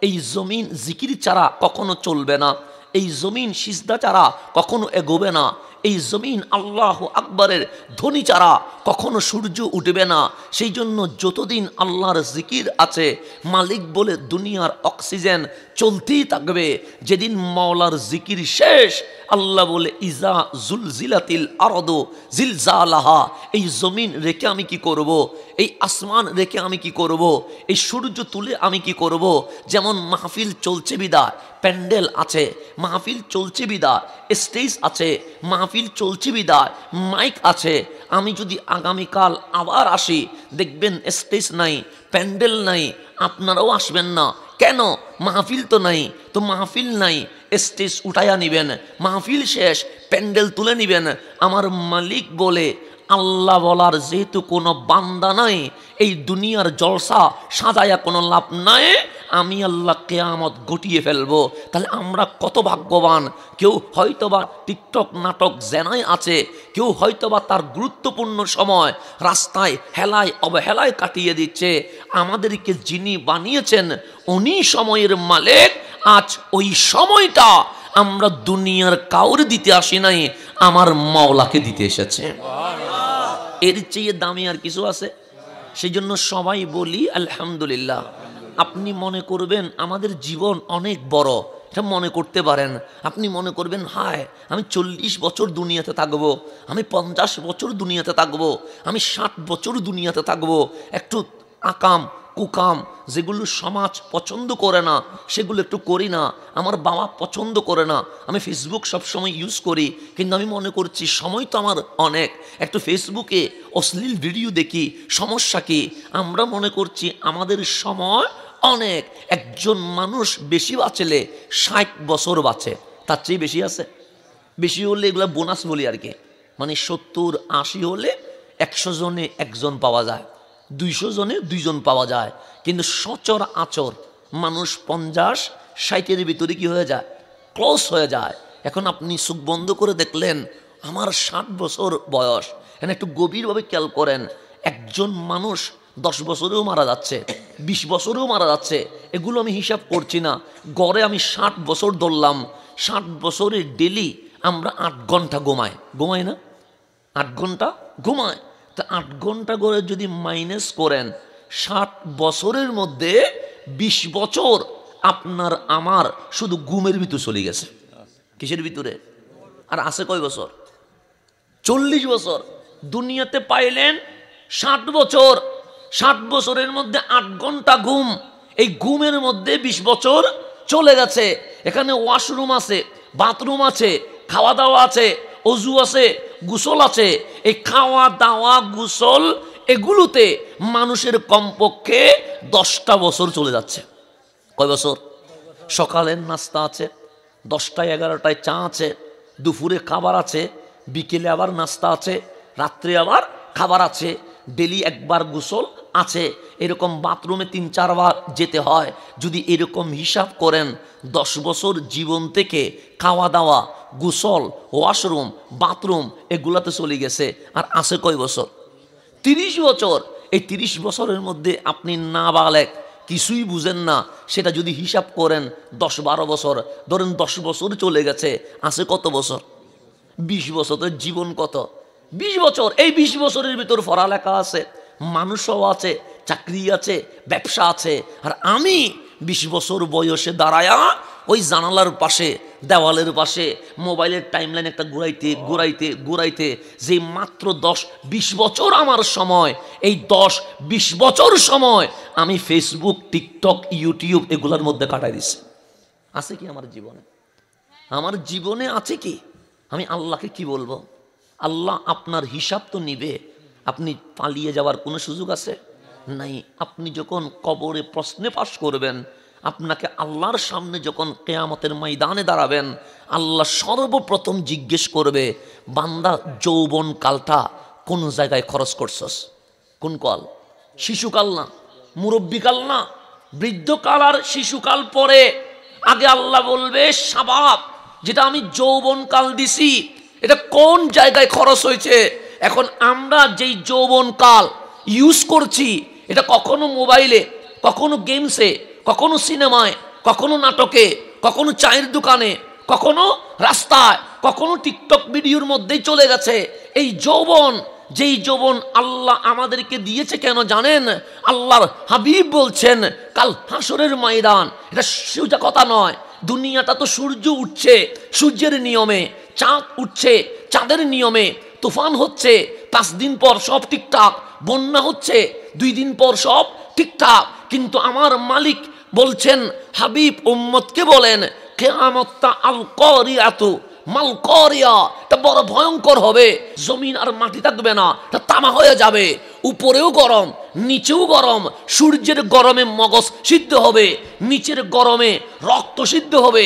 এই জমিন জিকির ছাড়া কখনো চলবে না, এই জমিন সিজদা ছাড়া কখনো এগোবে না, এই জমিন আল্লাহ আকবরের ধ্বনি ছাড়া কখনো সূর্য উঠবে না। সেই জন্য যতদিন আল্লাহর জিকির আছে, মালিক বলে দুনিয়ার অক্সিজেন চলতেই থাকবে। যেদিন মাওলার জিকির শেষ, আল্লাহ বলে ইজা জুলজিলাতিল আরদু জিলজালাহা, এই জমিন রেখে আমি কি করব, এই আসমান রেখে আমি কি করব, এই সূর্য তুলে আমি কি করব। যেমন মাহফিল চলছে বিদায় প্যান্ডেল আছে, মাহফিল চলছে বিদায় স্টেজ আছে, মাহফিল চলছে বিদায় মাইক আছে। আমি যদি আগামীকাল আবার আসি, দেখবেন স্টেজ নাই, প্যান্ডেল নাই, আপনারাও আসবেন না। কেন? মাহফিল তো নাই। তো মাহফিল নাই, স্টেজ উঠাইয়া নিবেন, মাহফিল শেষ প্যান্ডেল তুলে নিবেন। আমার মালিক বলে আল্লাহ বলার যেহেতু কোনো বান্দা নাই, এই দুনিয়ার জলসা সাজায়া কোনো লাভ নাই, আমি আল্লাহ কিয়ামত ঘটিয়ে ফেলবো। তাহলে আমরা কত ভাগ্যবান। কেউ হয়তোবা টিকটক নাটক জেনায় আছে, কেউ হয়তোবা তার গুরুত্বপূর্ণ সময় রাস্তায় হেলায় অবহেলায় কাটিয়ে দিচ্ছে। আমাদেরকে যিনি বানিয়েছেন উনি সময়ের মালিক। আজ ওই সময়টা আমরা দুনিয়ার কাউরে দিতে আসি নাই, আমার মাওলাকে দিতে এসেছে। এর চেয়ে দামি আর কিছু আছে? সেই জন্য সবাই বলি আলহামদুলিল্লাহ। আপনি মনে করবেন আমাদের জীবন অনেক বড়, এটা মনে করতে পারেন। আপনি মনে করবেন হায় আমি 40 বছর দুনিয়াতে থাকবো, আমি 50 বছর দুনিয়াতে থাকবো, আমি 60 বছর দুনিয়াতে থাকবো। একটু আকাম কুকাম যেগুলো সমাজ পছন্দ করে না সেগুলো একটু করি না, আমার বাবা পছন্দ করে না। আমি ফেসবুক সবসময় ইউজ করি, কিন্তু আমি মনে করছি সময় তো আমার অনেক, একটু ফেসবুকে অশ্লীল ভিডিও দেখি, সমস্যা কি? আমরা মনে করছি আমাদের সময় অনেক। একজন মানুষ বেশি বাঁচলে 60 বছর বাঁচে, তার চেয়ে বেশি আছে? বেশি হলে এগুলো বোনাস বলি আর কি, মানে 70-80 হলে 100 জনে একজন পাওয়া যায়, 200 জনে 2 জন পাওয়া যায়। কিন্তু সচরাচর মানুষ 50-60-এর ভিতরে কি হয়ে যায়? ক্লোজ হয়ে যায়। এখন আপনি চোখ বন্ধ করে দেখলেন আমার 60 বছর বয়স, এখানে একটু গভীরভাবে খেয়াল করেন। একজন মানুষ 10 বছরেও মারা যাচ্ছে, 20 বছরেও মারা যাচ্ছে, এগুলো আমি হিসাব করছি না। গড়ে আমি 60 বছর ধরলাম, 60 বছরে ডেলি আমরা 8 ঘন্টা ঘুমাই না? 8 ঘন্টা ঘুমায়। তা 8 ঘন্টা করে যদি মাইনাস করেন, 60 বছরের মধ্যে 20 বছর আপনার আমার শুধু ঘুমের ভিতর চলে গেছে। কিসের ভিতরে? আর আছে কয় বছর? 40 বছর। দুনিয়াতে পাইলেন 60 বছর, 60 বছরের মধ্যে 8 ঘন্টা ঘুম, এই ঘুমের মধ্যে 20 বছর চলে গেছে। এখানে ওয়াশরুম আছে, বাথরুম আছে, খাওয়া দাওয়া আছে, অজু আছে, গোসল আছে। এই খাওয়া দাওয়া গোসল এগুলোতে মানুষের কমপক্ষে 10টা বছর চলে যাচ্ছে। কয় বছর? সকালের নাস্তা আছে, 10টায় 11টায় চা আছে, দুপুরে খাবার আছে, বিকেলে আবার নাস্তা আছে, রাত্রে আবার খাবার আছে, ডেলি একবার গোসল আছে, এরকম বাথরুমে 3-4 বার যেতে হয়। যদি এরকম হিসাব করেন 10 বছর জীবন থেকে খাওয়া দাওয়া গোসল ওয়াশরুম বাথরুম এগুলাতে চলে গেছে। আর আছে কয় বছর? 30 বছর। এই 30 বছরের মধ্যে আপনি নাবালেগ, কিছুই বুঝেন না, সেটা যদি হিসাব করেন 10-12 বছর, ধরেন 10 বছর চলে গেছে, আছে কত বছর? 20 বছর। তো জীবন কত? 20 বছর। এই 20 বছরের ভিতর পড়ালেখা আছে, মানুষও আছে, চাকরি আছে, ব্যবসা আছে। আর আমি 20 বছর বয়সে দাঁড়ায়া ওই জানালার পাশে দেওয়ালের পাশে মোবাইলের টাইমলাইন একটা ঘুরাইতে যে মাত্র 10-20 বছর আমার সময়, এই 10-20 বছর সময় আমি ফেসবুক টিকটক ইউটিউব এগুলোর মধ্যে কাটাই দিচ্ছি। আছে কি আমার জীবনে? আমার জীবনে আছে কি? আমি আল্লাহকে কি বলবো? আল্লাহ আপনার হিসাব তো নিবে, আপনি পালিয়ে যাওয়ার কোনো সুযোগ আছে? নাই। আপনি যখন কবরে প্রশ্নে পাশ করবেন, আপনাকে আল্লাহর সামনে যখন কিয়ামতের ময়দানে দাঁড়াবেন, আল্লাহ সর্বপ্রথম জিজ্ঞেস করবে, বান্দা যৌবন কালটা কোন জায়গায় খরচ করছস? কোন কাল? শিশুকাল না, মুরব্বীকাল না, বৃদ্ধকাল আর শিশুকাল পরে। আগে আল্লাহ বলবে শাবাব, যেটা আমি যৌবন কাল দিছি, এটা কোন জায়গায় খরচ হয়েছে? এখন আমরা যেই যৌবন কাল ইউজ করছি, এটা কখনো মোবাইলে, কখনো গেমসে, কখনো সিনেমায়, কখনো নাটকে, কখনো চায়ের দোকানে, কখনো রাস্তায়, কখনো টিকটক ভিডিওর মধ্যেই চলে গেছে। এই যৌবন, যেই যৌবন আল্লাহ আমাদেরকে দিয়েছে কেন জানেন? আল্লাহর হাবিব বলছেন কাল হাসরের ময়দান, এটা সোজা কথা নয়। দুনিয়াটা তো সূর্য উঠছে সূর্যের নিয়মে, চাঁদ উঠছে চাঁদের নিয়মে, তুফান হচ্ছে 5 দিন পর সব ঠিকঠাক, বন্যা হচ্ছে 2 দিন পর সব ঠিকঠাক। কিন্তু আমার মালিক বলছেন, হাবিব উম্মতকে বলেন, কিয়ামতটা আল কারিয়াতু মাল কারিয়া, এটা বড় ভয়ঙ্কর হবে। জমিন আর মাটি থাকবে না, এটা তামা হয়ে যাবে। উপরেও গরম, নিচেও গরম। সূর্যের গরমে মগজ সিদ্ধ হবে, নিচের গরমে রক্ত সিদ্ধ হবে।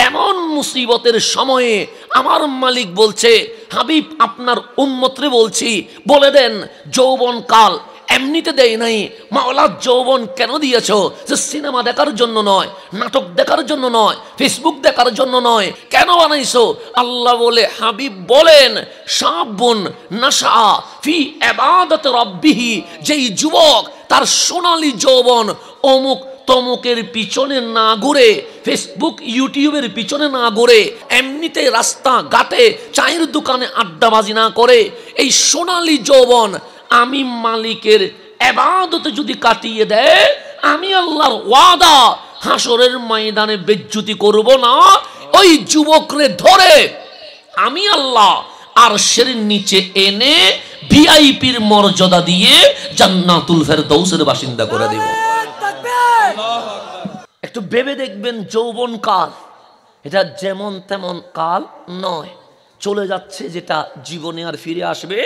এমন মুসিবতের সময়ে আমার মালিক বলছে, হাবিব আপনার উম্মতরে বলছি, বলে দেন যৌবন কাল এমনিতে দেয় নাই। মাওলা যৌবন কেন দিয়েছ? যে সিনেমা দেখার জন্য নয়, নাটক দেখার জন্য নয়, ফেসবুক দেখার জন্য নয়। কেন বানাইছো? আল্লাহ বলে, হাবিব বলেন, শাবুন নাশা ফি ইবাদত রাব্বিহি, যেই যুবক তার সোনালী যৌবন অমুক তমুকের পিছনে না ঘুরে, ফেসবুক ইউটিউবের পিছনে না ঘুরে, এমনিতে রাস্তা ঘাটে চায়ের দোকানে আড্ডাবাজি না করে, এই সোনালী যৌবন আমি মালিকের ইবাদতে যদি কাটিয়ে দেয়, আমি আল্লাহর ওয়াদা হাসরের ময়দানে বেজ্জতি করব না। ওই যুবকরে ধরে আমি আল্লাহ আরশের নিচে এনে ভিআইপির মর্যাদা দিয়ে জান্নাতুল ফেরদৌসের বাসিন্দা করে দেব। একটু ভেবে দেখবেন, যৌবন কাল এটা যেমন তেমন কাল নয়, চলে যাচ্ছে যেটা জীবনে আর ফিরে আসবে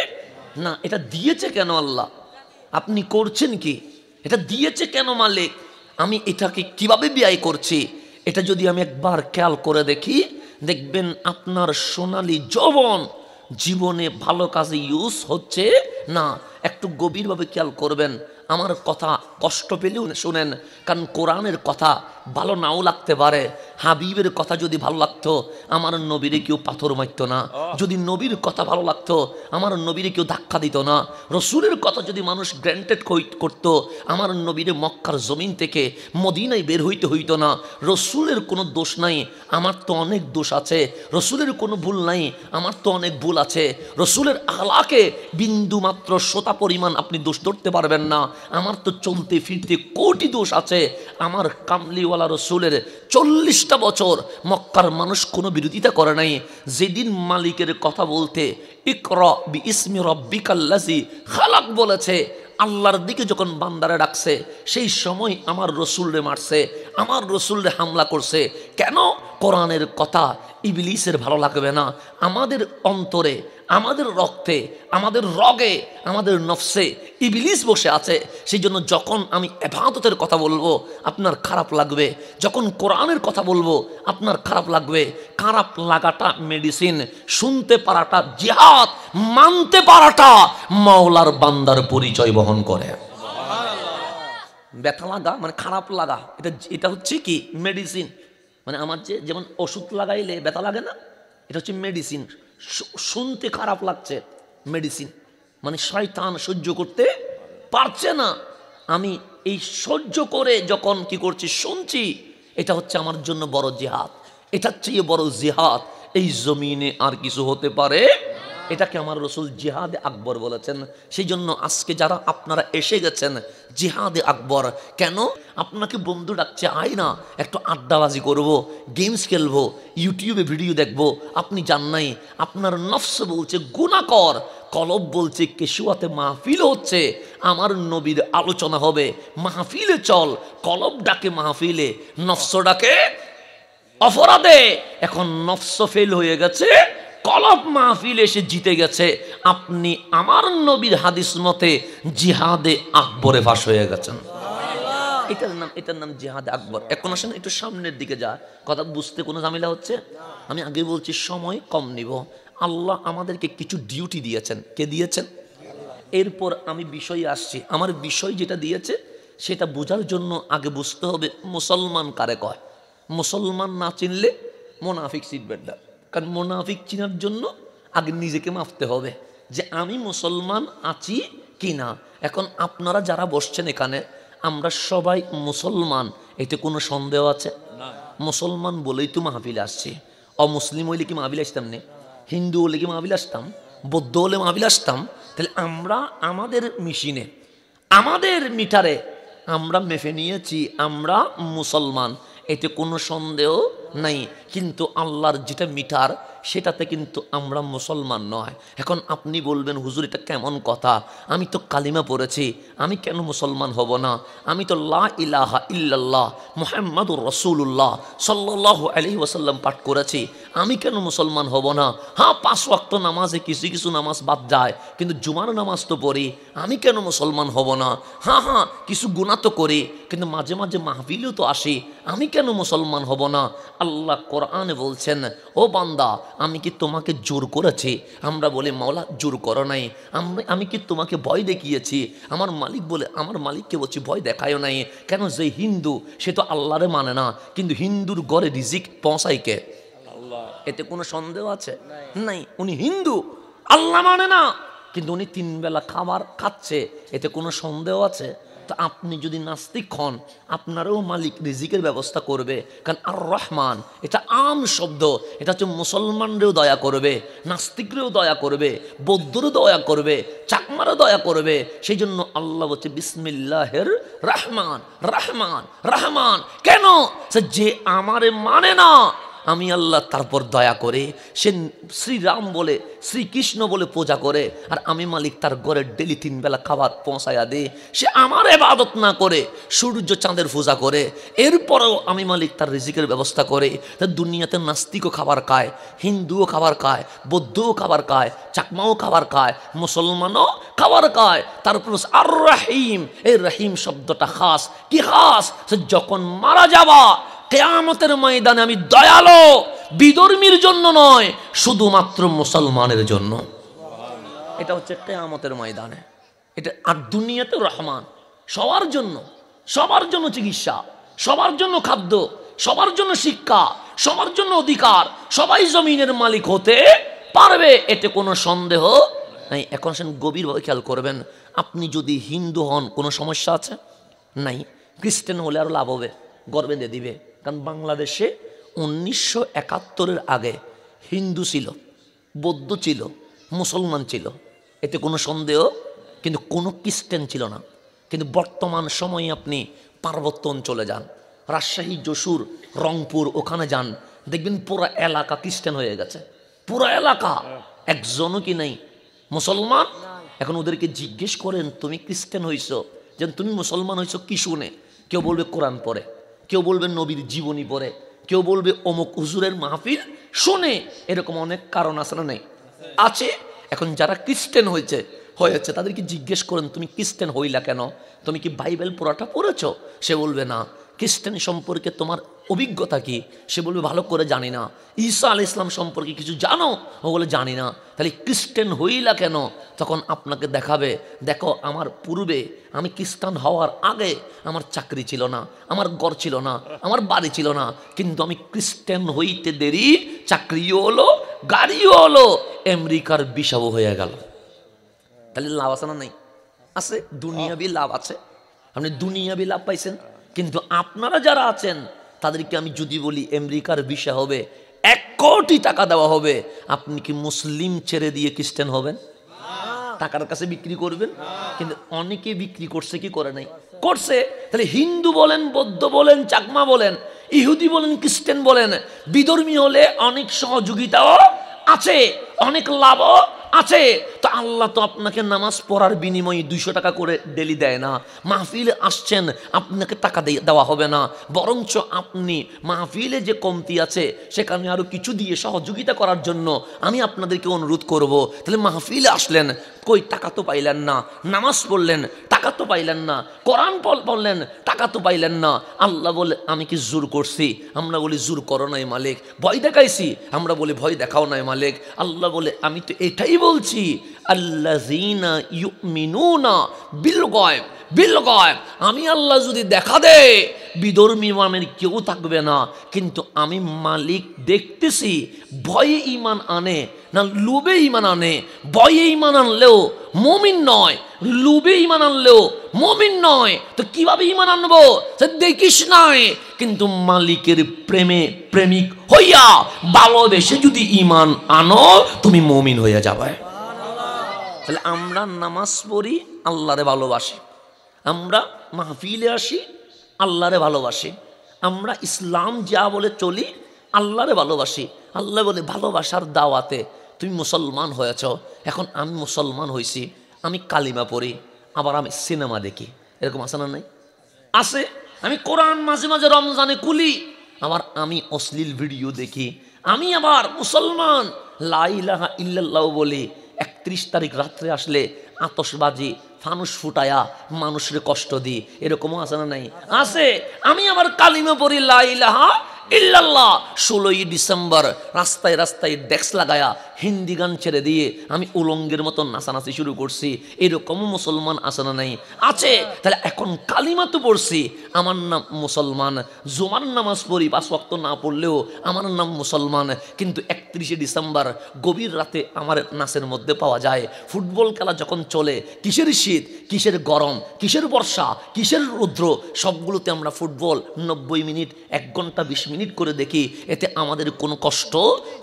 না। এটা দিয়েছে কেন আল্লাহ? আপনি করছেন কি? এটা দিয়েছে কেন মালিক? আমি এটাকে কিভাবে ব্যয় করছি? এটা যদি আমি একবার খেয়াল করে দেখি, দেখবেন আপনার সোনালী যৌবন জীবনে ভালো কাজে ইউজ হচ্ছে না। একটু গভীরভাবে খেয়াল করবেন। আমার কথা কষ্ট পেলেও শুনেন, কারণ কোরআনের কথা ভালো নাও লাগতে পারে। হাবিবের কথা যদি ভালো লাগতো, আমার নবীরে কেউ পাথর মারত না। যদি নবীর কথা ভালো লাগতো, আমার নবীরে কেউ ধাক্কা দিত না। রসুলের কথা যদি মানুষ গ্র্যান্টেড করত, আমার নবীরে মক্কার জমিন থেকে মদিনায় বের হইতে হইতো না। রসুলের কোনো দোষ নাই, আমার তো অনেক দোষ আছে। রসুলের কোনো ভুল নাই, আমার তো অনেক ভুল আছে। রসুলের আখলাকে বিন্দু মাত্র শতা পরিমাণ আপনি দোষ ধরতে পারবেন না। আমার তো চলতে ফিরতে কোটি দোষ আছে। আমার কামলিওয়ালা রসুলের 40টা বছর মক্কার মানুষ কোনো বিরোধিতা করে নাই। যেদিন মালিকের কথা বলতে ইকরা বিইসমি রাব্বিকাল্লাযী খালাক বলেছে, আল্লাহর দিকে যখন বান্দারে ডাকছে, সেই সময় আমার রসুলরে মারছে, আমার রসুলরে হামলা করছে। কেন? কোরআনের কথা ইবলিসের ভালো লাগবে না। আমাদের অন্তরে, আমাদের রক্তে, আমাদের রগে, আমাদের নফসে ইবলিস বসে আছে। সেই জন্য যখন আমি ইবাদতের কথা বলবো আপনার খারাপ লাগবে, যখন কোরআনের কথা বলবো আপনার খারাপ লাগবে। খারাপ লাগাটা মেডিসিন, শুনতে পারাটা জিহাদ, মানতে পারাটা মাওলার বান্দার পরিচয় বহন করে। ব্যথা লাগা মানে খারাপ লাগা, এটা হচ্ছে কি মেডিসিন। মানে আমার যেমন ওষুধ লাগাইলে ব্যথা লাগে না, এটা হচ্ছে মেডিসিন। শুনতে খারাপ লাগছে মেডিসিন, মানে শয়তান সহ্য করতে পারছে না। আমি এই সহ্য করে যখন কি করছি, শুনছি, এটা হচ্ছে আমার জন্য বড় জিহাদ। এটার চেয়ে বড় জিহাদ এই জমিনে আর কিছু হতে পারে। এটাকে আমার রসুল জিহাদে আকবর বলেছেন। সেই জন্য আজকে যারা আপনারা এসে গেছেন জিহাদে আকবর, কেন? আপনাকে বন্ধু ডাকছে, আয় না একটু আড্ডাবাজি করব, গেমস খেলবো, ইউটিউবে ভিডিও দেখবো, আপনি জান নাই। আপনার নফস বলছে গুনাহ কর, কলব বলছে কেশুয়াতে মাহফিল হচ্ছে, আমার নবীর আলোচনা হবে, মাহফিলে চল। কলব ডাকে মাহফিলে, নফস ডাকে অপরাধে। এখন নফস ফেল হয়ে গেছে, কলব মাহফিল এসে জিতে গেছে। আপনি আমার নবীর হাদিস মতে জিহাদে আকবরে ফাঁস হয়ে গেছেন। এটার নাম জিহাদে আকবর। এখন আসেন একটু সামনের দিকে যা, কথা বুঝতে কোনো ঝামেলা হচ্ছে? আমি আগে বলছি সময় কম নিব। আল্লাহ আমাদেরকে কিছু ডিউটি দিয়েছেন। কে দিয়েছেন? এরপর আমি বিষয়ে আসছি। আমার বিষয় যেটা দিয়েছে সেটা বোঝার জন্য আগে বুঝতে হবে মুসলমান কারে কয়। মুসলমান না চিনলে মুনাফিক চিনবেন না। কারণ মুনাফিক চিনার জন্য আগে নিজেকে মাপতে হবে যে আমি মুসলমান আছি কি না। এখন আপনারা যারা বসছেন এখানে, আমরা সবাই মুসলমান, এতে কোনো সন্দেহ আছে? মুসলমান বলেই তো মাহফিলে আসছি, অমুসলিম হইলে কি মাহফিলে আসতাম না? হিন্দু হলে কি মাহফিলে আসতাম? বৌদ্ধ হলে মাহফিলে আসতাম? তাহলে আমরা আমাদের মেশিনে, আমাদের মিটারে আমরা মেপে নিয়েছি আমরা মুসলমান, এতে কোনো সন্দেহ নাই। কিন্তু আল্লাহর যেটা মিটার সেটাতে কিন্তু আমরা মুসলমান নয়। এখন আপনি বলবেন হুজুর এটা কেমন কথা, আমি তো কালিমা পড়েছি, আমি কেন মুসলমান হব না? আমি তো লা ইলাহা ইল্লাল্লাহ মুহাম্মাদুর রাসূলুল্লাহ সাল্লাল্লাহু আলাইহি ওয়াসাল্লাম পাঠ করেছি, আমি কেন মুসলমান হব না? হ্যাঁ, 5 ওয়াক্ত নামাজে কিছু কিছু নামাজ বাদ যায়, কিন্তু জুমার নামাজ তো পড়ি, আমি কেন মুসলমান হব না? হ্যাঁ, কিছু গুনাহ তো করি, কিন্তু মাঝে মাঝে মাহফিলেও তো আসি, আমি কেন মুসলমান হব না? আল্লাহ কোরআনে বলছেন, ও বান্দা আমি কি তোমাকে জোর করেছি? আমরা বলি মাওলা জোর করো নাই, আমি কি তোমাকে ভয় দেখিয়েছি? আমার মালিক বলে, আমার মালিককে বলছি ভয় দেখায়ও নাই। কেন? যে হিন্দু সে তো আল্লাহরে মানে না, কিন্তু হিন্দুর ঘরে রিজিক পৌঁছায় কে? আল্লাহ। এতে কোনো সন্দেহ আছে? নাই। উনি হিন্দু, আল্লাহ মানে না, কিন্তু উনি 3 বেলা খাবার খাচ্ছে, এতে কোনো সন্দেহ আছে? তো আপনি যদি নাস্তিক হন, আপনারও মালিক রিজিকের ব্যবস্থা করবে, কারণ আর রহমান এটা আম শব্দ, এটা হচ্ছে মুসলমানরেও দয়া করবে, নাস্তিকরেও দয়া করবে, বৌদ্ধরও দয়া করবে, চাকমারও দয়া করবে। সেই জন্য আল্লাহ বলছে বিসমিল্লাহির রহমান রহমান রহমান। কেন? যে আমারে মানে না, আমি আল্লাহ তারপর দয়া করে, সে শ্রীরাম বলে শ্রীকৃষ্ণ বলে পূজা করে, আর আমি মালিক তার ঘরে ডেলি 3 বেলা খাবার পৌঁছায়া দে, সে আমার ইবাদত না করে সূর্য চাঁদের পূজা করে, এরপরেও আমি মালিক তার রিজিকের ব্যবস্থা করে। তার দুনিয়াতে নাস্তিকও খাবার খায়, হিন্দুও খাবার খায়, বৌদ্ধও খাবার খায়, চাকমাও খাবার খায়, মুসলমানও খাবার খায়। তারপর আর রহিম, এই রহিম শব্দটা খাস। কি খাস? যখন মারা যাবা কিয়ামতের ময়দানে আমি দয়ালু, বিধর্মীর জন্য নয়, শুধুমাত্র মুসলমানের জন্য। এটা হচ্ছে কিয়ামতের ময়দানে এটা। আর দুনিয়াতে রহমান, সবার জন্য, সবার জন্য চিকিৎসা, সবার জন্য খাদ্য, সবার জন্য শিক্ষা, সবার জন্য অধিকার, সবাই জমিনের মালিক হতে পারবে, এতে কোনো সন্দেহ নাই। এখন সেন গভীরভাবে খেয়াল করবেন, আপনি যদি হিন্দু হন কোনো সমস্যা আছে? নাই। খ্রিস্টান হলে আরো লাভ হবে, গর্বে দিয়ে দিবে। কারণ বাংলাদেশে 1971-এর আগে হিন্দু ছিল, বৌদ্ধ ছিল, মুসলমান ছিল, এতে কোনো সন্দেহ, কিন্তু কোনো খ্রিস্টান ছিল না। কিন্তু বর্তমান সময়ে আপনি পার্বত্য অঞ্চলে যান, রাজশাহী, যশোর, রংপুর, ওখানে যান, দেখবেন পুরো এলাকা খ্রিস্টান হয়ে গেছে, পুরো এলাকা, একজনও কি নাই মুসলমান। এখন ওদেরকে জিজ্ঞেস করেন তুমি খ্রিস্টান হইছো, যেন তুমি মুসলমান হইছো কি শুনে? কেউ বলবে কোরআন পড়ে, কেউ বলবে নবীর জীবনী পড়ে, কেউ বলবে অমুক হুজুরের মাহফিল শুনে। এরকম অনেক কারণ আছে না? নেই? আছে। এখন যারা খ্রিস্টান হয়েছে তাদেরকে জিজ্ঞেস করেন তুমি খ্রিস্টান হইলা কেন? তুমি কি বাইবেল পুরাটা পড়েছ? সে বলবে না। খ্রিস্টান সম্পর্কে তোমার অভিজ্ঞতা কি? সে বলবে ভালো করে জানি না। ঈসা আলাইহিস সালাম সম্পর্কে কিছু জানো? ও বলে জানি না। তাহলে খ্রিস্টান হইলা কেন? তখন আপনাকে দেখাবে, দেখো আমার পূর্বে, আমি খ্রিস্টান হওয়ার আগে আমার চাকরি ছিল না, আমার ঘর ছিল না, আমার বাড়ি ছিল না, কিন্তু আমি খ্রিস্টান হইতে দেরি চাকরিও হলো, গাড়িও হলো, আমেরিকার ভিসাও হয়ে গেল। তাহলে লাভ আছে না? নাই? আছে। দুনিয়াবি লাভ আছে, আপনি দুনিয়াবি লাভ পাইছেন। কিন্তু আপনারা যারা আছেন তাদেরকে আমি যদি বলি আমেরিকার ভিসা হবে, 1 কোটি টাকা দেওয়া হবে, আপনি কি মুসলিম ছেড়ে দিয়ে খ্রিস্টান হবেন? টাকার কাছে বিক্রি করবেন? কিন্তু অনেকে বিক্রি করছে কি করে নাই? করছে। তাহলে হিন্দু বলেন, বৌদ্ধ বলেন, চাকমা বলেন, ইহুদি বলেন, খ্রিস্টান বলেন, বিধর্মী হলে অনেক সহযোগিতাও আছে, অনেক লাভও আছে। তো আল্লাহ তো আপনাকে নামাজ পড়ার বিনিময়ে 200 টাকা করে ডেলি দেয় না। মাহফিলে আসছেন, আপনাকে টাকা দেওয়া হবে না, বরঞ্চ আপনি মাহফিলে যে কমতি আছে সেখানে আরো কিছু দিয়ে সহযোগিতা করার জন্য আমি আপনাদেরকে অনুরোধ করব। তাহলে মাহফিলে আসলেন, কই টাকা তো পাইলেন না, নামাজ পড়লেন টাকা তো পাইলেন না, কোরআন পড়লেন টাকা তো পাইলেন না। আল্লাহ বলে আমি কি জোর করছি? আমরা বলি জোর করো নাই মালিক। ভয় দেখাইছি? আমরা বলি ভয় দেখাও নাই মালিক। আল্লাহ বলে আমি তো এটাই বলছি, আল্লাযীনা ইউমিনুনা বিল গায়ব, বিল গায়ব। আমি আল্লাহ যদি দেখা দেয় বিধর্মী ইমামের কেউ থাকবে না, কিন্তু আমি মালিক দেখতেছি ভয়ে ইমান আনে না লোভে ইমান আনে। ভয়ে ইমান আনলেও মুমিন নয়, লোভে ইমান আনলেও মুমিন নয়। তো কিভাবে ইমান আনবো? দেখিস নাই, কিন্তু মালিকের প্রেমে প্রেমিক হইয়া ভালোবেসে যদি ইমান আনো তুমি মুমিন হইয়া যাবে। তাহলে আমরা নামাজ পড়ি, আল্লাহরে ভালোবাসি, আমরা মাহফিলে আসি, আল্লাহরে ভালোবাসি, আমরা ইসলাম যা বলে চলি, আল্লাহরে ভালোবাসি। আল্লাহ বলে ভালোবাসার দাওয়াতে তুমি মুসলমান হয়েছ। এখন আমি মুসলমান হয়েছি, আমি কালিমা পড়ি, আবার আমি সিনেমা দেখি, এরকম আছে না নাই? আছে। আমি কোরআন মাঝে মাঝে রমজানে খুলি, আবার আমি অশ্লীল ভিডিও দেখি। আমি আবার মুসলমান লা ইলাহা ইল্লাল্লাহ বলি, 31 তারিখ রাত্রে আসলে আতশবাজি ফানুস ফুটায়া মানুষের কষ্ট দিই, এরকমও আছে না নাই? আছে। আমি আবার কালিমা পড়ি লা ইলাহা ইল্লাল্লাহ। 16ই ডিসেম্বর রাস্তায় রাস্তায় ডেস্ক লাগায়া হিন্দি গান ছেড়ে দিয়ে আমি উলঙ্গের মতন নাচানাচি শুরু করছি, এরকমও মুসলমান আছে না নাই? আছে। তাহলে এখন কালিমা তো পড়ছি, আমার নাম মুসলমান। জুমার নামাজ পড়ি 5 ওয়াক্ত না পড়লেও আমার নাম মুসলমান। কিন্তু 31শে ডিসেম্বর গভীর রাতে আমার নাচের মধ্যে পাওয়া যায় ফুটবল খেলা যখন চলে, কিসের শীত, কিসের গরম, কিসের বর্ষা, কিসের রৌদ্র, সবগুলোতে আমরা ফুটবল 90 মিনিট 1 ঘন্টা 20 মিনিট করে দেখি, এতে আমাদের কোনো কষ্ট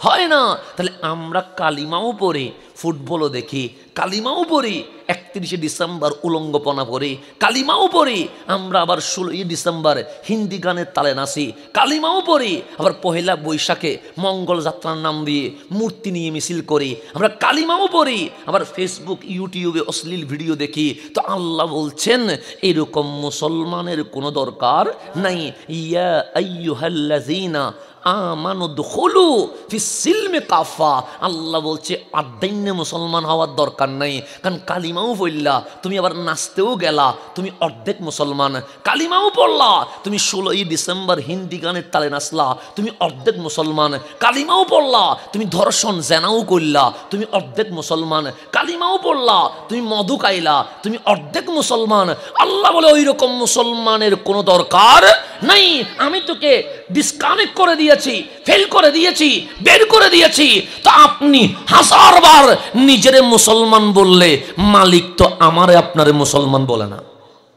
হয় না। তাহলে আমরা কালিমাও পড়ি, ফুটবলও দেখি, কালিমাও পড়ি, 31শে ডিসেম্বর উলঙ্গপনা পড়ি, কালিমাও পড়ি। আমরা আবার 16ই ডিসেম্বর হিন্দি গানের তালে নাচি, কালিমাও পড়ি। আবার পহেলা বৈশাখে মঙ্গল যাত্রার নাম দিয়ে মূর্তি নিয়ে মিছিল করি, আমরা কালিমাও পড়ি। আবার ফেসবুক ইউটিউবে অশ্লীল ভিডিও দেখি। তো আল্লাহ বলছেন এরকম মুসলমানের কোনো দরকার নাই। ইয়া আইয়ুহাল্লাযীনা আমানু দুখুলু ফিস-সিলমি কাফা। আল্লাহ বলছে আদাইন্নে মুসলমান হওয়ার দরকার নাই, কারণ কালিমাও পড়লা, তুমি আবার নাচতেও গেলা, তুমি অর্ধেক মুসলমান। কালিমাও পড়লা, তুমি 16ই ডিসেম্বর হিন্দি গানের তালে নাচলা, তুমি অর্ধেক মুসলমান। কালিমাও পড়লা, তুমি ধর্ষণ জেনাও করলা, তুমি অর্ধেক মুসলমান। কালিমাও পড়লা, তুমি মধু খাইলা, তুমি অর্ধেক মুসলমান। আল্লাহ বলে ওই রকম মুসলমানের কোনো দরকার নাই। আমি তোকে ডিসকানেক্ট করে দিয়েছি, ফেল করে দিয়েছি, বের করে দিয়েছি। তো আপনি 1000 বার নিজেরে মুসলমান বললে মালিক তো আমারে আপনারে মুসলমান বলে না,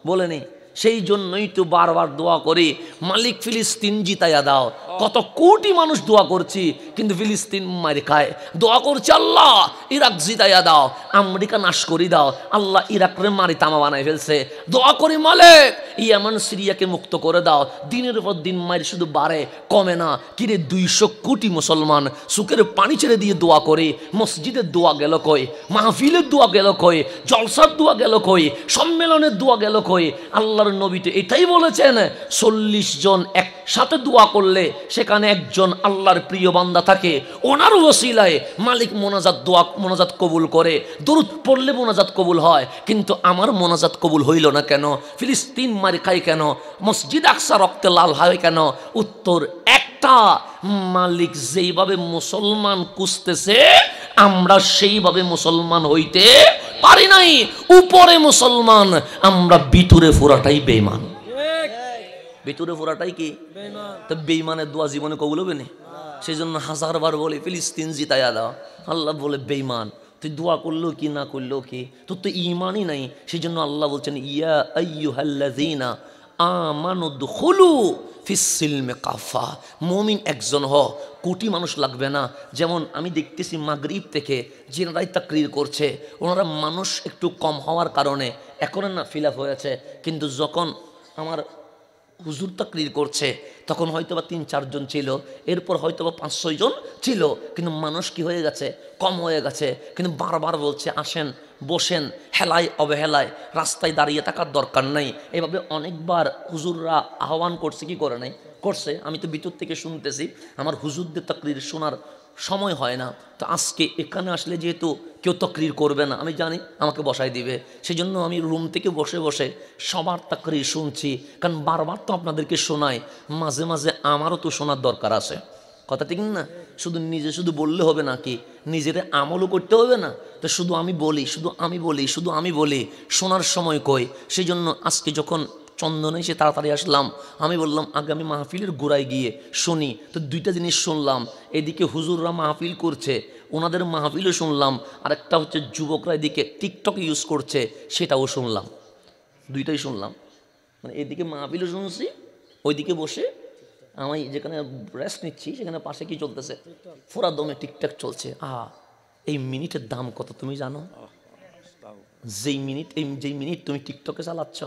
বলেনি। সেই জন্যই তো বারবার দোয়া করি, মালিক ফিলিস্তিন জিতাইয়া দাও। কত কোটি মানুষ দোয়া করছি, কিন্তু ফিলিস্তিন মারি খায়। দোয়া করছি আল্লাহ ইরাক জিতাইয়া দাও, আমেরিকা নাশ করি দাও। আল্লাহ ইরাকরে মারি তামা বানাই ফেলছে। দোয়া করি মালিক ইয়ামান সিরিয়াকে মুক্ত করে দাও। দিনের পর দিন মায়ের শুধু বাড়ে, কমে না। কিরে 200 কোটি মুসলমান সুখের পানি ছেড়ে দিয়ে দোয়া করে, মসজিদের দোয়া গেল কই, মাহফিলের দোয়া গেল কই, জলসার দোয়া গেল কই, সম্মেলনের দোয়া গেল কই? আল্লাহর নবী তো এটাই বলেছেন, 40 জন একসাথে দোয়া করলে সেখানে একজন আল্লাহর প্রিয় বান্দা থাকে, ওনার ওসিলায় মালিক মোনাজাত কবুল করে। দরুদ পড়লে মোনাজাত কবুল হয়, কিন্তু আমার মোনাজাত কবুল হইল না কেন? ফিলিস্তিন মারি খাই কেন? মসজিদ আকসা রক্তে লাল হয় কেন? উত্তর একটা, মালিক যেইভাবে মুসলমান খুঁজতেছে আমরা সেইভাবে মুসলমান হইতে পারি নাই। উপরে মুসলমান, আমরা ভিতরে পুরাটাই বেঈমান। ভিতরে পুরাটাই কি? তো বেঈমানের দোয়া জীবনে কবুল হবে না। সেই জন্য 1000 বার বলে ফিলিস্তিন জিতাইয়া দাও। আল্লাহ বলে বেঈমান, তুই দোয়া করলো কি না করলো কি, তোর তো ইমানই নাই। সেই জন্য আল্লাহ বলছেন ইয়া আইয়ুহাল্লাযীনা আমানু দুখুলু ফিস-সিলমি কাফা। মুমিন একজন হ, কোটি মানুষ লাগবে না। যেমন আমি দেখতেছি মাগরিব থেকে যিনারাই তাকরীর করছে, ওনারা মানুষ একটু কম হওয়ার কারণে এখন না ফিল আপ হয়েছে, কিন্তু যখন আমার হুজুর তাকরীর করছে তখন হয়তোবা 3-4 জন ছিল, এরপর হয়তোবা 5-6 জন ছিল, কিন্তু মানুষ কি হয়ে গেছে? কম হয়ে গেছে। কিন্তু বারবার বলছে আসেন বসেন, হেলায় অবহেলায় রাস্তায় দাঁড়িয়ে থাকার দরকার নাই। এভাবে অনেকবার হুজুররা আহ্বান করছে, কি করে নাই? করছে। আমি তো ভিতর থেকে শুনতেছি, আমার হুজুরদের তাকরীর শোনার সময় হয় না। তো আজকে এখানে আসলে যেহেতু কেউ তাকরীর করবে না, আমি জানি আমাকে বসাই দিবে, সেই জন্য আমি রুম থেকে বসে বসে সবার তাকরীর শুনছি। কারণ বারবার তো আপনাদেরকে শোনাই, মাঝে মাঝে আমারও তো শোনার দরকার আছে। কথা ঠিক না? শুধু নিজে শুধু বললে হবে নাকি? নিজের আমলও করতে হবে না? তো শুধু আমি বলি, শুধু আমি বলি, শুধু আমি বলি, শোনার সময় কই? সেই জন্য আজকে যখন চন্দনে এসে তাড়াতাড়ি আসলাম। আমি বললাম আগামী মাহফিলের গোড়ায় গিয়ে শুনি। তো দুইটা জিনিস শুনলাম, এদিকে হুজুররা মাহফিল করছে, ওনাদের মাহফিলও শুনলাম, আর একটা হচ্ছে যুবকরা এদিকে টিকটক ইউজ করছে, সেটাও শুনলাম। দুইটাই শুনলাম, মানে এদিকে মাহফিলও শুনছি, ওইদিকে বসে আমি যেখানে রেস্ট নিচ্ছি সেখানে পাশে কি চলতেছে, ফোরা দমে টিকটক চলছে। এই মিনিটের দাম কত তুমি জানো? যেই মিনিট তুমি টিকটকে চালাচ্ছ,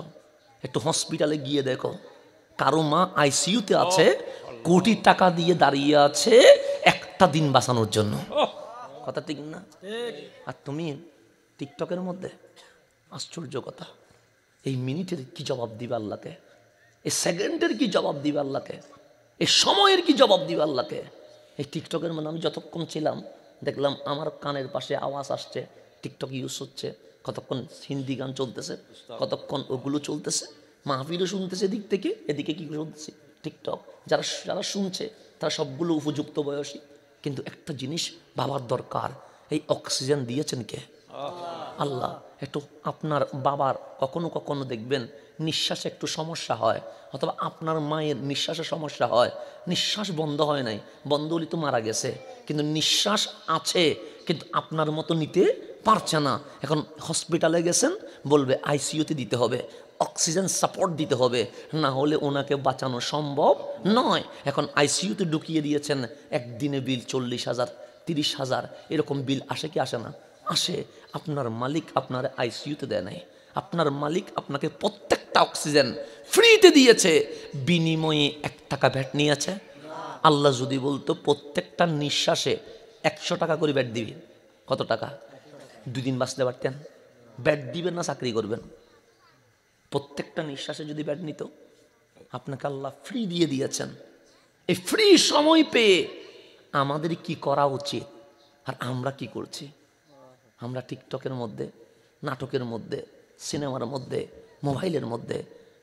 একটু হসপিটালে গিয়ে দেখো, কারো মা আইসিইউতে আছে, কোটি টাকা দিয়ে দাঁড়িয়ে আছে একটা দিন বাঁচানোর জন্য। কথা ঠিক না? আর তুমি টিকটকের মধ্যে। আশ্চর্য কথা, এই মিনিটের কি জবাব দিবে আল্লাহকে? এই সেকেন্ডের কি জবাব দিবে আল্লাহকে? এই সময়ের কি জবাব দিবে আল্লাহকে? এই টিকটকের মধ্যে আমি যতক্ষণ ছিলাম দেখলাম আমার কানের পাশে আওয়াজ আসছে, টিকটক ইউজ হচ্ছে, কতক্ষণ হিন্দি গান চলতেছে, কতক্ষণ ওগুলো চলতেছে, মাহফিলও শুনতেছে এদিক থেকে, এদিকে কি শুনতেছে টিকটক। যারা যারা শুনছে তারা সবগুলো উপযুক্ত বয়সী, কিন্তু একটা জিনিস ভাবার দরকার, এই অক্সিজেন দিয়েছেন কে? আল্লাহ। একটু আপনার বাবার কখনো কখনো দেখবেন নিঃশ্বাসে একটু সমস্যা হয়, অথবা আপনার মায়ের নিঃশ্বাসে সমস্যা হয়, নিঃশ্বাস বন্ধ হয় নাই, বন্ধ হলে তো মারা গেছে, কিন্তু নিঃশ্বাস আছে, কিন্তু আপনার মতো নিতে পারছে না। এখন হসপিটালে গেছেন, বলবে আইসিইউতে দিতে হবে, অক্সিজেন সাপোর্ট দিতে হবে, না হলে ওনাকে বাঁচানো সম্ভব নয়। এখন আইসিইউতে ঢুকিয়ে দিয়েছেন, একদিনে বিল 40,000 30,000 এরকম বিল আসে কি আসে না? আসে। আপনার মালিক আপনার আইসিইউতে দেয় নাই, আপনার মালিক আপনাকে প্রত্যেকটা অক্সিজেন ফ্রিতে দিয়েছে, বিনিময়ে 1 টাকা ভ্যাট নিয়েছে। আল্লাহ যদি বলতো প্রত্যেকটা নিঃশ্বাসে 100 টাকা করে ভ্যাট দিবি, কত টাকা? 2 দিন বাঁচতে পারতেন? ভ্যাট দিবেন না চাকরি করবেন? প্রত্যেকটা নিঃশ্বাসে যদি ভ্যাট নিত, আপনাকে আল্লাহ ফ্রি দিয়ে দিয়েছেন। এই ফ্রি সময় পেয়ে আমাদের কি করা উচিত? আর আমরা কি করছি? আমরা টিকটকের মধ্যে, নাটকের মধ্যে, সিনেমার মধ্যে, মোবাইলের মধ্যে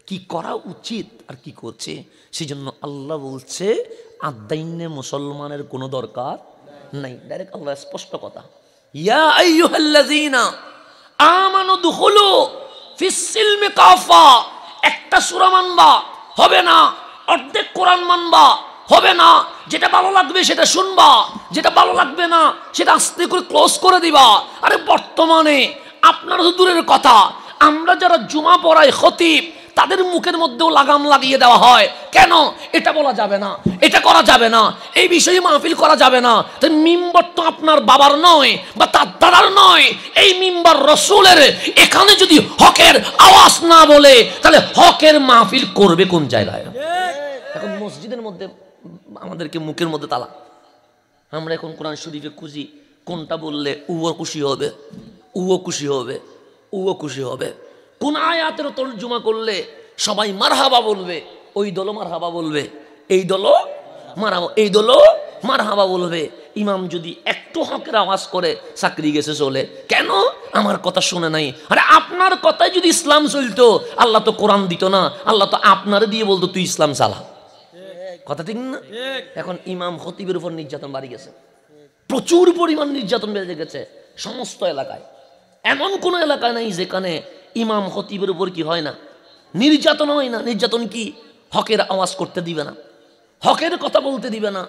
কি করা উচিত আর কি করছি? সেই জন্য আল্লাহ বলছে আদাইনে মুসলমানের কোনো দরকার নাই। ডাইরেক্ট আল্লাহ স্পষ্ট কথা, ইয়া আইয়ুহাল্লাযীনা আমানু দুখুলু ফিস সিলমি কাফা। একটা সূরা মানবা হবে না, অর্ধেক কোরআন মানবা হবে না, যেটা ভালো লাগবে সেটা শুনবা, যেটা ভালো লাগবে না সেটা আস্তে করে ক্লোজ করে দিবা। আরে বর্তমানে আপনারা তো দূরের কথা, আমরা যারা জুমা পড়াই খতিব, তাদের মুখের মধ্যেও লাগাম লাগিয়ে দেওয়া হয়। কেন? এটা বলা যাবে না, এটা করা যাবে না, এই বিষয়ে মাহফিল করা যাবে না। তাই মিম্বর তো আপনার বাবার নয় বা তার দাদার নয়, এই মিম্বর রসুলের। এখানে যদি হকের আওয়াজ না বলে, তাহলে হকের মাহফিল করবে কোন জায়গায়? এখন মসজিদের মধ্যে আমাদেরকে মুখের মধ্যে তালা। আমরা এখন কোরআন শরীফে খুঁজি কোনটা বললে উও খুশি হবে, উও খুশি হবে, উও খুশি হবে। কোন আয়াতের তর্জমা করলে সবাই মারহাবা বলবে, ওই দলও মারহাবা বলবে, এই দলও মারহাবা, এই দলও মারহাবা বলবে। ইমাম যদি একটু হকের আওয়াজ করে, চাকরি গেছে চলে। কেন? আমার কথা শুনে নাই। আরে আপনার কথায় যদি ইসলাম চলতো, আল্লাহ তো কোরআন দিত না, আল্লাহ তো আপনারে দিয়ে বলতো তুই ইসলাম চালা। কথা ঠিক না? এখন ইমাম খতিবের উপর নির্যাতন বাড়ি গেছে, প্রচুর পরিমাণ নির্যাতন বেড়ে গেছে সমস্ত এলাকায়। এমন কোন এলাকায় নাই যেখানে ইমাম খতিবের উপর কি হয় না, নির্যাতন হয় না। নির্যাতন কি? হকের আওয়াজ করতে দিবে না, হকের কথা বলতে দিবে না।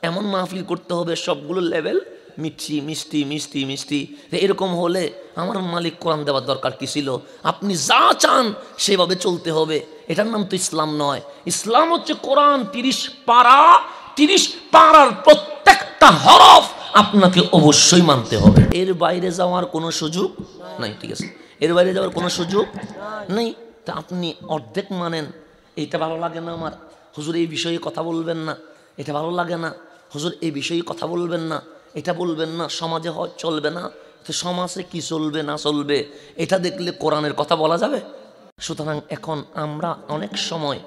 এমন মাহফিল করতে হবে সবগুলো লেভেল মিষ্টি মিষ্টি মিষ্টি মিষ্টি। এরকম হলে আমার মালিক কোরআন দেওয়ার দরকার কি ছিল? আপনি যা চান সেভাবে চলতে হবে। এটার নাম তো ইসলাম নয়। ইসলাম হচ্ছে কোরআন 30 পারা, 30 পারার প্রত্যেকটা হরফ আপনাকে অবশ্যই মানতে হবে। এর বাইরে যাওয়ার কোনো সুযোগ নাই। ঠিক আছে, এর বাইরে যাওয়ার কোনো সুযোগ নেই। তা আপনি অর্ধেক মানেন, এইটা ভালো লাগে না আমার, হুজুর এই বিষয়ে কথা বলবেন না, এটা ভালো লাগে না, হুজুর এই বিষয়ে কথা বলবেন না, এটা বলবেন না, সমাজে হয় চলবে না। তো সমাজে কি চলবে না চলবে এটা দেখলে কোরআনের কথা বলা যাবে? সুতরাং এখন আমরা অনেক সময়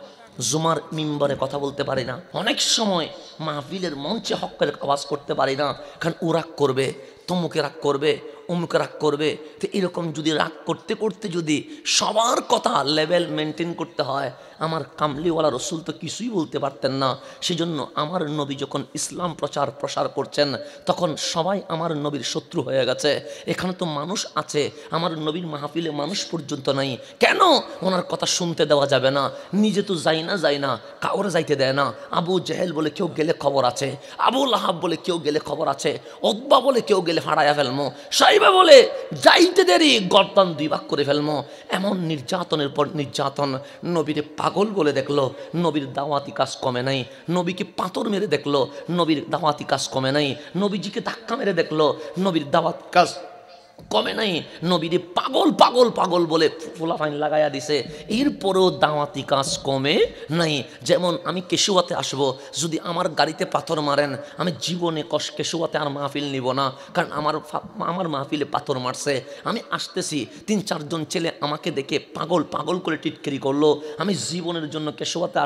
জুমার মিম্বরে কথা বলতে পারি না, অনেক সময় মাহফিলের মঞ্চে হকের আওয়াজ করতে পারি না, কারণ ও রাগ করবে, তমুকে রাগ করবে, অমুক রাগ করবে। তো এরকম যদি রাগ করতে করতে যদি সবার কথা লেভেল মেনটেন করতে হয়, আমার কামলিওয়ালা রসুল তো কিছুই বলতে পারতেন না। সেজন্য আমার নবী যখন ইসলাম প্রসার করছেন, তখন সবাই আমার নবীর শত্রু হয়ে গেছে। এখানে তো মানুষ আছে, আমার নবীর মাহফিলে মানুষ পর্যন্ত নাই, কেন ওনার কথা শুনতে দেওয়া যাবে না? নিজে তো যাই না, কাউরে যাইতে দেয় না। আবু জেহেল বলে কেউ গেলে খবর আছে, আবু লাহাব বলে কেউ গেলে খবর আছে, উতবা বলে কেউ গেলে ফাড়াইয়া ফেলমো, সাইবা বলে যাইতে দেরি গর্দান 2 ভাগ করে ফেলমো। এমন নির্যাতনের পর নির্যাতন। নবীরে পাগল বলে দেখলো, নবীর দাওয়াতি কাজ কমে নাই। নবীকে পাথর মেরে দেখলো, নবীর দাওয়াতি কাজ কমে নাই। নবীজিকে ধাক্কা মেরে দেখলো, নবীর দাওয়াত কাজ কমে নাই। নবীরে পাগল বলে ফুলাফাইন লাগাইয়া দিছে, এরপরেও দাওয়াতি কাজ কমে নাই। যেমন আমি কেশুয়াতে আসবো, যদি আমার গাড়িতে পাথর মারেন, আমি জীবনে কেশুয়াতে আর মাহফিল নিব না, কারণ আমার মাহফিলে পাথর মারছে। আমি আসতেছি, 3-4 জন ছেলে আমাকে দেখে পাগল করে টিটকিরি করলো, আমি জীবনের জন্য কেশুয়াতে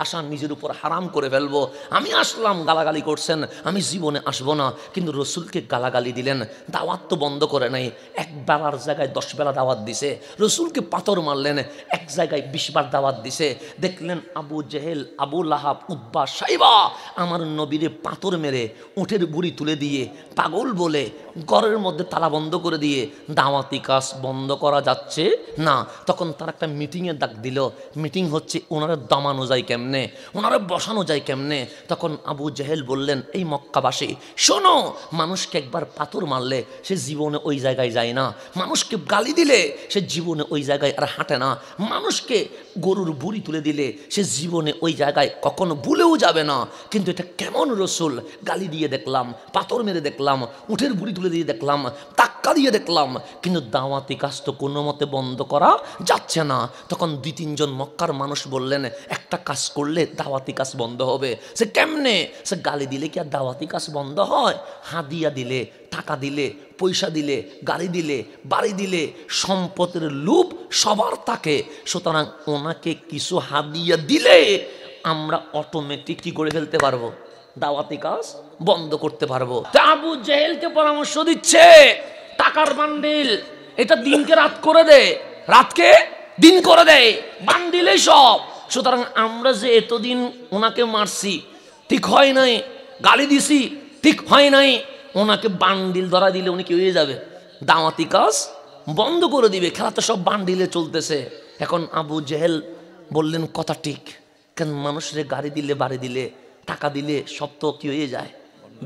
আসা নিজের উপর হারাম করে ফেলবো। আমি আসলাম, গালাগালি করছেন, আমি জীবনে আসবো না। কিন্তু রসুলকে গালাগালি দিলেন, দাওয়াত তো বন্ধ করে নাই। 1 বেলার জায়গায় 10 বেলা দাওয়াত দিছে। রসুলকে পাথর মারলেন, 1 জায়গায় 20 বার দাওয়াত দিছে। দেখলেন আবু জেহেল, আবু লাহাব, উতবা, সাইবা আমার নবীরে পাথর মেরে উটের বুড়ি তুলে দিয়ে পাগল বলে ঘরের মধ্যে তালা বন্ধ করে দিয়ে দাওয়াতি কাজ বন্ধ করা যাচ্ছে না। তখন তার একটা মিটিংয়ের ডাক দিল। মিটিং হচ্ছে ওনারা দমানো যায় কেমনে, ওনারা বসানো যায় কেমনে। তখন আবু জেহেল বললেন, এই মক্কাবাসী শোনো, মানুষকে একবার পাথর মারলে সে জীবনে ওই জায়গায় যায় না, মানুষকে গালি দিলে সে জীবনে ওই জায়গায় আর হাঁটে না, মানুষকে গরুর বুড়ি তুলে দিলে সে জীবনে ওই জায়গায় কখনো ভুলেও যাবে না। কিন্তু এটা কেমন রসুল? গালি দিয়ে দেখলাম, পাথর মেরে দেখলাম, উঠের বুড়ি তুলে দিয়ে দেখলাম, টাক্কা দিয়ে দেখলাম, কিন্তু দাওয়াতি কাজ তো কোনো মতে বন্ধ করা যাচ্ছে না। তখন 2-3 জন মক্কার মানুষ বললেন, একটা কাজ করলে দাওয়াতি কাজ বন্ধ হবে। সে কেমনে? সে গালি দিলে কি আর দাওয়াতি কাজ বন্ধ হয়? হাদিয়া দিলে, টাকা দিলে, পয়সা দিলে, গাড়ি দিলে, বাড়ি দিলে, সম্পদের লোভ সবার থাকে। সুতরাং ওনাকে কিছু হাদিয়া দিলে আমরা অটোমেটিক কি করে ফেলতে পারবো? দাওয়াতি কাজ বন্ধ করতে পারবো। তা আবু জেহেলকে পরামর্শ দিচ্ছে, টাকার বান্ডিল, এটা দিনকে রাত করে দে, রাতকে দিন করে দেয়, বান্ডিলেই সব। সুতরাং আমরা যে এতদিন ওনাকে মারছি, ঠিক হয় নাই, গালি দিছি, ঠিক হয় নাই, ওনাকে বান্ডিল ধরা দিলে উনি কি হয়ে যাবে? দাওয়াতি কাজ বন্ধ করে দিবে। খেলা তো সব বান্ডিলে চলতেছে। এখন আবু জেহেল বললেন, কথা ঠিক, কেন মানুষের গাড়ি দিলে, বাড়ি দিলে, টাকা দিলে সব তো কি হয়ে যায়,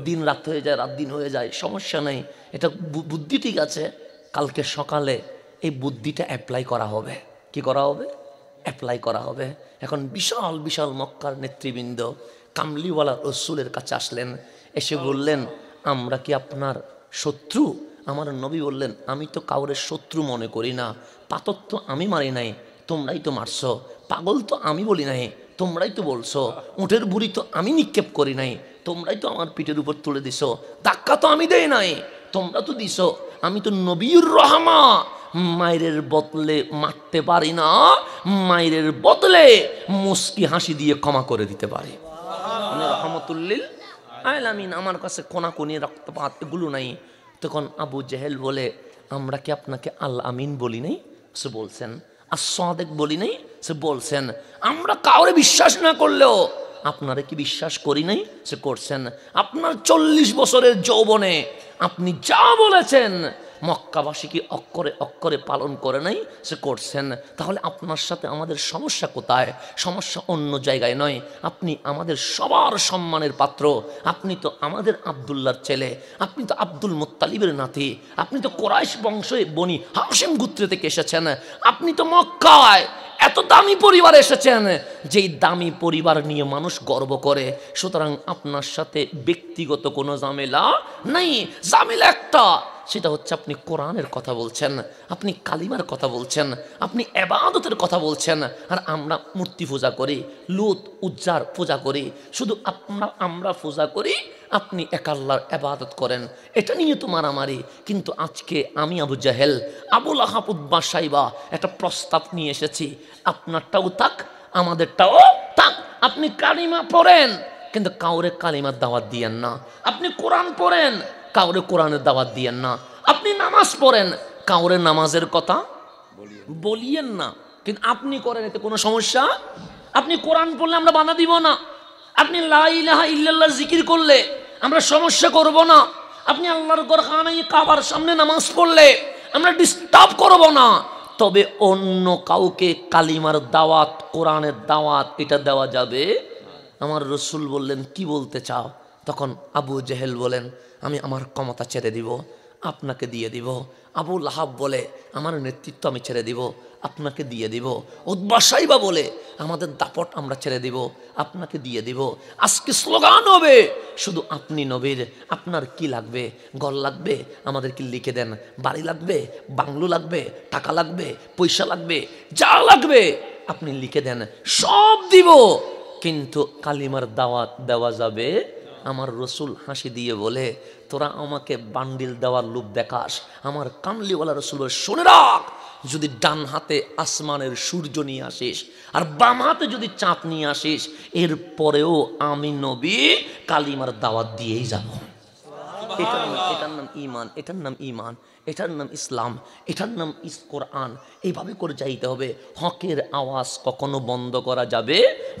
দিন রাত হয়ে যায়, রাত দিন হয়ে যায়, সমস্যা নেই, এটা বুদ্ধি ঠিক আছে। কালকে সকালে এই বুদ্ধিটা অ্যাপ্লাই করা হবে। কি করা হবে? অ্যাপ্লাই করা হবে। এখন বিশাল বিশাল মক্কার নেতৃবৃন্দ কামলিওয়ালা রসুলের কাছে আসলেন, এসে বললেন, আমরা কি আপনার শত্রু? আমার নবী বললেন, আমি তো কাউরের শত্রু মনে করি না। পাথর তো আমি মারি নাই, তোমরাই তো মারছো। পাগল তো আমি বলি নাই, তোমরাই তো বলছো। উটের বুড়ি তো আমি নিক্ষেপ করি নাই, তোমরাই তো আমার পিঠের উপর তুলে দিছো। ধাক্কা তো আমি দেই নাই, তোমরা তো দিছো। আমি তো নবীর রহমা, মায়ের বদলে মারতে পারি না, মায়ের বদলে মুস্কি হাসি দিয়ে ক্ষমা করে দিতে পারি। রহমতুল্লিল আলামিন, আমার কাছে কোনাকুনি রক্তপাত এগুলো নাই। তখন আবু জেহেল বলে, আমরা কি আপনাকে আল আমিন বলি নাই? সে বলছেন। as-সাদিক বলি নাই? সে বলছেন। আমরা কাউরে বিশ্বাস না করলেও আপনারে কি বিশ্বাস করি নাই? সে করছেন। আপনার 40 বছরের যৌবনে আপনি যা বলেছেন মক্কাবাসী কি অক্ষরে অক্ষরে পালন করে নাই? সে করছেন। তাহলে আপনার সাথে আমাদের সমস্যা কোথায়? সমস্যা অন্য জায়গায় নয়। আপনি আমাদের সবার সম্মানের পাত্র। আপনি তো আমাদের আব্দুল্লাহর ছেলে, আপনি তো আব্দুল মুত্তালিবের নাতি, আপনি তো কোরাইশ বংশে বনি হাশিম গোত্র থেকে এসেছেন, আপনি তো মক্কায় এত দামি পরিবার এসেছেন, যেই দামি পরিবার নিয়ে মানুষ গর্ব করে। সুতরাং আপনার সাথে ব্যক্তিগত কোনো ঝামেলা নাই। ঝামেলা একটা, সেটা হচ্ছে আপনি কোরআনের কথা বলছেন, আপনি কালিমার কথা বলছেন, আপনি ইবাদতের কথা বলছেন, আর আমরা মূর্তি পূজা করি, লুত উজ্জার পূজা করি। শুধু আমরা পূজা করি, আপনি এক আল্লাহর ইবাদত করেন। এটা নিয়ে তো মারামারি। কিন্তু আজকে আমি আবু জাহেল, আবু লাহাব, উতবা, সাইবা একটা প্রস্তাব নিয়ে এসেছি, আপনারটাও থাক, আমাদেরটাও থাক। আপনি কালিমা পড়েন, কিন্তু কাউরে কালিমার দাওয়াত দিয়েন না। আপনি কোরআন পড়েন, কাউরে কোরআনের দাওয়াত দিয়েন না। আপনি নামাজ পড়েন, কাউরে নামাজের কথা বলিয়েন না, কিন্তু আপনি করেন, এতে কোনো সমস্যা। আপনি কোরআন পড়লে আমরা বাধা দিব না, আপনি লা ইলাহা ইল্লাল্লাহ জিকির করলে আমরা সমস্যা করব না, আপনি আল্লাহর ঘরখানায় কাবার সামনে নামাজ পড়লে আমরা ডিস্টার্ব করব না। তবে অন্য কাউকে কালিমার দাওয়াত, কোরআনের দাওয়াত এটা দেওয়া যাবে। আমার রসুল বললেন, কি বলতে চাও? তখন আবু জেহেল বলেন, আমি আমার ক্ষমতা ছেড়ে দিব, আপনাকে দিয়ে দিব। আবু লাহাব বলে, আমার নেতৃত্ব আমি ছেড়ে দিব, আপনাকে দিয়ে দিব। উতবা সাইবা বলে, আমাদের দাপট আমরা ছেড়ে দিব, আপনাকে দিয়ে দিব। আজকে স্লোগান হবে, শুধু আপনি নবীর, আপনার কি লাগবে? ঘর লাগবে, আমাদেরকে লিখে দেন। বাড়ি লাগবে, বাংলো লাগবে, টাকা লাগবে, পয়সা লাগবে, যা লাগবে আপনি লিখে দেন, সব দিব, কিন্তু কালিমার দাওয়াত দেওয়া যাবে। আমার রসুল হাসি দিয়ে বলে, তোরা আমাকে বান্ডিল দেওয়ার লোভ দেখাস। আমার কামলিওয়ালা রসুল বলে, শুনে রাখ, যদি ডান হাতে আসমানের সূর্য নিয়ে আসিস আর বাম হাতে যদি চাঁদ নিয়ে আসিস, এরপরেও আমি নবী কালিমার দাওয়াত দিয়েই যাব। এটার নাম ইমান, এটার নাম ইমান, এটার নাম ইসলাম, এটার নাম কোরআন। এইভাবে করে যাইতে হবে। হকের আওয়াজ কখনো বন্ধ করা যাবে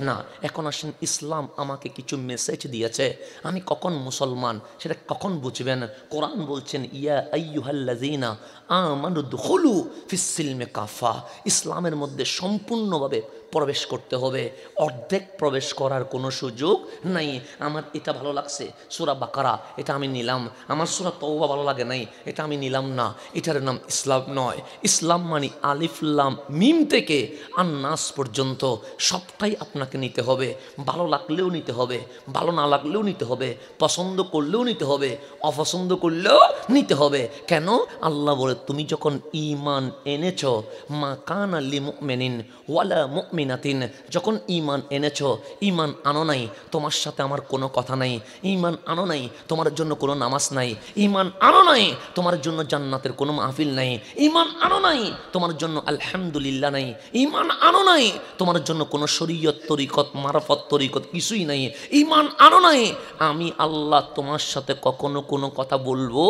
না। এখন আসেন, ইসলাম আমাকে কিছু মেসেজ দিয়েছে, আমি কখন মুসলমান সেটা কখন বুঝবেন? কোরআন বলছেন, ইয়া আইয়ুহাল্লাযীনা আমানু দুখুলু ফিস-সিলমি কাফা। ইসলামের মধ্যে সম্পূর্ণভাবে প্রবেশ করতে হবে, অর্ধেক প্রবেশ করার কোনো সুযোগ নাই। আমার এটা ভালো লাগছে সূরা বাকারা, এটা আমি নিলাম। আমার সূরা তওবা ভালো লাগে নাই, এটা আমি নিলাম না। এটার নাম ইসলাম নয়। ইসলাম মানে আলিফ লাম মিম থেকে আন-নাস পর্যন্ত সবটাই আপনাকে নিতে হবে। ভালো লাগলেও নিতে হবে, ভালো না লাগলেও নিতে হবে, পছন্দ করলেও নিতে হবে, অপছন্দ করলেও নিতে হবে। কেন? আল্লাহ বলে, তুমি যখন ঈমান এনেছো, মা কানা লিমুমিনিন ওয়ালা মুমিনাতিন, যখন ঈমান এনেছো, ঈমান আনো নাই, তোমার সাথে আমার কোনো কথা নাই, ঈমান আনো নাই, তোমার জন্য কোনো নামাজ নাই, ঈমান আনো নাই, তোমার জন্য জান্নাতের কোনো মাহফিল নাই, ঈমান আনো নাই, তোমার জন্য আলহামদুলিল্লাহ নাই, ঈমান আনো নাই, তোমার জন্য কোনো শরীয়ত তরিকত মারফত তরিকত কিছুই নাই, ঈমান আনো নাই, আমি আল্লাহ তোমার সাথে কখনো কোনো কথা বলবো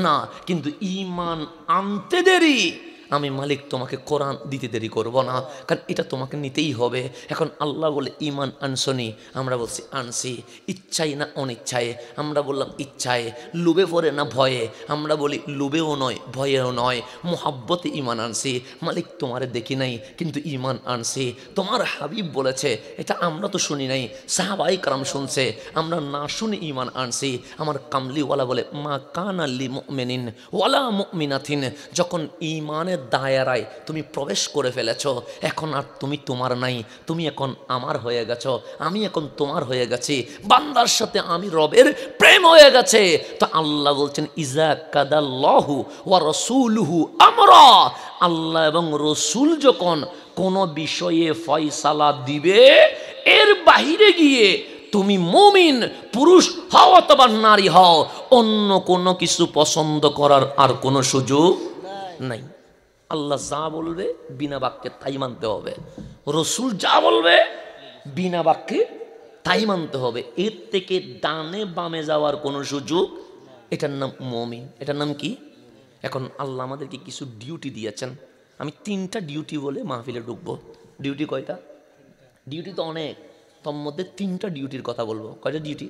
না। কিন্তু ঈমান আনতে দেরি, আমি মালিক তোমাকে কোরআন দিতে দেরি করব না, কারণ এটা তোমাকে নিতেই হবে। এখন আল্লাহ বলে, ঈমান আনসনি? আমরা বলছি আনছি। ইচ্ছায় না অনিচ্ছায়? আমরা বললাম ইচ্ছায়। লোভে পড়ে না ভয়ে? আমরা বলি লোভেও নয়, ভয়েও নয়, মোহাব্বতে ঈমান আনছি। মালিক তোমারে দেখি নাই, কিন্তু ঈমান আনছি। তোমার হাবিব বলেছে, এটা আমরা তো শুনি নাই, সাহাবায়ে কেরাম শুনছে, আমরা না শুনে ঈমান আনছি। আমার কামলিওয়ালা বলে, মা কানা লিমুমিনিন ওয়ালা মুমিনাতিন, যখন ঈমানের দায়রায় তুমি প্রবেশ করে ফেলেছ, এখন আর তুমি তোমার নাই, তুমি এখন আমার হয়ে গেছ, আমি এখন তোমার হয়ে গেছি, বান্দার সাথে আমি রবের প্রেম হয়ে গেছে। তো আল্লাহ বলছেন, ইজা কাদাল্লাহু ওয়া রাসূলুহু আমরা, আল্লাহ এবং রসুল যখন কোনো বিষয়ে ফয়সালা দিবে, এর বাহিরে গিয়ে তুমি মুমিন পুরুষ হও অথবা নারী হও, অন্য কোনো কিছু পছন্দ করার আর কোনো সুযোগ নাই। আল্লাহ যা বলবে বিনা বাক্যে তাই মানতে হবে, রসুল যা বলবে বিনা বাক্যে তাই মানতে হবে। এর থেকে ডানে বামে যাওয়ার কোনো সুযোগ। এটার নাম মুমিন। এটার নাম কি? এখন আল্লাহ আমাদেরকে কিছু ডিউটি দিয়েছেন। আমি 3টা ডিউটি বলে মাহফিলে ঢুকবো। ডিউটি কয়টা? ডিউটি তো অনেক, তোর মধ্যে 3টা ডিউটির কথা বলবো। কয়টা ডিউটি?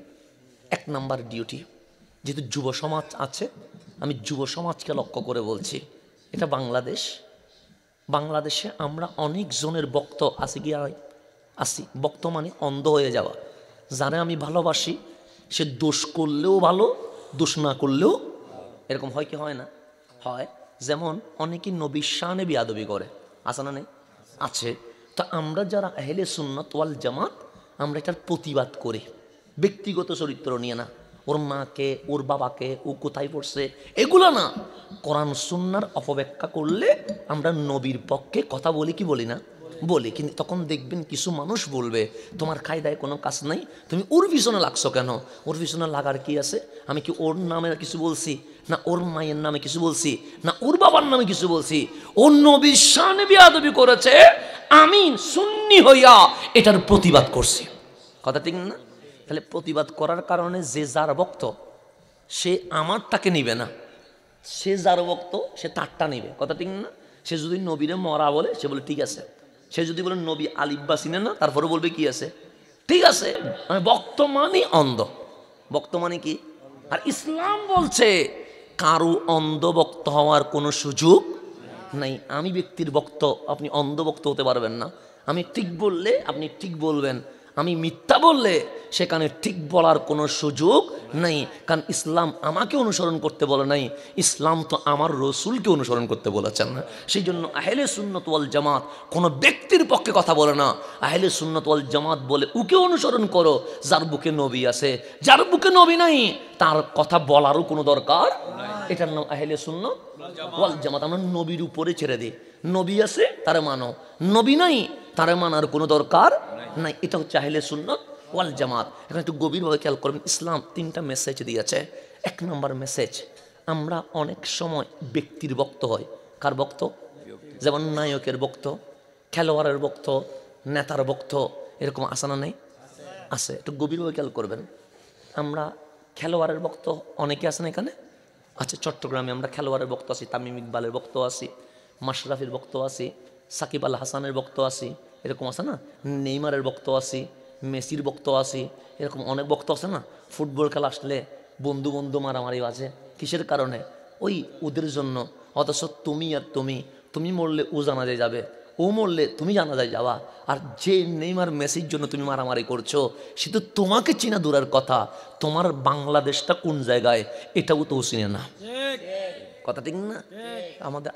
1 নাম্বার ডিউটি, যেহেতু যুব সমাজ আছে, আমি যুব সমাজকে লক্ষ্য করে বলছি, এটা বাংলাদেশ। বাংলাদেশে আমরা অনেক জনের বক্ত আসি গিয়ে আসি। বক্ত মানে অন্ধ হয়ে যাওয়া। যারা আমি ভালোবাসি সে দোষ করলেও ভালো, দোষ না করলেও এরকম হয় কি হয় না? হয়। যেমন অনেকে নবীর শানে বিয়াদবি করে, আছে না নেই? আছে। তো আমরা যারা আহলে সুন্নাত ওয়াল জামাত, আমরা এটার প্রতিবাদ করি, ব্যক্তিগত চরিত্র নিয়ে না, ওর মাকে ওর বাবাকে ও কোথায় পড়ছে এগুলো না, কোরআন সুন্নাহর অপব্যাখ্যা করলে আমরা নবীর পক্ষে কথা বলি কি বলি না? বলি। কিন্তু তখন দেখবেন কিছু মানুষ বলবে, তোমার কায়দায় কোনো কাজ নাই, তুমি ওর পিছনে লাগছো কেন? ওর পিছনে লাগার কি আছে? আমি কি ওর নামে কিছু বলছি? না ওর মায়ের নামে কিছু বলছি? না ওর বাবার নামে কিছু বলছি? ওর নবীর শানে বিয়াদবি করেছে, আমি সুন্নি হইয়া এটার প্রতিবাদ করছি। কথা ঠিক না? তাহলে প্রতিবাদ করার কারণে যে যার ভক্ত, সে আমারটাকে নিবে না, সে যার বক্ত সে তারটা নেবে, কথা ঠিক না? সে যদি নবীরে মরা বলে সে বলে ঠিক আছে, সে যদি বলে নবী আলিব্বা চিনে না তারপরে বলবে কি আছে, ঠিক আছে। বক্ত মানে অন্ধ, বক্ত মানে কি? আর ইসলাম বলছে কারো অন্ধ বক্ত হওয়ার কোনো সুযোগ নাই। আমি ব্যক্তির বক্ত, আপনি অন্ধ বক্ত হতে পারবেন না। আমি ঠিক বললে আপনি ঠিক বলবেন, আমি মিথ্যা বললে সেখানে ঠিক বলার কোনো সুযোগ নাই। কারণ ইসলাম আমাকে অনুসরণ করতে বলে নাই, ইসলাম তো আমার রসুলকে অনুসরণ করতে বলেছেন না। সেই জন্য আহলে সুন্নাত ওয়াল জামাত কোনো ব্যক্তির পক্ষে কথা বলে না। আহলে সুন্নাত ওয়াল জামাত বলে ওকে অনুসরণ করো যার বুকে নবী আছে, যার বুকে নবী নাই তার কথা বলারও কোনো দরকার। এটার নাম আহলে সুন্নাত ওয়াল জামাত। আমরা নবীর উপরে ছেড়ে দিই, নবী আছে তারে মানো, নবী নাই তারে মানার কোনো দরকার নাই। এটা হচ্ছে আহলে সুন্নাত ওয়াল জামাত। এখন একটু গভীরভাবে খেয়াল করবেন, ইসলাম 3টা মেসেজ দিয়েছে। 1 নম্বর মেসেজ, আমরা অনেক সময় ব্যক্তির বক্ত হয়। কার বক্ত? যেমন নায়কের বক্ত, খেলোয়াড়ের বক্ত, নেতার বক্ত, এরকম আছে না নেই? আছে। একটু গভীরভাবে খেয়াল করবেন, আমরা খেলোয়াড়ের বক্ত অনেকে আছেন এখানে আচ্ছা। চট্টগ্রামে আমরা খেলোয়াড়ের বক্ত আছি, তামিম ইকবালের বক্ত আছি, মাশরাফির বক্ত আছি, সাকিব আল হাসানের বক্ত আছি, এরকম আছে না? নেইমারের বক্ত আছি, মেসির বক্ত আছি, এরকম অনেক বক্ত আছে না? ফুটবল খেলা আসলে বন্ধু বন্ধু মারামারি বাজে, কিসের কারণে? ওই ওদের জন্য। অথচ তুমি আর তুমি মরলে ও জানাজায় যাবে, ও মরলে তুমি জানাজায় যাওয়া। আর যে নেইমার মেসির জন্য তুমি মারামারি করছো সে তো তোমাকে চেনা দূরের কথা, তোমার বাংলাদেশটা কোন জায়গায় এটাও তো চিনে না, কথা ঠিক না?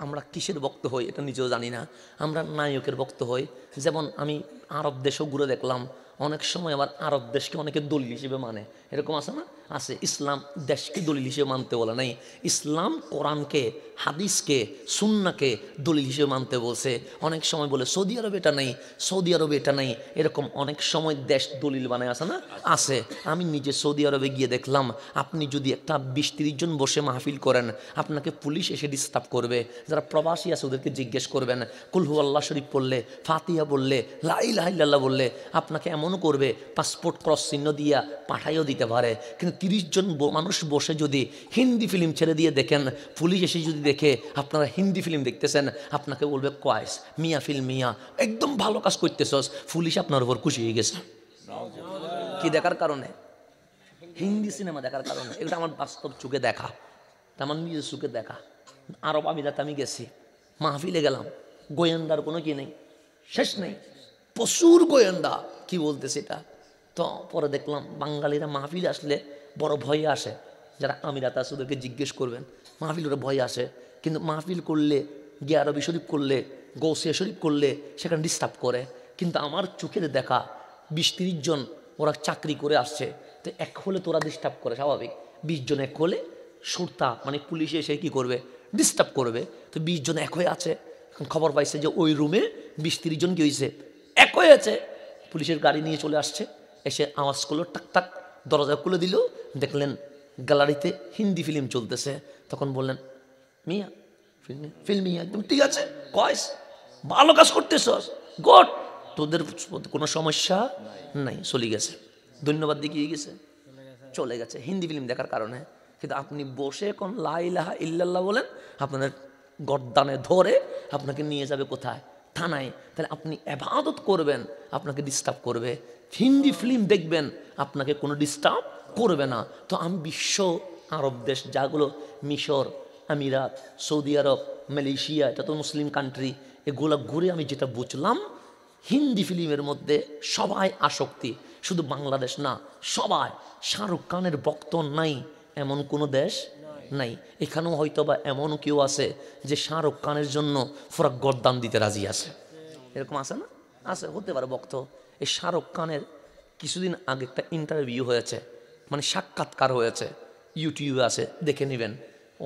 আমরা কিসের বক্ত হই এটা নিজেও জানি না। আমরা নায়কের বক্ত হই। যেমন আমি আরব দেশও ঘুরে দেখলাম, অনেক সময় আবার আরব দেশকে অনেকে দলিল হিসেবে মানে, এরকম আছে না? আছে। ইসলাম দেশকে দলিল হিসেবে মানতে বলে নাই, ইসলাম কোরআনকে, হাদিসকে, সুন্নাহকে দলিল হিসেবে মানতে বলছে। অনেক সময় বলে সৌদি আরবে এটা নেই, সৌদি আরবে এটা নেই, এরকম অনেক সময় দেশ দলিল বানায়, আছে না? আছে। আমি নিজে সৌদি আরবে গিয়ে দেখলাম, আপনি যদি একটা 20-30 জন বসে মাহফিল করেন আপনাকে পুলিশ এসে ডিস্টার্ব করবে। যারা প্রবাসী আছে ওদেরকে জিজ্ঞেস করবেন, কুল হু আল্লাহ শরীফ পড়লে, ফাতিহা বললে, লা ইলাহা ইল্লাল্লাহ বললে আপনাকে এমনও করবে পাসপোর্ট ক্রস চিহ্ন দিয়া পাঠাইও দিতে পারে। কিন্তু 30 জন মানুষ বসে যদি হিন্দি ফিল্ম ছেড়ে দিয়ে দেখেন, পুলিশ এসে যদি দেখে আপনারা হিন্দি ফিল্ম দেখতেছেন আপনাকে বলবে কয়েস মিয়া ফিল্ম মিয়া, একদম ভালো কাজ করতেছস। পুলিশ আপনার উপর খুশি হয়ে গেছে। কি দেখার কারণে? হিন্দি সিনেমা দেখার কারণে। এটা আমার বাস্তব চোখে দেখা, আমার নিজের চোখে দেখা। আরব আমিরাতে আমি গেছি, মাহফিলে গেলাম, গোয়েন্দার কোনো কি নেই, শেষ নেই, প্রচুর গোয়েন্দা। কি বলতেছে এটা? তো পরে দেখলাম বাঙালিরা মাহফিল আসলে বড় ভয়ে আসে। যারা আমিরাতে আছে ওদেরকে জিজ্ঞেস করবেন, মাহফিল ওরা ভয়ে আসে। কিন্তু মাহফিল করলে, গিয়ে আরবি শরীফ করলে, গৌসিয়া শরীফ করলে সেখানে ডিস্টার্ব করে। কিন্তু আমার চোখের দেখা 20-30 জন ওরা চাকরি করে আসছে, তো এক হলে তোরা ডিস্টার্ব করে, স্বাভাবিক। 20 জন এক হলে সুরতা মানে পুলিশে এসে কী করবে? ডিস্টার্ব করবে। তো 20 জন এক হয়ে আছে। এখন খবর পাইছে যে ওই রুমে 20-30 জন কি হয়েছে? এক হয়ে আছে। পুলিশের গাড়ি নিয়ে চলে আসছে, এসে আওয়াজ করলো, টাক টাক, দরজা খুলে দিল। দেখলেন গ্যালারিতে হিন্দি ফিল্ম চলতেছে। তখন বললেন, মিয়া ফিল্ম মিয়া, একদম ঠিক আছে, কয়েস ভালো কাজ করতেছস, গড, তোদের কোনো সমস্যা নাই, চলে গেছে, ধন্যবাদ দিয়ে গিয়ে গেছে, চলে গেছে হিন্দি ফিল্ম দেখার কারণে। কিন্তু আপনি বসে এখন লা ইলাহা ইল্লাল্লাহ বলেন, আপনাদের গর্দানে ধরে আপনাকে নিয়ে যাবে কোথায়? থানায়। তাহলে আপনি ইবাদত করবেন, আপনাকে ডিস্টার্ব করবে। হিন্দি ফিল্ম দেখবেন, আপনাকে কোনো ডিস্টার্ব করবে না। তো আমি বিশ্ব আরব দেশ যাগুলো, মিশর, আমিরাত, সৌদি আরব, মালয়েশিয়া, এটা তো মুসলিম কান্ট্রি, এগুলো ঘুরে আমি যেটা বুঝলাম, হিন্দি ফিল্মের মধ্যে সবাই আসক্তি। শুধু বাংলাদেশ না, সবাই। শাহরুখ খানের ভক্ত নাই এমন কোনো দেশ নাই। এখানেও হয়তো বা এমন কেউ আছে যে শাহরুখ খানের জন্য পুরা গরদান দিতে রাজি আছে, এরকম আছে না? আছে, হতে পারে ভক্ত। এই শাহরুখ খানের কিছুদিন আগে একটা ইন্টারভিউ হয়েছে, মানে সাক্ষাৎকার হয়েছে, ইউটিউবে আছে, দেখে নেবেন।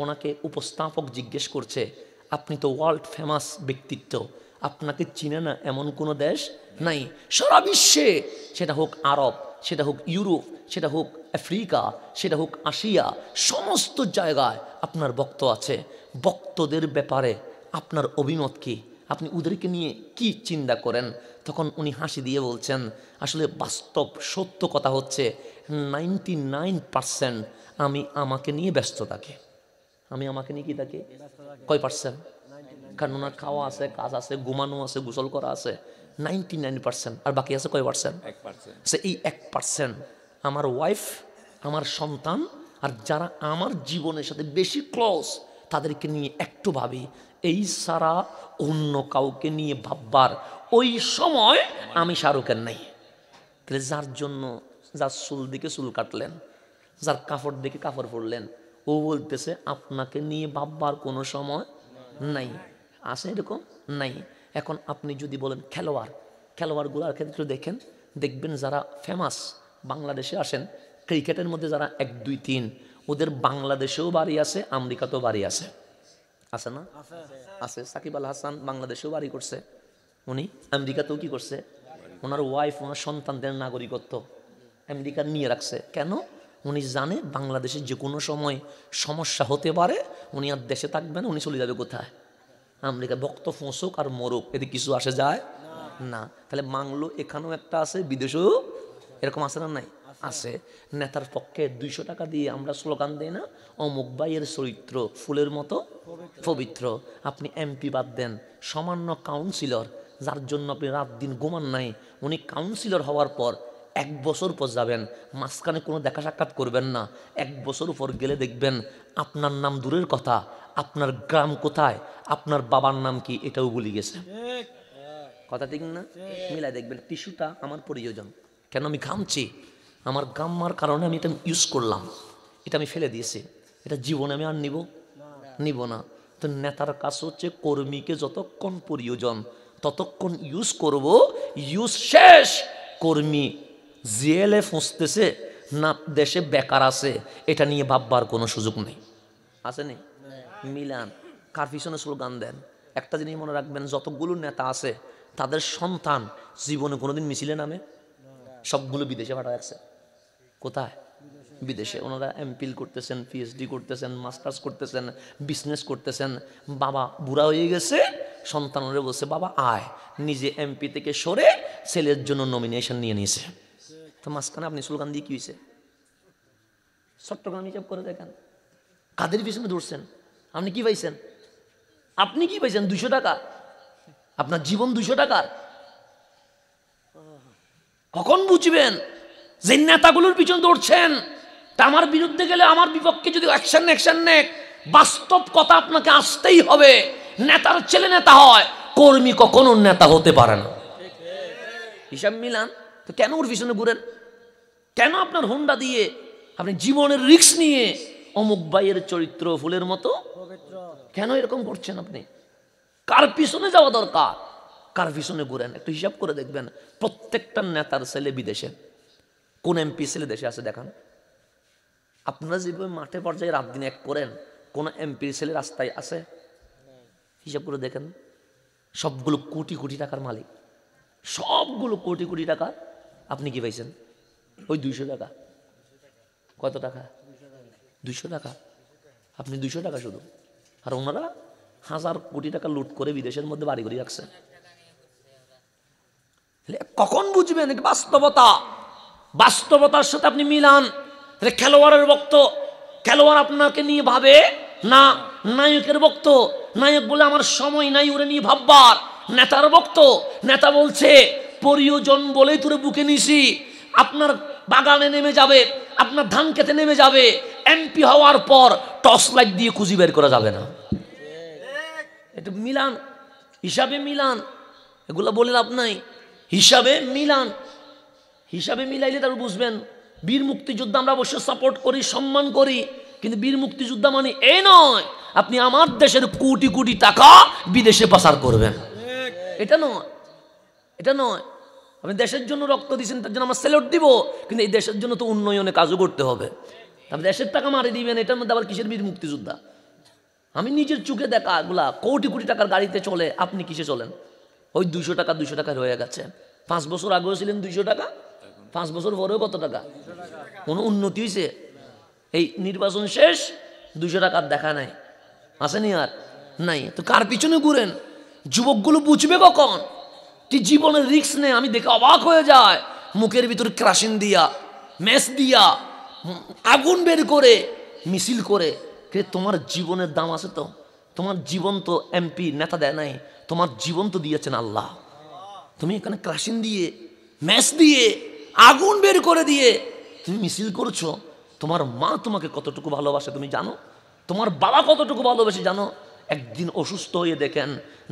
ওনাকে উপস্থাপক জিজ্ঞেস করছে, আপনি তো ওয়ার্ল্ড ফেমাস ব্যক্তিত্ব, আপনাকে চিনে না এমন কোনো দেশ নাই সারা বিশ্বে, সেটা হোক আরব, সেটা হোক ইউরোপ, সেটা হোক আফ্রিকা, সেটা হোক আসিয়া, সমস্ত জায়গায় আপনার ভক্ত আছে। ভক্তদের ব্যাপারে আপনার অভিমত কি? আপনি ওদেরকে নিয়ে কি চিন্তা করেন? তখন উনি হাসি দিয়ে বলছেন, আসলে বাস্তব সত্য কথা হচ্ছে 99% আমি আমাকে নিয়ে ব্যস্ত থাকি। আমি আমাকে নিয়ে কি থাকি কয় পার্সেন্ট? কারণ ওনার খাওয়া আছে, কাজ আছে, ঘুমানো আছে, গোসল করা আছে 99%, আর বাকি আছে কয় পার্সেন্ট? 1%। এই 1% আমার ওয়াইফ, আমার সন্তান, আর যারা আমার জীবনের সাথে বেশি ক্লোজ তাদেরকে নিয়ে একটু ভাবি। এই সারা অন্য কাউকে নিয়ে ভাববার ওই সময় আমি শাহরুখের নাই। তাহলে যার জন্য, যার চুল দিকে চুল কাটলেন, যার কাপড় দিকে কাপড় পরলেন, ও বলতেছে আপনাকে নিয়ে ভাববার কোনো সময় নাই। আছে এরকম? নাই। এখন আপনি যদি বলেন খেলোয়াড়গুলোর ক্ষেত্রে দেখবেন যারা ফেমাস বাংলাদেশে আসেন, ক্রিকেটের মধ্যে যারা 1, 2, 3, ওদের বাংলাদেশেও বাড়ি আছে, আমেরিকাতেও বাড়ি আছে, আছে না? আছে। সাকিব আল হাসান বাংলাদেশেও বাড়ি করছে, উনি আমেরিকাতেও কি করছে, ওনার ওয়াইফ, ওনার সন্তানদের নাগরিকত্ব আমেরিকা নিয়ে রাখছে। কেন? উনি জানে বাংলাদেশে যে কোনো সময় সমস্যা হতে পারে, উনি আর দেশে থাকবেন, উনি চলে যাবে কোথায়? আমেরিকা। বক্ত ফোঁসুক আর মরুক, এতে কিছু আসে যায় না। তাহলে বাংলো এখানেও একটা আছে, বিদেশেও এরকম আছে না? নাই, আছে। নেতার পক্ষে 200 টাকা দিয়ে আমরা স্লোগান দিই না, অমুক ভাইয়ের চরিত্র ফুলের মতো পবিত্র। আপনি এমপি বাদ দেন, সামান্য কাউন্সিলর, যার জন্য আপনি রাত দিন ঘুমান নাই, উনি কাউন্সিলর হওয়ার পর 1 বছর পর যাবেন, মাঝখানে কোনো দেখা সাক্ষাৎ করবেন না। 1 বছর পর গেলে দেখবেন আপনার নাম দূরের কথা, আপনার গ্রাম কোথায়, আপনার বাবার নাম কি, এটাও ভুলে গেছে। কথা ঠিক না? মিলাই দেখবেন। টিস্যুটা আমার প্রয়োজন, কেন? আমি ঘামছি, আমার ঘামার কারণে আমি এটা ইউজ করলাম, এটা আমি ফেলে দিয়েছি, এটা জীবনে আমি আর নিব না। তো নেতার কাজ হচ্ছে কর্মীকে যতক্ষণ প্রয়োজন ততক্ষণ ইউজ করব, ইউজ শেষ, কর্মী জেলে ফুঁসতেছে না দেশে বেকার আছে, এটা নিয়ে ভাববার কোনো সুযোগ নেই। আসেনি? মিলান কার পিছনে স্লোগান দেন? একটা জিনিস মনে রাখবেন, যতগুলো নেতা আছে তাদের সন্তান জীবনে কোনোদিন মিছিলে নামে? সবগুলো বিদেশে পাঠা যাচ্ছে। কোথায়? বিদেশে। ওনারা এমপিল করতেছেন, পিএইচডি করতেছেন, মাস্টার্স করতেছেন, বিজনেস করতেছেন। বাবা বুড়া হয়ে গেছে, সন্তানরা বলছে বাবা আয়, নিজে এমপি থেকে সরে ছেলের জন্য নমিনেশন নিয়ে নিয়েছে। তো মাঝখানে আপনি স্লোগান দিয়ে কি হয়েছে? চট্টগ্রাম হিসাব করে দেখেন, কাদের পিছনে দৌড়ছেন? আপনি কি পাইছেন? আপনি কি পাইছেন? 200 টাকা। আপনার জীবন 200 টাকার। কখন বুঝবেন যে নেতাগুলোর পিছনে দৌড়ছেন তা আমার বিরুদ্ধে গেলে, আমার বিপক্ষে যদি অ্যাকশন নেক, বাস্তব কথা আপনাকে আসতেই হবে। নেতার ছেলে নেতা হয়, কর্মী কখনো নেতা হতে পারে না। হিসাব মিলান। তো কেন ওর পিছনে ঘুরেন? কেন আপনার হোন্ডা দিয়ে আপনি জীবনের রিস্ক নিয়ে অমুক ভাইয়ের চরিত্র ফুলের মতো কেন এরকম করছেন? আপনি কার পিছনে যাওয়া দরকার? কার পিছনে ঘুরেন? একটু হিসাব করে দেখবেন, প্রত্যেকটা নেতার ছেলে বিদেশে। কোন এমপি ছেলে দেশে আছে দেখান। আপনারা যেভাবে মাঠে পর্যায়ে রাত দিন এক করেন, কোন এমপির ছেলে রাস্তায় আছে? হিসাব করে দেখেন। সবগুলো কোটি কোটি টাকার মালিক, সবগুলো কোটি কোটি টাকা। আপনি কি পাইছেন? ওই 200 টাকা। কত টাকা? 200 টাকা। আপনি 200 টাকা শুধু, আর ওনারা 1000 কোটি টাকা লুট করে বিদেশের মধ্যে বাড়ি করে রাখছেন। কখন বুঝবেন বাস্তবতা? বাস্তবতার সাথে আপনি মিলান। খেলোয়াড়ের বক্ত, খেলোয়াড় আপনাকে নিয়ে ভাবে না। নায়কের বক্ত, নায়ক বলে আমার সময় নাই ওরে নিয়ে ভাববার। নেতার বক্ত, নেতা বলছে প্রয়োজন বলেই তোরে বুকে নিছি। আপনার বাগানে নেমে যাবে, আপনার ধান খেতে নেমে যাবে। এমপি হওয়ার পর টর্চ লাইট দিয়ে খুঁজি বের করা যাবে না। এটা মিলান, হিসাবে মিলান। এগুলো বলে লাভ নাই। হিসাবে মিলান। হিসাবে মিলাইলে তারপর বুঝবেন। বীর মুক্তিযোদ্ধা আমরা অবশ্য সাপোর্ট করি, সম্মান করি, কিন্তু বীর মুক্তিযোদ্ধা মানে এই নয় আপনি আমার দেশের কোটি কোটি টাকা বিদেশে পাচার করবেন। এটা নয়, এটা নয়। আপনি দেশের জন্য রক্ত দিচ্ছেন, তার জন্য আমরা স্যালুট দিব, কিন্তু এই দেশের জন্য তো উন্নয়নে কাজও করতে হবে। আপনি দেশের টাকা মারি দিবেন, এটার মধ্যে আবার কিসের বীর মুক্তিযোদ্ধা? আমি নিজের চোখে দেখা এগুলা কোটি কোটি টাকার গাড়িতে চলে, আপনি কিসে চলেন? ওই 200 টাকা 200 টাকা রয়ে গেছে। 5 বছর আগেও ছিলেন 200 টাকা, 5 বছর পরেও কত টাকা? কোনো উন্নতি হয়েছে? এই নির্বাচন শেষ, 200 টাকার দেখা নাই, আসেনি আর নাই। তো কার পিছনে ঘুরেন? যুবকগুলো বুঝবে কখন তুই জীবনের রিস্ক নে? আমি দেখে অবাক হয়ে যায়, মুখের ভিতর কেরোসিন দিয়া, ম্যাচ দিয়া, আগুন বের করে মিছিল করে তোমার জীবনের দাম আছে তো? তোমার জীবন তো এমপি নেতা দেয় নাই, তোমার জীবন তো দিয়েছেন আল্লাহ। তুমি এখানে ক্রাশিন দিয়ে, ম্যাচ দিয়ে, আগুন বের করে দিয়ে তুমি মিছিল করছো। তোমার মা তোমাকে কতটুকু ভালোবাসে তুমি জানো? তোমার বাবা কতটুকু ভালোবাসে জানো? একদিন অসুস্থ হয়ে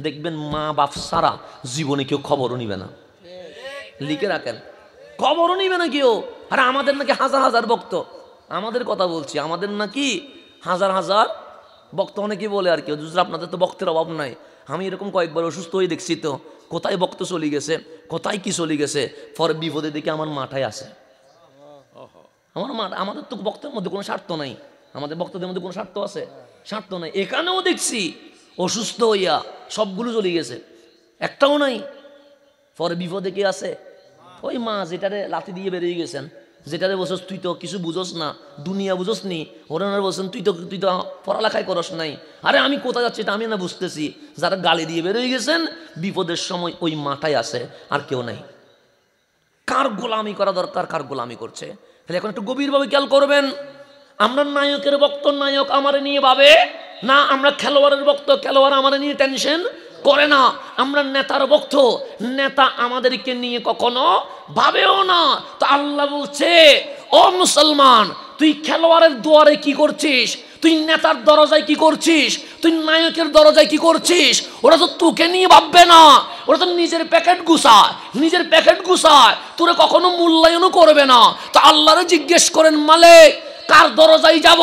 দেখবেন মা বাপ সারা জীবনে কেউ খবরও নিবে না। লিখে রাখেন, খবরও নিবে না কেউ। আরে আমাদের নাকি হাজার হাজার ভক্ত, আমাদের কথা বলছি, আমাদের নাকি হাজার হাজার ভক্ত। অনেকে বলে আর কি আপনাদের তো ভক্তের অভাব নাই। আমি এরকম কয়েকবার অসুস্থ হয়ে দেখছি তো, কোথায় ভক্ত চলে গেছে, কোথায় কি চলে গেছে, পরে বিপদে দেখে আমার মাঠায় আসে। আমার মা, আমাদের তো ভক্তের মধ্যে কোনো স্বার্থ নাই, আমাদের ভক্তদের মধ্যে কোনো স্বার্থ আছে? স্বার্থ নাই। এখানেও দেখছি অসুস্থ হইয়া সবগুলো চলে গেছে, একটাও নাই। পরে বিপদে কে আছে? ওই মা, যেটারে লাথি দিয়ে বেরিয়ে গেছেন, যেটারে বলছস তুই তো কিছু বুঝোস না, দুনিয়া বুঝোস নি, ওনারা বলছেন তুই তো পড়ালেখায় করস নাই। আরে আমি কোথায় যাচ্ছি এটা আমি না বুঝতেছি। যারা গালি দিয়ে বেরিয়ে গেছেন বিপদের সময় ওই মাটাই আছে, আর কেউ নাই। কার গোলামি করা দরকার, কার গোলামি করছে? তাহলে এখন একটু গভীরভাবে খেয়াল করবেন। আমরা নায়কের ভক্ত, নায়ক আমারে নিয়ে ভাবে না। আমরা খেলোয়াড়ের ভক্ত, খেলোয়াড় আমারে নিয়ে টেনশন করে না। আমরা নেতার ভক্ত, নেতা আমাদেরকে নিয়ে কখনো ভাবেও না। তো আল্লাহ বলছে, ও মুসলমান, তুই খেলোয়াড়ের দুয়ারে কি করছিস? তুই নেতার দরজায় কি করছিস? তুই নায়কের দরজায় কি করছিস? ওরা তো তোকে নিয়ে ভাববে না, ওরা তো নিজের প্যাকেট গুছায়, নিজের প্যাকেট গুছায়, তোরা কখনো মূল্যায়নও করবে না। তো আল্লাহরে জিজ্ঞেস করেন, মালিক কার দরজায় যাব?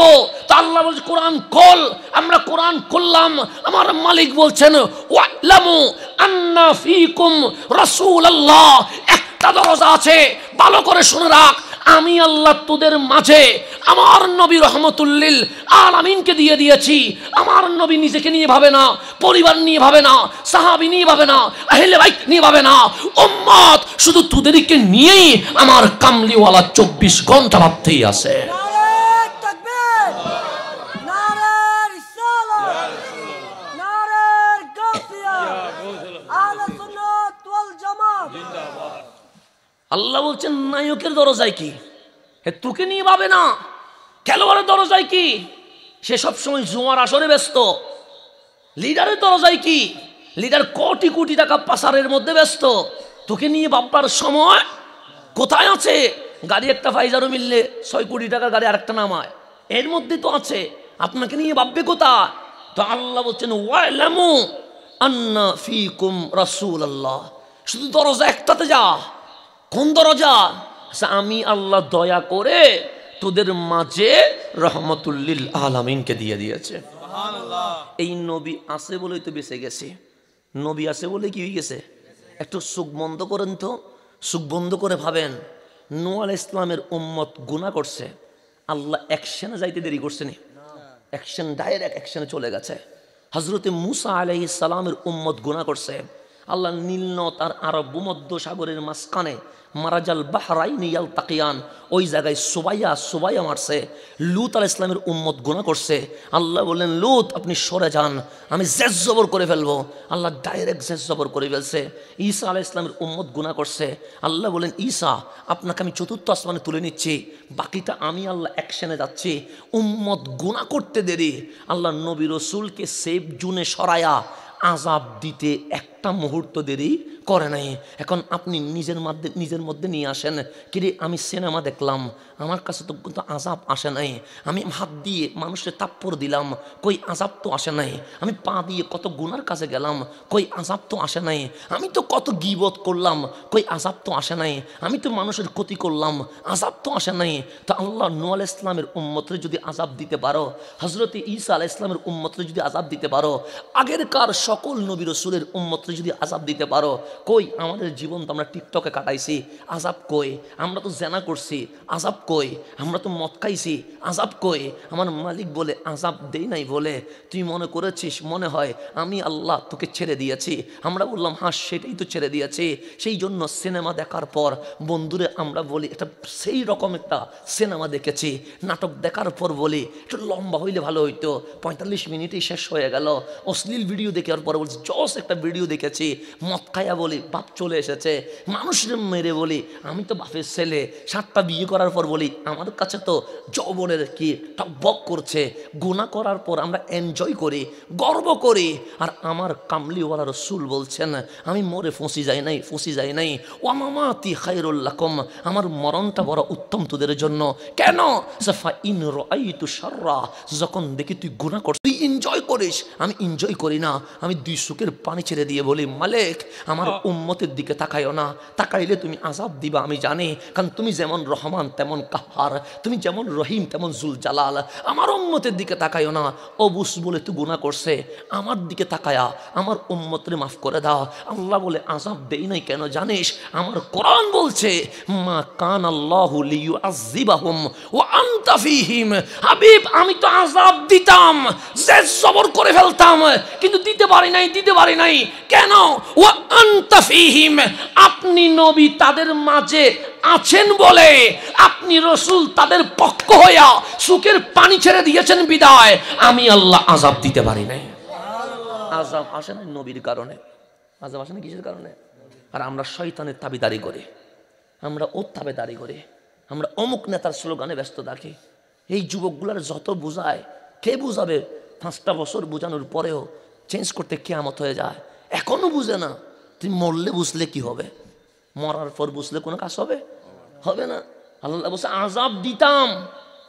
তো আল্লাহ বলছে কোরআন খোল। আমরা কোরআন খুললাম, আমার মালিক বলছেন ওয়ালামু আন্না ফীকুম রাসূলুল্লাহ। একটা দরজা আছে, ভালো করে শুনে রাখ। আমি আল্লাহ তোদের মাঝে আমার নবী রহমতুল্লিল আলামিনকে দিয়ে দিয়েছি। আমার নবী নিজেকে নিয়ে ভাবে না, পরিবার নিয়ে ভাবে না, সাহাবী নিয়ে ভাবে না, আহলে বাইত নিয়ে ভাবে না। উম্মত শুধু তোদেরকে নিয়েই আমার কামলিওয়ালা 24 ঘন্টা ভাবতেই আছে। আল্লাহ বলছেন নায়কের দরজায় কি? তোকে নিয়ে ভাবে না। খেলোয়াড়ের দরজায় কি? সে সবসময় জুয়ার আসরে ব্যস্ত। লিডারের দরজায় কি? লিডার কোটি কোটি টাকা পাচারের মধ্যে ব্যস্ত। তোকে নিয়ে ভাববার সময় কোথায় আছে? গাড়ি একটা ফাইজারও মিললে 6 কোটি টাকার গাড়ি আরেকটা নামায়, এর মধ্যে তো আছে। আপনাকে নিয়ে ভাববে কোথায়? তো আল্লাহ বলছেন ওয়ালামু আন্না ফীকুম রাসূলুল্লাহ। শুধু দরজা একটাতে যা। কোন দরজা? আমি আল্লাহ দয়া করে তোদের মাঝে রহমতুল্লিল আলামিনকে দিয়ে দিয়েছে। এই নবী আছে বলেই তো বেঁচে গেছে। নবী আছে বলে কি হয়ে গেছে? একটু চোখ বন্ধ করেন তো, চোখ বন্ধ করে ভাবেন। নূহ আলাইহিস ইসলামের উম্মত গুনাহ করছে, আল্লাহ অ্যাকশনে যাইতে দেরি করছে না, অ্যাকশন ডাইরেক্ট অ্যাকশনে চলে গেছে। হযরতে মূসা আলাইহিস সালামের উম্মত গুনাহ করছে, আল্লাহ নীল নদ আর আরব ভূমধ্য সাগরের মাঝখানে মারাজাল বাহরাইনি ইয়ালতাকিয়ান, ওই জায়গায় সুবাইয়া মারছে। লূত আলাইহিস ইসলামের উম্মত গুনাহ করছে, আল্লাহ বললেন লূত আপনি সরে যান, আমি জেজ জবর করে ফেলবো। আল্লাহ ডাইরেক্ট জেজ জবর করে ফেলছে। ঈসা আলাইহিস ইসলামের উম্মত গুনাহ করছে, আল্লাহ বলেন ঈসা আপনাকে আমি চতুর্থ আসমানে তুলে নিচ্ছি, বাকিটা আমি আল্লাহ অ্যাকশনে যাচ্ছি। উম্মত গুনাহ করতে দেরি, আল্লাহ নবী রাসূলকে সেফ জোনে সরায়া আযাব দিতে একটা মুহূর্ত দেরি করে নাই। এখন আপনি নিজের মধ্যে নিয়ে আসেন, কিরে আমি সিনেমা দেখলাম, আমার কাছে তো কিন্তু আযাব আসে নাই। আমি হাত দিয়ে মানুষের থাপ্পড় দিলাম, কই আযাব তো আসে নাই। আমি পা দিয়ে কত গুনার কাছে গেলাম, কই আযাব তো আসে নাই। আমি তো কত গীবত করলাম, কই আযাব তো আসে নাই। আমি তো মানুষের ক্ষতি করলাম, আযাব তো আসে নাই। তো আল্লাহ নূহ আলাইহিস ইসলামের উম্মতরে যদি আযাব দিতে পারো, হযরতে ঈসা আলাইহিস ইসলামের উম্মতরে যদি আযাব দিতে পারো, আগেরকার সকল নবী রাসূলের উম্মতরে যদি আযাব দিতে পারো, কই আমাদের জীবন তো আমরা টিকটকে কাটাইছি, আযাব কই? আমরা তো জেনা করছি, আযাব কই? আমরা তো মদ খাইছি, আযাব কই? আমার মালিক বলে আযাব দেই নাই বলে তুই মনে করেছিস মনে হয় আমি আল্লাহ তোকে ছেড়ে দিয়েছি। আমরা বললাম হ্যাঁ সেটাই তো ছেড়ে দিয়েছি। সেই জন্য সিনেমা দেখার পর বন্ধুরে আমরা বলি এটা সেই রকম একটা সিনেমা দেখেছি। নাটক দেখার পর বলি একটু লম্বা হইলে ভালো হইতো, 45 মিনিটেই শেষ হয়ে গেল। অশ্লীল ভিডিও দেখার পর বলছি জস একটা ভিডিও দেখেছি, মদ খাইয়া বলি বাপ চলে এসেছে, মানুষের মেরে বলি আমি তো বাপের ছেলে, 7টা বিয়ে করার পর বলি আমার কাছে তো যৌবনের কি টকবক করছে। গুনাহ করার পর আমরা এনজয় করি, গর্ব করি। আর আমার কামলিওয়ালা রসুল বলছেন আমি মরে ফুঁসি যাই নাই, ও মামাতি খায়রুল লাকুম, আমার মরণটা বড় উত্তম তোদের জন্য। কেন? সাফা ইন রাআইতু শাররা, যখন দেখি তুই গুনাহ করছিস তুই এনজয় করিস, আমি এনজয় করি না, আমি 2 চোখের পানি ছেড়ে দিয়ে বলি মালিক আমার উম্মতের দিকে তাকাইও না, তাকাইলে তুমি আযাব দিবা আমি জানি, কারণ তুমি যেমন রহমান তেমন কাহার, তুমি যেমন রহিম তেমন জুল জালাল। আমার উম্মতের দিকে তাকাইও না, ও বুস বলে তুই গুনাহ করছে, আমার দিকে তাকায়া আমার উম্মতের মাফ করে দাও। আল্লাহ বলে আযাব দেই নাই কেন জানিস? আমার কোরআন বলছে মা কান আল্লাহু লিয়ুআযিবাহুম ওয়া আনতা ফীহিম। হাবিব আমি তো আযাব দিতাম, যে সবর করে ফেলতাম, কিন্তু দিতে পারি নাই। কেন? ওয়া আনতা ফীহিম, আপনি নবী তাদের মাঝে আছেন বলে, আপনি রসুল তাদের পক্ষ হইয়া সুখের পানি ছেড়ে দিয়েছেন বিদায় আমি আল্লাহ আযাব দিতে পারি নাই। আযাব আসে না নবীর কারণে, আযাব আসে না কিসের কারণে? আর আমরা শয়তানের তাবিদারি করি, আমরা ওর তাবিদারি করি, আমরা অমুক নেতার স্লোগানে ব্যস্ত থাকি। এই যুবকগুলার যত বুঝায়, কে বুঝাবে? 5টা বছর বুঝানোর পরেও চেঞ্জ করতে কিয়ামত হয়ে যায়, এখনো বুঝে না। তুই মরলে বুঝলে কি হবে? মরার পর বুঝলে কোনো কাজ হবে না। আল্লাহ বলছে আযাব দিতাম,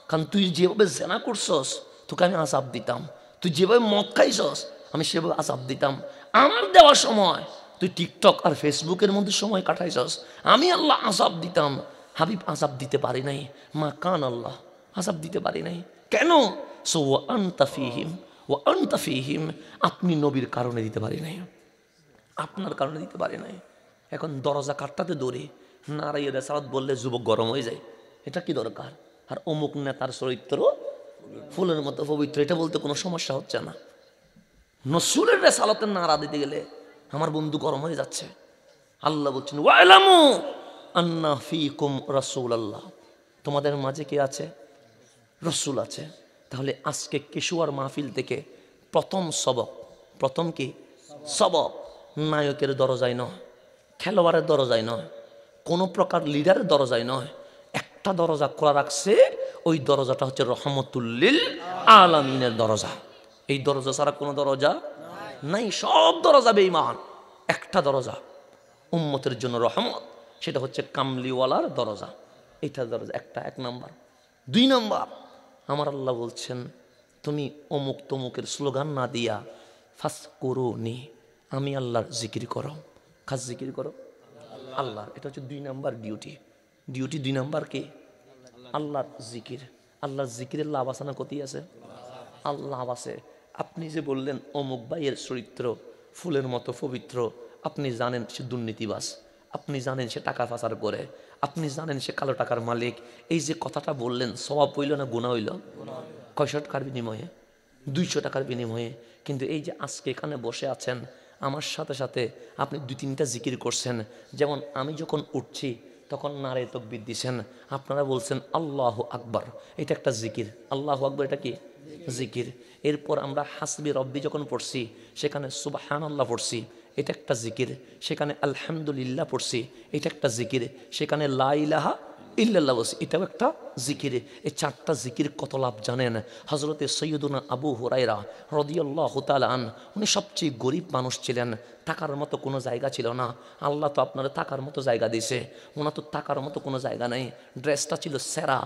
কারণ তুই যেভাবে জেনা করছস তোকে আমি আযাব দিতাম, তুই যেভাবে মদ খাইছস আমি সেভাবে আযাব দিতাম। আমার দেওয়ার সময় তুই টিকটক আর ফেসবুকের মধ্যে সময় কাটাইছস, আমি আল্লাহ আযাব দিতাম। হাবিব আযাব দিতে পারি নাই, মা কান আল্লাহ আযাব দিতে পারি নাই। কেন? সো ওয়া আনতা ফীহিম, আপনি নবীর কারণে দিতে পারি নাই, আপনার কারণে দিতে পারি নাই। এখন দরজা কাটটাতে দৌড়ে নারায়ে রেসালাত বললে যুবক গরম হয়ে যায়, এটা কি দরকার? আর অমুক নেতার চরিত্র ফুলের মতো পবিত্র, এটা বলতে কোনো সমস্যা হচ্ছে না। নসুলের রেসালাতের নারা দিতে গেলে আমার বন্ধু গরম হয়ে যাচ্ছে। আল্লাহ বলছেন ওয়ালামু আন্না ফীকুম রাসূলুল্লাহ, তোমাদের মাঝে কে আছে? রসুল আছে। তাহলে আজকে কেশুয়ার মাহফিল থেকে প্রথম কি সবক নায়কের দরজায় নয়, খেলোয়াড়ের দরজায় নয়, কোনো প্রকার লিডারের দরজায় নয়, একটা দরজা খোলা রাখছে, ওই দরজাটা হচ্ছে রহমতুল্লিল আলামিনের দরজা। এই দরজা ছাড়া কোনো দরজা নাই, সব দরজা বেঈমান। একটা দরজা উম্মতের জন্য রহমত, সেটা হচ্ছে কামলিওয়ালার দরজা। এইটা দরজা একটা, 1 নম্বর। 2 নম্বর, আমার আল্লাহ বলছেন তুমি অমুক তমুকের স্লোগান না দিয়া ফাজকুরুনি, আমি আল্লাহর জিকির করো। খাস জিকির করো আল্লাহর, এটা হচ্ছে 2 নম্বর ডিউটি। 2 নম্বর কি? আল্লাহর জিকির। আল্লাহর জিকিরের লাভ আছে না ক্ষতি আছে? আল্লাহ আছে। আপনি যে বললেন অমুক ভাইয়ের চরিত্র ফুলের মতো পবিত্র, আপনি জানেন সে দুর্নীতিবাজ, আপনি জানেন সে টাকা পাচার করে, আপনি জানেন সে কালো টাকার মালিক। এই যে কথাটা বললেন সওয়াব হইল না গুনাহ হইল? কয়শো টাকার বিনিময়ে? 200 টাকার বিনিময়ে। কিন্তু এই যে আজকে এখানে বসে আছেন আমার সাথে সাথে আপনি 2-3টা জিকির করছেন। যেমন আমি যখন উঠছি তখন নারে তাকবীর দিছেন, আপনারা বলছেন আল্লাহু আকবার, এটা একটা জিকির। আল্লাহু আকবার এটা কি? জিকির। এরপর আমরা হাসবি রব্বি যখন পড়ছি সেখানে সুবহানাল্লাহ পড়ছি, এটা একটা জিকির। সেখানে আলহামদুলিল্লাহ পড়ছি, এটা একটা জিকির। সেখানে লা ইলাহা ইল্লাল্লাহ বলছি, এটাও একটা জিকির। এই 4টা জিকির কত লাভ জানেন? হযরতে সৈয়দুনা আবু হুরায়রা রাদিয়াল্লাহু তাআলা আন, উনি সবচেয়ে গরিব মানুষ ছিলেন, থাকার মতো কোনো জায়গা ছিল না। আল্লাহ তো আপনারা থাকার মতো জায়গা দিয়েছে, ওনার তো থাকার মতো কোনো জায়গা নেই। ড্রেসটা ছিল সেরা,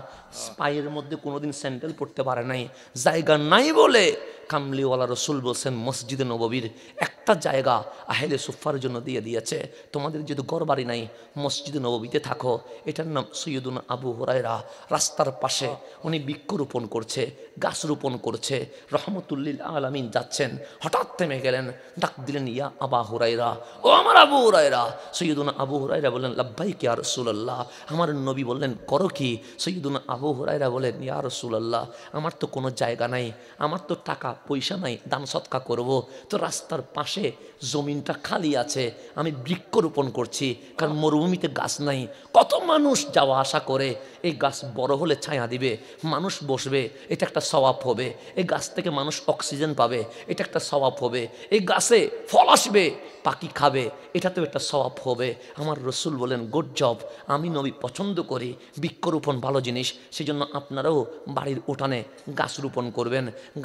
পায়ের মধ্যে কোনোদিন স্যান্ডেল পরতে পারে নাই। জায়গা নাই বলে কামলিওয়ালা রসুল বলছেন মসজিদে নববীর একটা জায়গা আহলে সুফার জন্য দিয়ে দিয়েছে। তোমাদের যদি ঘর বাড়ি নাই মসজিদে নববীতে থাকো। এটার নাম সৈয়দুনা আবু হুরায়রা। রাস্তার পাশে উনি বৃক্ষরোপণ করছে, গাছ রোপণ করছে, রহমতুল্লিল আলামিন যাচ্ছেন, হঠাৎ থেমে গেলেন, ডাক দিলেন ইয়া আবা হুরায়রা, ও আমার আবু হুরায়রা। সৈয়দুনা আবু হুরায়রা বললেন লাব্বাইক ইয়া রাসূলুল্লাহ। আমার নবী বললেন করো কি? সৈয়দুনা আবু হুরায়রা বলেন ইয়া রাসূলুল্লাহ, আমার তো কোনো জায়গা নাই, আমার তো টাকা পয়সা নাই দান সৎকা করব, তো রাস্তার পাশে জমিনটা খালি আছে, আমি বৃক্ষরোপণ করছি, কারণ মরুভূমিতে গাছ নাই। কত মানুষ যাওয়া আসা করে, এই গাছ বড় হলে ছায়া দিবে, মানুষ বসবে, এটা একটা স্বভাব হবে, এই গাছ থেকে মানুষ অক্সিজেন পাবে, এটা একটা স্বভাব হবে, এই গাছে ফল আসবে, পাখি খাবে, এটাতেও একটা স্বভাব হবে। আমার রসুল বলেন গুড জব, আমি নবী পছন্দ করি বৃক্ষরোপণ ভালো জিনিস, সেই জন্য আপনারাও বাড়ির উঠানে গাছ রোপণ করবেন,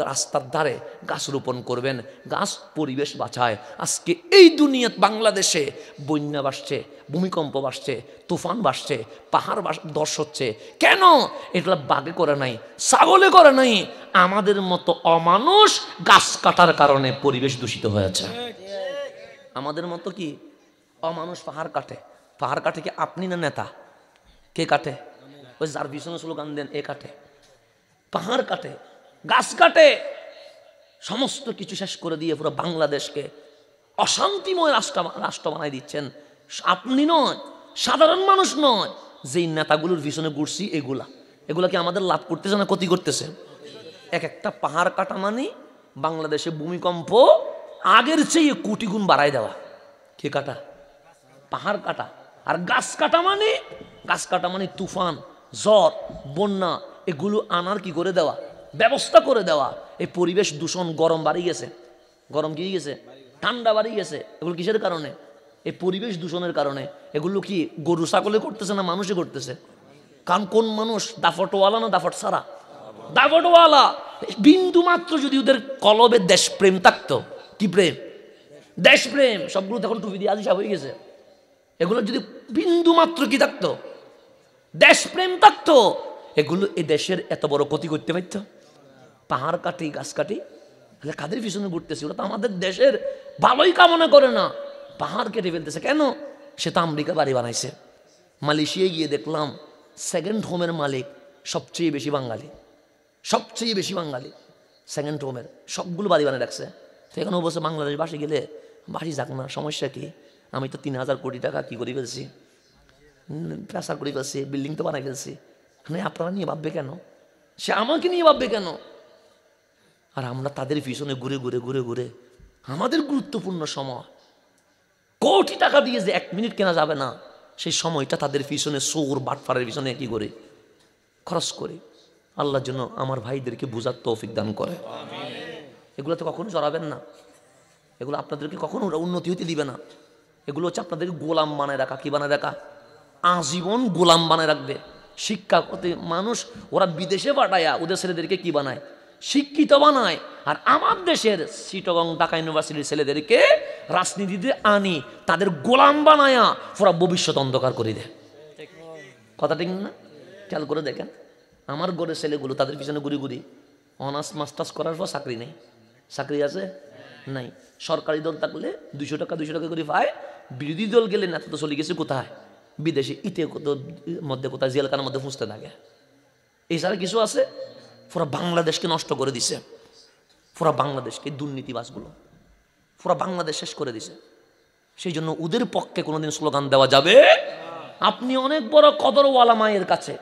রাস্তার ধারে গাছ রোপণ করবেন। গাছ পরিবেশ বাঁচায়। আজকে এই দুনিয়াত বাংলাদেশে বন্যা বাসছে, ভূমিকম্প বাসছে, তুফান বাসছে, পাহাড় ধস হচ্ছে, কেন? এগুলো বাঘে করে নাই, ছাগলে করে নাই, আমাদের মতো অমানুষ গাছ কাটার কারণে পরিবেশ দূষিত হয়েছে। আমাদের মতো কি অমানুষ পাহাড় কাটে। পাহাড় কাটে কি আপনি না নেতা? কে কাটে? ওই যার পিছনে স্লোগান দেন এ কাটে। পাহাড় কাটে, গাছ কাটে, সমস্ত কিছু শেষ করে দিয়ে পুরো বাংলাদেশকে অশান্তিময় রাষ্ট্র বানাই দিচ্ছেন। আপনি নয়, সাধারণ মানুষ নয়, যেই নেতাগুলোর পিছনে ঘুরছি এগুলা কি আমাদের লাভ করতেছে না ক্ষতি করতেছে? এক একটা পাহাড় কাটা মানে বাংলাদেশে ভূমিকম্প আগের চেয়ে কোটি গুণ বাড়ায় দেওয়া। কে কাটা? পাহাড় কাটা। আর গাছ কাটা মানে তুফান, ঝড়, বন্যা এগুলো আনার কি করে দেওয়া, ব্যবস্থা করে দেওয়া। এই পরিবেশ দূষণ, গরম বাড়ি গেছে, গরম কি গেছে, ঠান্ডা বাড়ি গেছে, এগুলো কিসের কারণে? এই পরিবেশ দূষণের কারণে। এগুলো কি গরু ছাগলে করতেছে না মানুষে করতেছে? কারণ কোন মানুষ দাফটওয়ালা না দাফট ছাড়া? দাফটওয়ালা। বিন্দু মাত্র যদি ওদের কলবে দেশপ্রেম থাকতো, কি প্রেম, দেশপ্রেম, সবগুলো তখন টুপি দিয়ে আদিশা হয়ে গেছে। এগুলো যদি বিন্দু মাত্র কি থাকতো, দেশপ্রেম থাকতো, এগুলো এই দেশের এত বড় ক্ষতি করতে পারত? পাহাড় কাটি, গাছ কাটি, কাদের পিছনে ঘুরতেছে? ওরা তো আমাদের দেশের ভালোই কামনা করে না, পাহাড় কেটে ফেলতেছে। কেন? সে তো আমেরিকা বাড়ি বানাইছে। মালয়েশিয়ায় গিয়ে দেখলাম সেকেন্ড হোমের মালিক সবচেয়ে বেশি বাঙালি, সবচেয়ে বেশি বাঙালি সেকেন্ড হোমের, সবগুলো বাড়ি বানিয়ে রাখছে। তো এখন অবশ্য বাংলাদেশ বাসে গেলে বাড়ি যাক না, সমস্যা কি? আমি তো 3000 কোটি টাকা কি করে ফেলছি, প্রেসার করে ফেলছি, বিল্ডিং তো বানাই ফেলছি। আপনারা নিয়ে ভাববে কেন? সে আমাকে নিয়ে ভাববে কেন? আর আমরা তাদের পিছনে ঘুরে ঘুরে ঘুরে ঘুরে আমাদের গুরুত্বপূর্ণ সময়, কোটি টাকা দিয়ে যে 1 মিনিট কেনা যাবে না, সেই সময়টা তাদের পিছনে চোর বাটফারের পিছনে কি করে খরচ করে। আল্লাহর জন্য আমার ভাইদেরকে বুঝার তৌফিক দান করে। এগুলো তো কখনো জড়াবেন না, এগুলো আপনাদেরকে কখনো উন্নতি হতে দিবে না। এগুলো হচ্ছে আপনাদেরকে গোলাম বানায় রাখা। কি বানায় রাখা? আজীবন গোলাম বানায় রাখবে। শিক্ষা করতে মানুষ ওরা বিদেশে পাঠায়া ওদের ছেলেদেরকে কি বানায়? শিক্ষিত বানায়। আর আমার দেশের চিটাগং, ঢাকা ইউনিভার্সিটির ছেলেদেরকে রাজনীতিতে আনি তাদের গোলাম বানায়া পুরা ভবিষ্যৎ অন্ধকার করে দেয়। কথা ঠিক না? খেয়াল করে দেখেন, আমার ঘরের ছেলেগুলো তাদের পিছনে ঘুরি ঘুরি অনার্স মাস্টার্স করার পর চাকরি নেই। চাকরি আছে? নাই। সরকারি দল থাকলে 200 টাকা 200 টাকা করে পায়। বিরোধী দল গেলে নেতা তো চলে গেছে কোথায়? বিদেশে, ইতে মধ্যে কোথায় জেলখানার মধ্যে ফুঁসতে থাকে। এছাড়া কিছু আছে? পুরা বাংলাদেশকে নষ্ট করে দিছে, পুরা বাংলাদেশকে, দুর্নীতিবাজগুলো পুরা বাংলাদেশ শেষ করে দিছে। সেই জন্য ওদের পক্ষে কোনোদিন স্লোগান দেওয়া যাবে। আপনি অনেক বড় কদরওয়ালা মায়ের কাছে,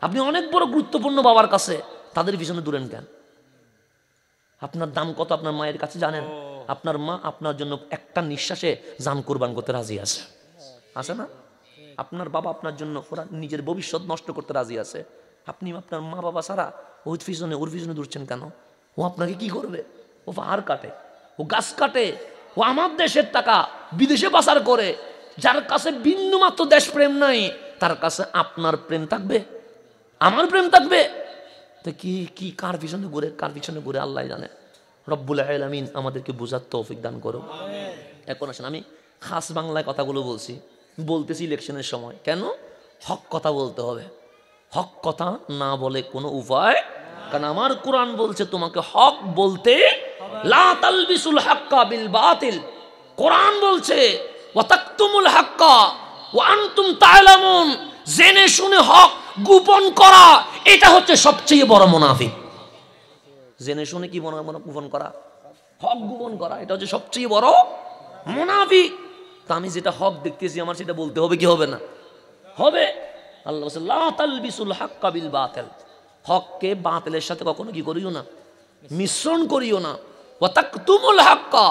আপনি অনেক বড় গুরুত্বপূর্ণ বাবার কাছে, তাদের পিছনে দূরেন কেন? আপনার দাম কত আপনার মায়ের কাছে জানেন? আপনার মা আপনার জন্য একটা নিঃশ্বাসে জান কুরবান করতে রাজি আছে, আছে না? আপনার বাবা আপনার জন্য ওরা নিজের ভবিষ্যৎ নষ্ট করতে রাজি আছে। আপনি আপনার মা বাবা ছাড়া ওর পিছনে দূরছেন কেন? ও আপনাকে কি করবে? ও পাহাড় কাটে, ও গাছ কাটে, ও আমার দেশের টাকা বিদেশে পাচার করে। যার কাছে বিন্দু মাত্র দেশপ্রেম নাই, তার কাছে আপনার প্রেম থাকবে, আমার প্রেম থাকবে? তো কি কার পিছনে ঘুরে আল্লাহ জানে। রব্বুল আলামিন আমাদেরকে বুঝার তৌফিক দান করুক। এখন আসেন, আমি খাস বাংলায় কথাগুলো বলতেছি ইলেকশনের সময়। কেন? হক কথা বলতে হবে। হক কথা না বলে কোনো উপায়, কারণ আমার কোরআন বলছে তোমাকে হক বলতে, লা তালবিসুল হাক্কা বিল বাতিল। কোরআন বলছে ওয়া তাকতুমুল হাক্কা ওয়া আনতুম তা'লামুন, জেনে শুনে হক গোপন করা, এটা হচ্ছে সবচেয়ে বড় মুনাফিক। জেনে শুনে কি গোপন করা? হক গোপন করা, এটা হচ্ছে সবচেয়ে বড় মুনাফিক। তা আমি যেটা হক দেখতেছি আমার সেটা বলতে হবে কি হবে না? হবে। আল্লাহ বলছে লা তালবিসুল হাক্কা বিল বাতিল, হককে বাতিলের সাথে কখনো কি করিও না, মিশ্রণ করিও না। ওয়া তাকতুমুল হাক্কা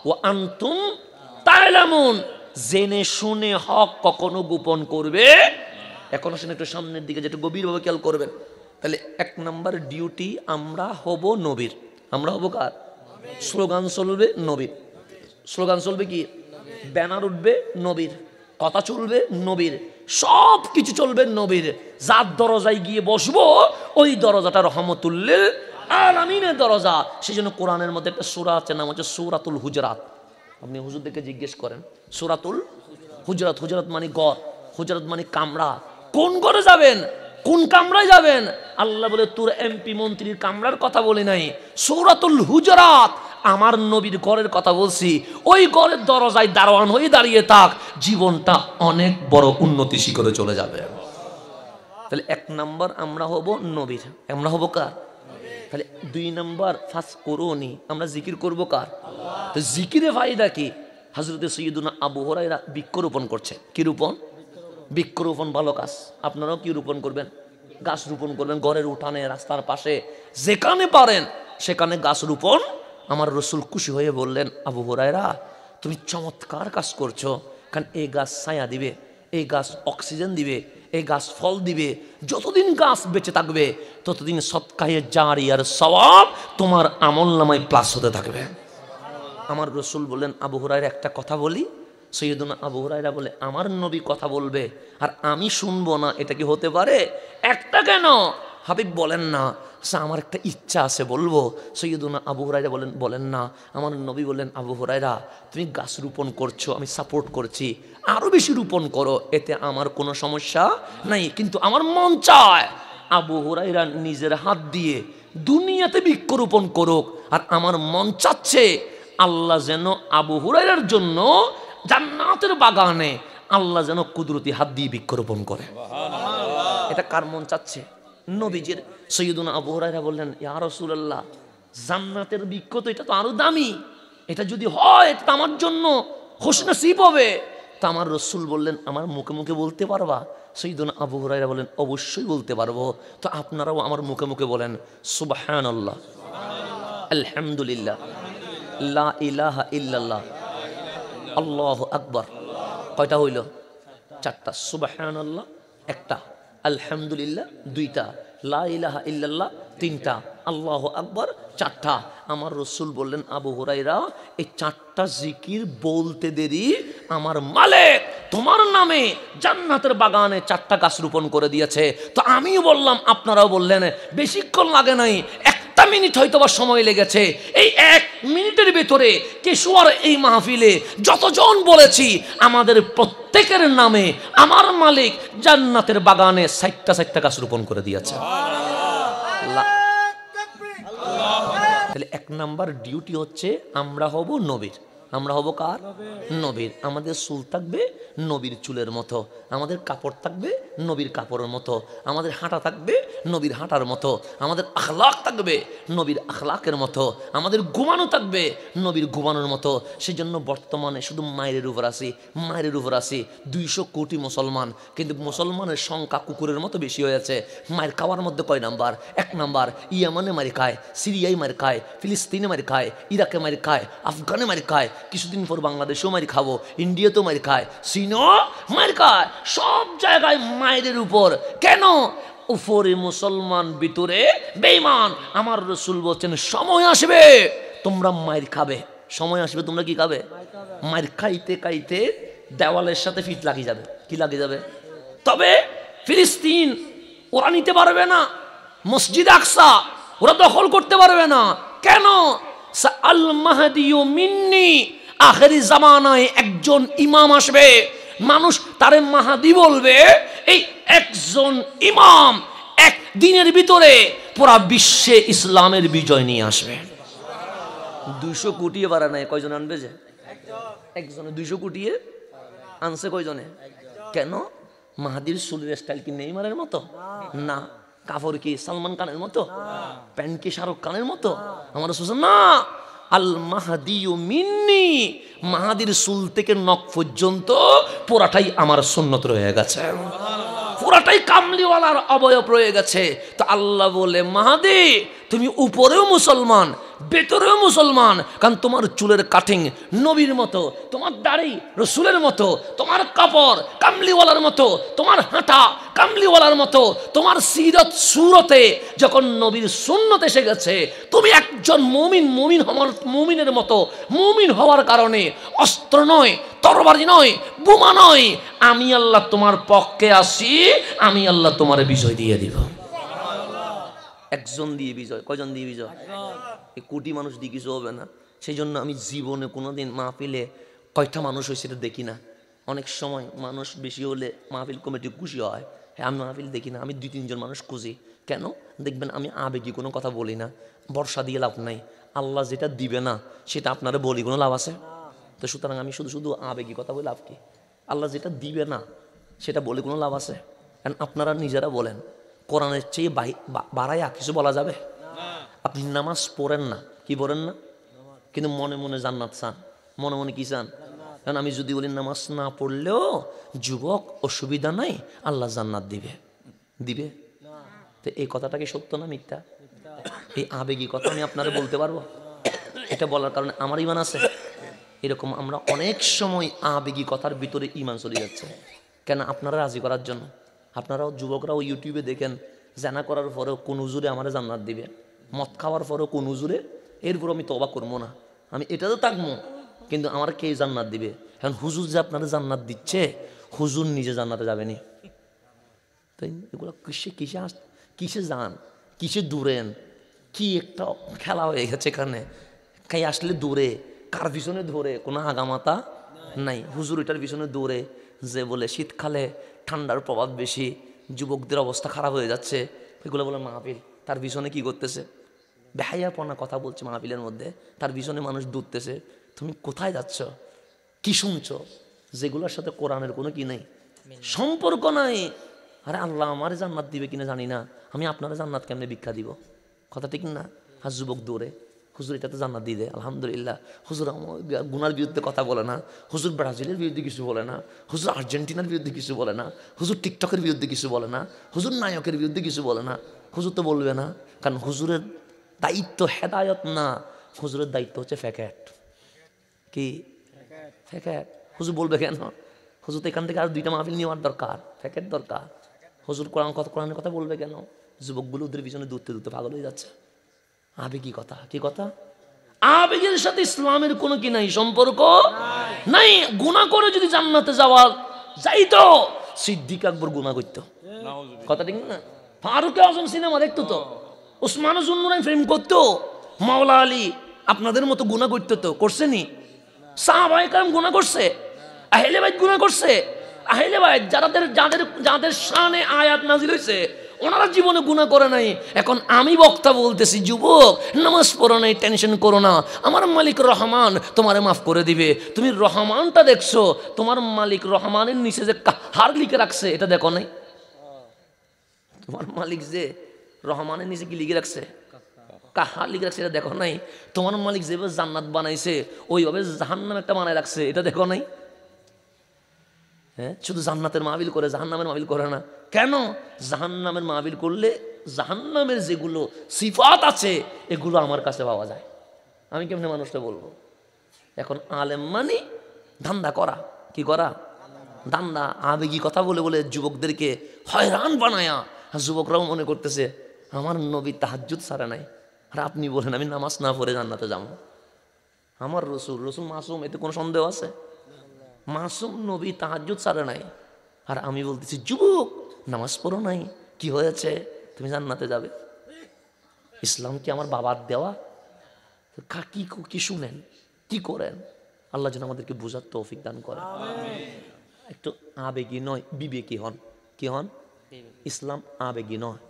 ওয়া আনতুম তা'লামুন, জেনে শুনে হক কখনো গোপন করবে। এখন আসেন একটু সামনের দিকে, যেটা গভীরভাবে খেয়াল করবেন। তাহলে 1 নম্বর ডিউটি, আমরা হব নবীর। আমরা হব কার? স্লোগান চলবে নবীর। স্লোগান চলবে কি? ব্যানার উঠবে নবীর, কথা চলবে নবীর, সব কিছু চলবে নবীর। যার দরজায় গিয়ে বসবো ওই দরজাটা রহমতুল্লিল আলামিনের দরজা। সেই জন্য কোরআনের মধ্যে একটা সূরা আছে, নাম হচ্ছে সূরাতুল হুজরাত। আপনি হুজুরদেরকে জিজ্ঞেস করেন, সূরাতুল হুজরাত, হুজরাত মানে ঘর, হুজরাত মানে কামরা। কোন ঘরে যাবেন, কোন কামরায় যাবেন? আল্লাহ বলে তোর এমপি মন্ত্রীর কামরার কথা বলি নাই, সূরাতুল হুজরাত আমার নবীর ঘরের কথা বলছি। ওই ঘরের দরজায় দারোয়ান হয়ে দাঁড়িয়ে থাক, জীবনটা অনেক বড় উন্নতি শিখরে চলে যাবে। তাহলে 1 নম্বর আমরা হব নবীর। আমরা হব কার? তাহলে 2 নম্বর ফাজকুরুনি, আমরা জিকির করব কার? তো জিকিরে ফায়দা কি? হযরত সাইয়্যিদুনা আবু হুরায়রা বৃক্ষরোপণ করছে। কি রোপণ? বৃক্ষরোপণ ভালো কাজ। আপনারাও কি রোপণ করবেন? গাছ রোপণ করবেন, ঘরের উঠানে, রাস্তার পাশে, যেখানে পারেন সেখানে গাছ রোপণ। আমার রসুল খুশি হয়ে বললেন, আবু হুরায়রা তুমি চমৎকার কাজ করছো, কারণ এই গাছ ছায়া দিবে, এই গাছ অক্সিজেন দিবে, এই গাছ ফল দিবে। যতদিন গাছ বেঁচে থাকবে ততদিন সদকায়ে জারিয়ার সওয়াব তোমার আমলনামায় প্লাস হতে থাকবে। আমার রসুল বললেন, আবু হুরায়রা একটা কথা বলি। সৈয়দনা আবু হুরায়রা বলে, আমার নবী কথা বলবে আর আমি শুনবো না, এটা কি হতে পারে? একটা কেন? হাবিব বলেন না, আমার একটা ইচ্ছা আছে বলবো। সৈয়দনা আবু হুরায়রা বলেন না। আমার নবী বললেন, আবু হুরায়রা তুমি গাছ রোপণ করছো, আমি সাপোর্ট করছি, আরো বেশি রোপণ করো, এতে আমার কোনো সমস্যা নাই, কিন্তু আমার মন চায় আবু হুরায়রা নিজের হাত দিয়ে দুনিয়াতে বৃক্ষরোপণ করুক, আর আমার মন চাচ্ছে আল্লাহ যেন আবু হুরায়রার জন্য জান্নাতের বাগানে আল্লাহ যেন কুদরতি হাত দিয়ে বৃক্ষরোপণ করে। এটা কার মন চাচ্ছে? নবীজির। সৈয়দুনা আবু হুরায়রা বললেন, ইয়া রাসূলুল্লাহ জান্নাতের বৃক্ষ তো এটা তো আরো দামি, এটা যদি হয় এটা আমার জন্য খুশনসিব হবে। তা আমার রসুল বললেন, আমার মুখে মুখে বলতে পারবা? সৈয়দুনা আবু হুরায়রা বলেন, অবশ্যই বলতে পারবো। তো আপনারাও আমার মুখে মুখে বলেন, সুবহানাল্লাহ, আলহামদুলিল্লাহ, লা ইলাহা ইল্লাল্লাহ, আল্লাহু আকবার। কয়টা হইল? 4টা। সুবহানাল্লাহ 1টা, আলহামদুলিল্লাহ 2টা, লা ইলাহা ইল্লাল্লাহ 3টা, আল্লাহু আকবার 4টা। আমার রসুল বললেন, আবু হুরায়রা এই 4টা জিকির বলতে দেরি আমার মালিক তোমার নামে জান্নাতের বাগানে 4টা গাছ রোপণ করে দিয়েছে। তো আমিও বললাম, আপনারাও বললেন, বেশিক্ষণ লাগে নাই, 1 মিনিট হয়তো বা সময় লেগেছে। এই 1 মিনিটের ভিতরে কেশুয়ার এই মাহফিলে যতজন বলেছি, আমাদের প্রত্যেকের নামে আমার মালিক জান্নাতের বাগানে 60টা গাছ রোপণ করে দিয়েছে। তাহলে 1 নাম্বার ডিউটি হচ্ছে আমরা হব নবীর। আমরা হব কার? নবীর। আমাদের চুল থাকবে নবীর চুলের মতো, আমাদের কাপড় থাকবে নবীর কাপড়ের মতো, আমাদের হাঁটা থাকবে নবীর হাঁটার মতো, আমাদের আখলাক থাকবে নবীর আখলাকের মতো, আমাদের ঘুমানো থাকবে নবীর ঘুমানোর মতো। সেই জন্য বর্তমানে শুধু মায়ের উপর আসি, মায়ের উপর আসি। 200 কোটি মুসলমান, কিন্তু মুসলমানের সংখ্যা কুকুরের মতো বেশি হয়েছে। মায়ের খাওয়ার মধ্যে কয় নাম্বার? 1 নাম্বার। ইয়ামানে মারি খায়, সিরিয়ায় মারি খায়, ফিলিস্তিনে মারি খায়, ইরাকে মারি খায়, আফগানে মারি খায়, কিছুদিন পর বাংলাদেশেও মারি খাবো, ইন্ডিয়াতেও মারি খায়, চীনও মারি খায়। সব জায়গায় মায়ের উপর। কেন? উপরে মুসলমান, ভিতরে বেঈমান। আমার রাসূল বলছেন, সময় আসবে তোমরা মায়ের খাবে। সময় আসবে তোমরা কি খাবে? মায়ের খাইতে খাইতে দেওয়ালের সাথে ফিট লাগিয়ে যাবে। কি লাগিয়ে যাবে? তবে ফিলিস্তিন ওরা নিতে পারবে না, মসজিদ আকসা ওরা দখল করতে পারবে না। কেন? আল মাহদিউ মিন্নি, আখেরি জামানায় একজন ইমাম আসবে, মানুষ তারে মাহাদি বলবে। এই একজন ইমাম 1 দিনের ভিতরে পুরা বিশ্বে ইসলামের বিজয় নিয়ে আসবে। 200 কোটি বাড়া নাই, কয়জন আনবে? যে একজনে 200 কোটি আনছে। কয়জনে? কেন? মাহাদির চুলের স্টাইল কি নেইমারের মতো? না। কাপড় কি সালমান খানের মতো? প্যান্ট কি শাহরুখ খানের মতো? আমার সুজন না। আল মাহদিউ মিন্নি, মাহাদির চুল থেকে নখ পর্যন্ত পুরাটাই আমার সুন্নত রয়ে গেছে, পুরাটাই কামলিওয়ালার অবয়ব রয়ে গেছে। তো আল্লাহ বলে, মাহাদি তুমি উপরেও মুসলমান, ভেতরেও মুসলমান, কারণ তোমার চুলের কাটিং নবীর মতো, তোমার দাড়ি রসুলের মতো, তোমার কাপড় কামলিওয়ালার মতো, তোমার হাঁটা কামলিওয়ালার মতো, তোমার সিরত সুরতে যখন নবীর সুন্নত এসে গেছে, তুমি একজন মুমিনের মতো মুমিন হওয়ার কারণে অস্ত্র নয়, তরবারি নয়, বোমা নয়, আমি আল্লাহ তোমার পক্ষে আসি, আমি আল্লাহ তোমার বিজয় দিয়ে দিব। একজন দিয়ে বিজয়, কয়জন দিয়ে বিজয়? এই কোটি মানুষ দিয়ে কিছু হবে না। সেই জন্য আমি জীবনে কোনোদিন মাহফিলে কয়টা মানুষ হয়েছে এটা দেখি না। অনেক সময় মানুষ বেশি হলে মাহফিল কমিটি খুশি হয়, হ্যাঁ আমি মাহফিল দেখি না, আমি 2-3 জন মানুষ খুঁজি। কেন? দেখবেন আমি আবেগী কোনো কথা বলি না, বর্ষা দিয়ে লাভ নাই, আল্লাহ যেটা দিবে না সেটা আপনারা বলি কোনো লাভ আছে? তো সুতরাং আমি শুধু শুধু আবেগী কথা বলে লাভ কি? আল্লাহ যেটা দিবে না সেটা বলে কোনো লাভ আছে? কারণ আপনারা নিজেরা বলেন, কোরআনের চেয়ে বাড়াইয়া কিছু বলা যাবে? আপনি নামাজ পড়েন না, কি পড়েন না, কিন্তু মনে মনে জান্নাত চান, মনে মনে কি চান? কারণ আমি যদি বলি নামাজ না পড়লেও যুবক অসুবিধা নাই, আল্লাহ জান্নাত দিবে, দিবে? তো এই কথাটা কি সত্য না মিথ্যা? এই আবেগী কথা আমি আপনারা বলতে পারবো? এটা বলার কারণে আমার ইমান আছে। এরকম আমরা অনেক সময় আবেগী কথার ভিতরে ইমান চলে যাচ্ছে। কেন? আপনারা রাজি করার জন্য। আপনারাও যুবকরাও ইউটিউবে দেখেন, জানা করার পরেও কোন হুজুরে আমার জান্নাত দিবে, মদ খাওয়ার পরেও কোন হুজুরে, এরপর আমি তওবা করবো না, আমি এটাতে থাকবো, কিন্তু আমার কে জান্নাত দিবে? এখন হুজুর যে আপনারা জান্নাত দিচ্ছে, হুজুর নিজে জান্নাতে যাবেনি। তাই এগুলো কিসে যান, কিসে দূরেন, কি একটা খেলা হয়ে গেছে এখানে। খাই আসলে দূরে, কার পিছনে ধরে কোনো আগামাতা নাই। হুজুর এটার পিছনে দৌড়ে, যে বলে শীতকালে ঠান্ডার প্রভাব বেশি, যুবকদের অবস্থা খারাপ হয়ে যাচ্ছে, এগুলো বলে মাহফিল। তার পিছনে কি করতেছে? বেহাইয়াপনা কথা বলছে মাহফিলের মধ্যে, তার পিছনে মানুষ দৌড়তেছে। তুমি কোথায় যাচ্ছ, কি শুনছো, যেগুলোর সাথে কোরআনের কোনো কি নেই, সম্পর্ক নাই। আরে আল্লাহ আমার জান্নাত দিবে কিনা জানি না, আমি আপনারা জান্নাত কেমনে ভিক্ষা দিব? কথা ঠিক না? আর যুবক দৌড়ে, হুজুর এটা তো জান্নাত দিয়ে দেয়, আলহামদুলিল্লাহ। হুজুর গুনার বিরুদ্ধে কথা বলে না, হুজুর ব্রাজিলের বিরুদ্ধে কিছু বলে না, হুজুর আর্জেন্টিনার বিরুদ্ধে কিছু বলে না, হুজুর টিকটকের বিরুদ্ধে কিছু বলে না, হুজুর নায়কের বিরুদ্ধে কিছু বলে না। হুজুর তো বলবে না, কারণ হুজুরের দায়িত্ব হেদায়ত না, হুজুরের দায়িত্ব হচ্ছে ফ্যাকেট। কি ফ্যাকেট? হুজুর বলবে কেন? হুজুর তো এখান থেকে আর 2টা মাহফিল নেওয়ার দরকার, ফ্যাকেট দরকার। হুজুর কোরআনের কথা বলবে কেন? যুবকগুলো ওদের পিছনে দূরতে দূরতে পাগল হয়ে যাচ্ছে। আবেগী কথা, কি কথা? আবেগের সাথে ইসলামের কোনো কি নাই, সম্পর্ক নাই। গুনাহ করে যদি জান্নাতে যাওয়া যাইতো, সিদ্দিক আকবর গুনাহ করতো, কথা ঠিক না? ফারুক আজম সিনেমা দেখতো তো, উসমান জুন্নুরাইন ফিল্ম করতো, মাওলা আলী আপনাদের মতো গুনাহ করতো তো, করছেনি? সাহাবায়ে কেরাম গুনাহ করছে, আহলে বাইত গুনাহ করছে। আহলে বাইত যাদের শানে আয়াত নাজিল হয়েছে, ওনারা জীবনে গুনাহ করে নাই। এখন আমি বক্তা বলতেছি, যুবক নামাজ পড়ো নাই, টেনশন করো না, আমার মালিক রহমান তোমারে মাফ করে দিবে। তুমি রহমানটা দেখছো, তোমার মালিক রহমানের নিচে যে কাহার লিখে রাখছে এটা দেখো নাই? তোমার মালিক যে রহমানের নিচে কি লিখে রাখছে, কাহার লিখে রাখছে এটা দেখো নাই? তোমার মালিক যেভাবে জান্নাত বানাইছে, ওইভাবে জাহান্নাম একটা বানায় রাখছে, এটা দেখো নাই? হ্যাঁ, শুধু জান্নাতের মাহফিল করে, জাহান্নামের মাহফিল করে না। কেন? জাহান্নামের মাহফিল করলে জাহান্নামের যেগুলো সিফাত আছে এগুলো আমার কাছে পাওয়া যায়। আমি কেমনে মানুষটা বলবো? এখন আলেম মানে ধান্দা করা, কি করা? ধান্দা। আবেগী কথা বলে বলে যুবকদেরকে হয়রান বানায়া, যুবকরাও মনে করতেছে আমার নবী তাহাজ্জুদ ছাড়ে নাই, আর আপনি বলেন আমি নামাজ না পড়ে জান্নাতে যাবো। আমার রসুল মাসুম, এতে কোনো সন্দেহ আছে? মাসুম নবী তাহাজ্জুদ ছাড়ে নাই, আর আমি বলতেছি যুবক নামাজ পড়ো নাই, কি হয়েছে, তুমি জান্নাতে যাবে। ইসলাম কি আমার বাবার দেওয়া? কি শুনেন, কি করেন? আল্লাহ যেন আমাদেরকে বোঝার তৌফিক দান করে। একটু আবেগী নয়, বিবেকী হন। কি হন? ইসলাম আবেগী নয়।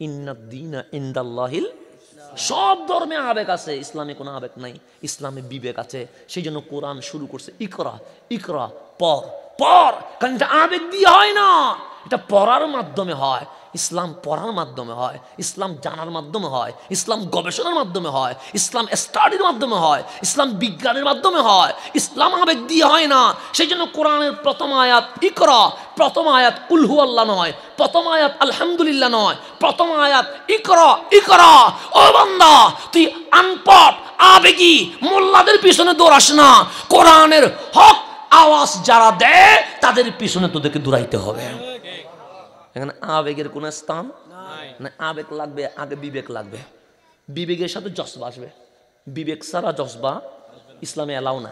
ইন্নাদ দীনা ইনদাল্লাহিল, সব ধর্মে আবেগ আছে, ইসলামে কোনো আবেগ নাই, ইসলামে বিবেক আছে। সেই জন্য কোরআন শুরু করছে ইকরা, ইকরা, পড় পড়। কারণ এটা আবেগ দিয়ে হয় না, এটা পড়ার মাধ্যমে হয়। ইসলাম পড়ার মাধ্যমে হয়, ইসলাম জানার মাধ্যমে হয়, ইসলাম গবেষণার মাধ্যমে হয়, ইসলাম স্টাডির মাধ্যমে হয়, ইসলাম বিজ্ঞানের মাধ্যমে হয়। ইসলাম আবেগ দিয়ে হয় না। সেই জন্য কোরআনের প্রথম আয়াত ইকরা, প্রথম আয়াত কুল হুয়াল্লাহ নয়, প্রথম আয়াত আলহামদুলিল্লাহ নয়, প্রথম আয়াত ইকরা। ইকরা, ও বান্দা তুই আনপড়, আবেগী মোল্লাদের পিছনে দৌড়াস না, কোরআনের হক আওয়াজ যারা দেয় তাদের পিছনে তোদেরকে দৌড়াইতে হবে। এখানে আবেগের কোন স্থান না, আবেগ লাগবে, আগে বিবেক লাগবে, বিবেকের সাথে জজবা আসবে। বিবেক ছাড়া জজবা ইসলামে এলাও না।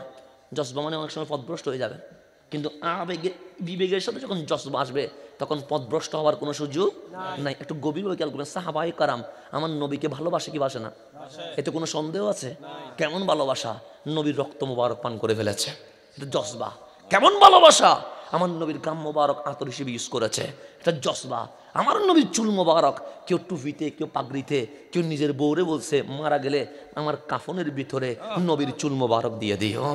জজবা মানে অনেক সময় পথভ্রষ্ট হয়ে যাবে, কিন্তু আবেগে বিবেকের সাথে যখন জজবা আসবে তখন পথভ্রষ্ট হওয়ার কোনো সুযোগ নাই। একটু গভীরভাবে খেয়াল করবেন, সাহাবায়ে কারাম আমার নবীকে ভালোবাসে কি বাসে না? এতে কোনো সন্দেহ আছে? কেমন ভালোবাসা, নবীর রক্ত মোবারক পান করে ফেলেছে, এটা জজবা। কেমন ভালোবাসা, আমার নবীর গাম মোবারক আতর হিসেবে ইউজ করেছে, এটা জজবা। আমার নবীর চুল মোবারক কেউ টুপিতে, কেউ পাগড়িতে, কেউ নিজের বউরে বলছে মারা গেলে আমার কাফনের ভিতরে নবীর চুল মোবারক দিয়ে দিও।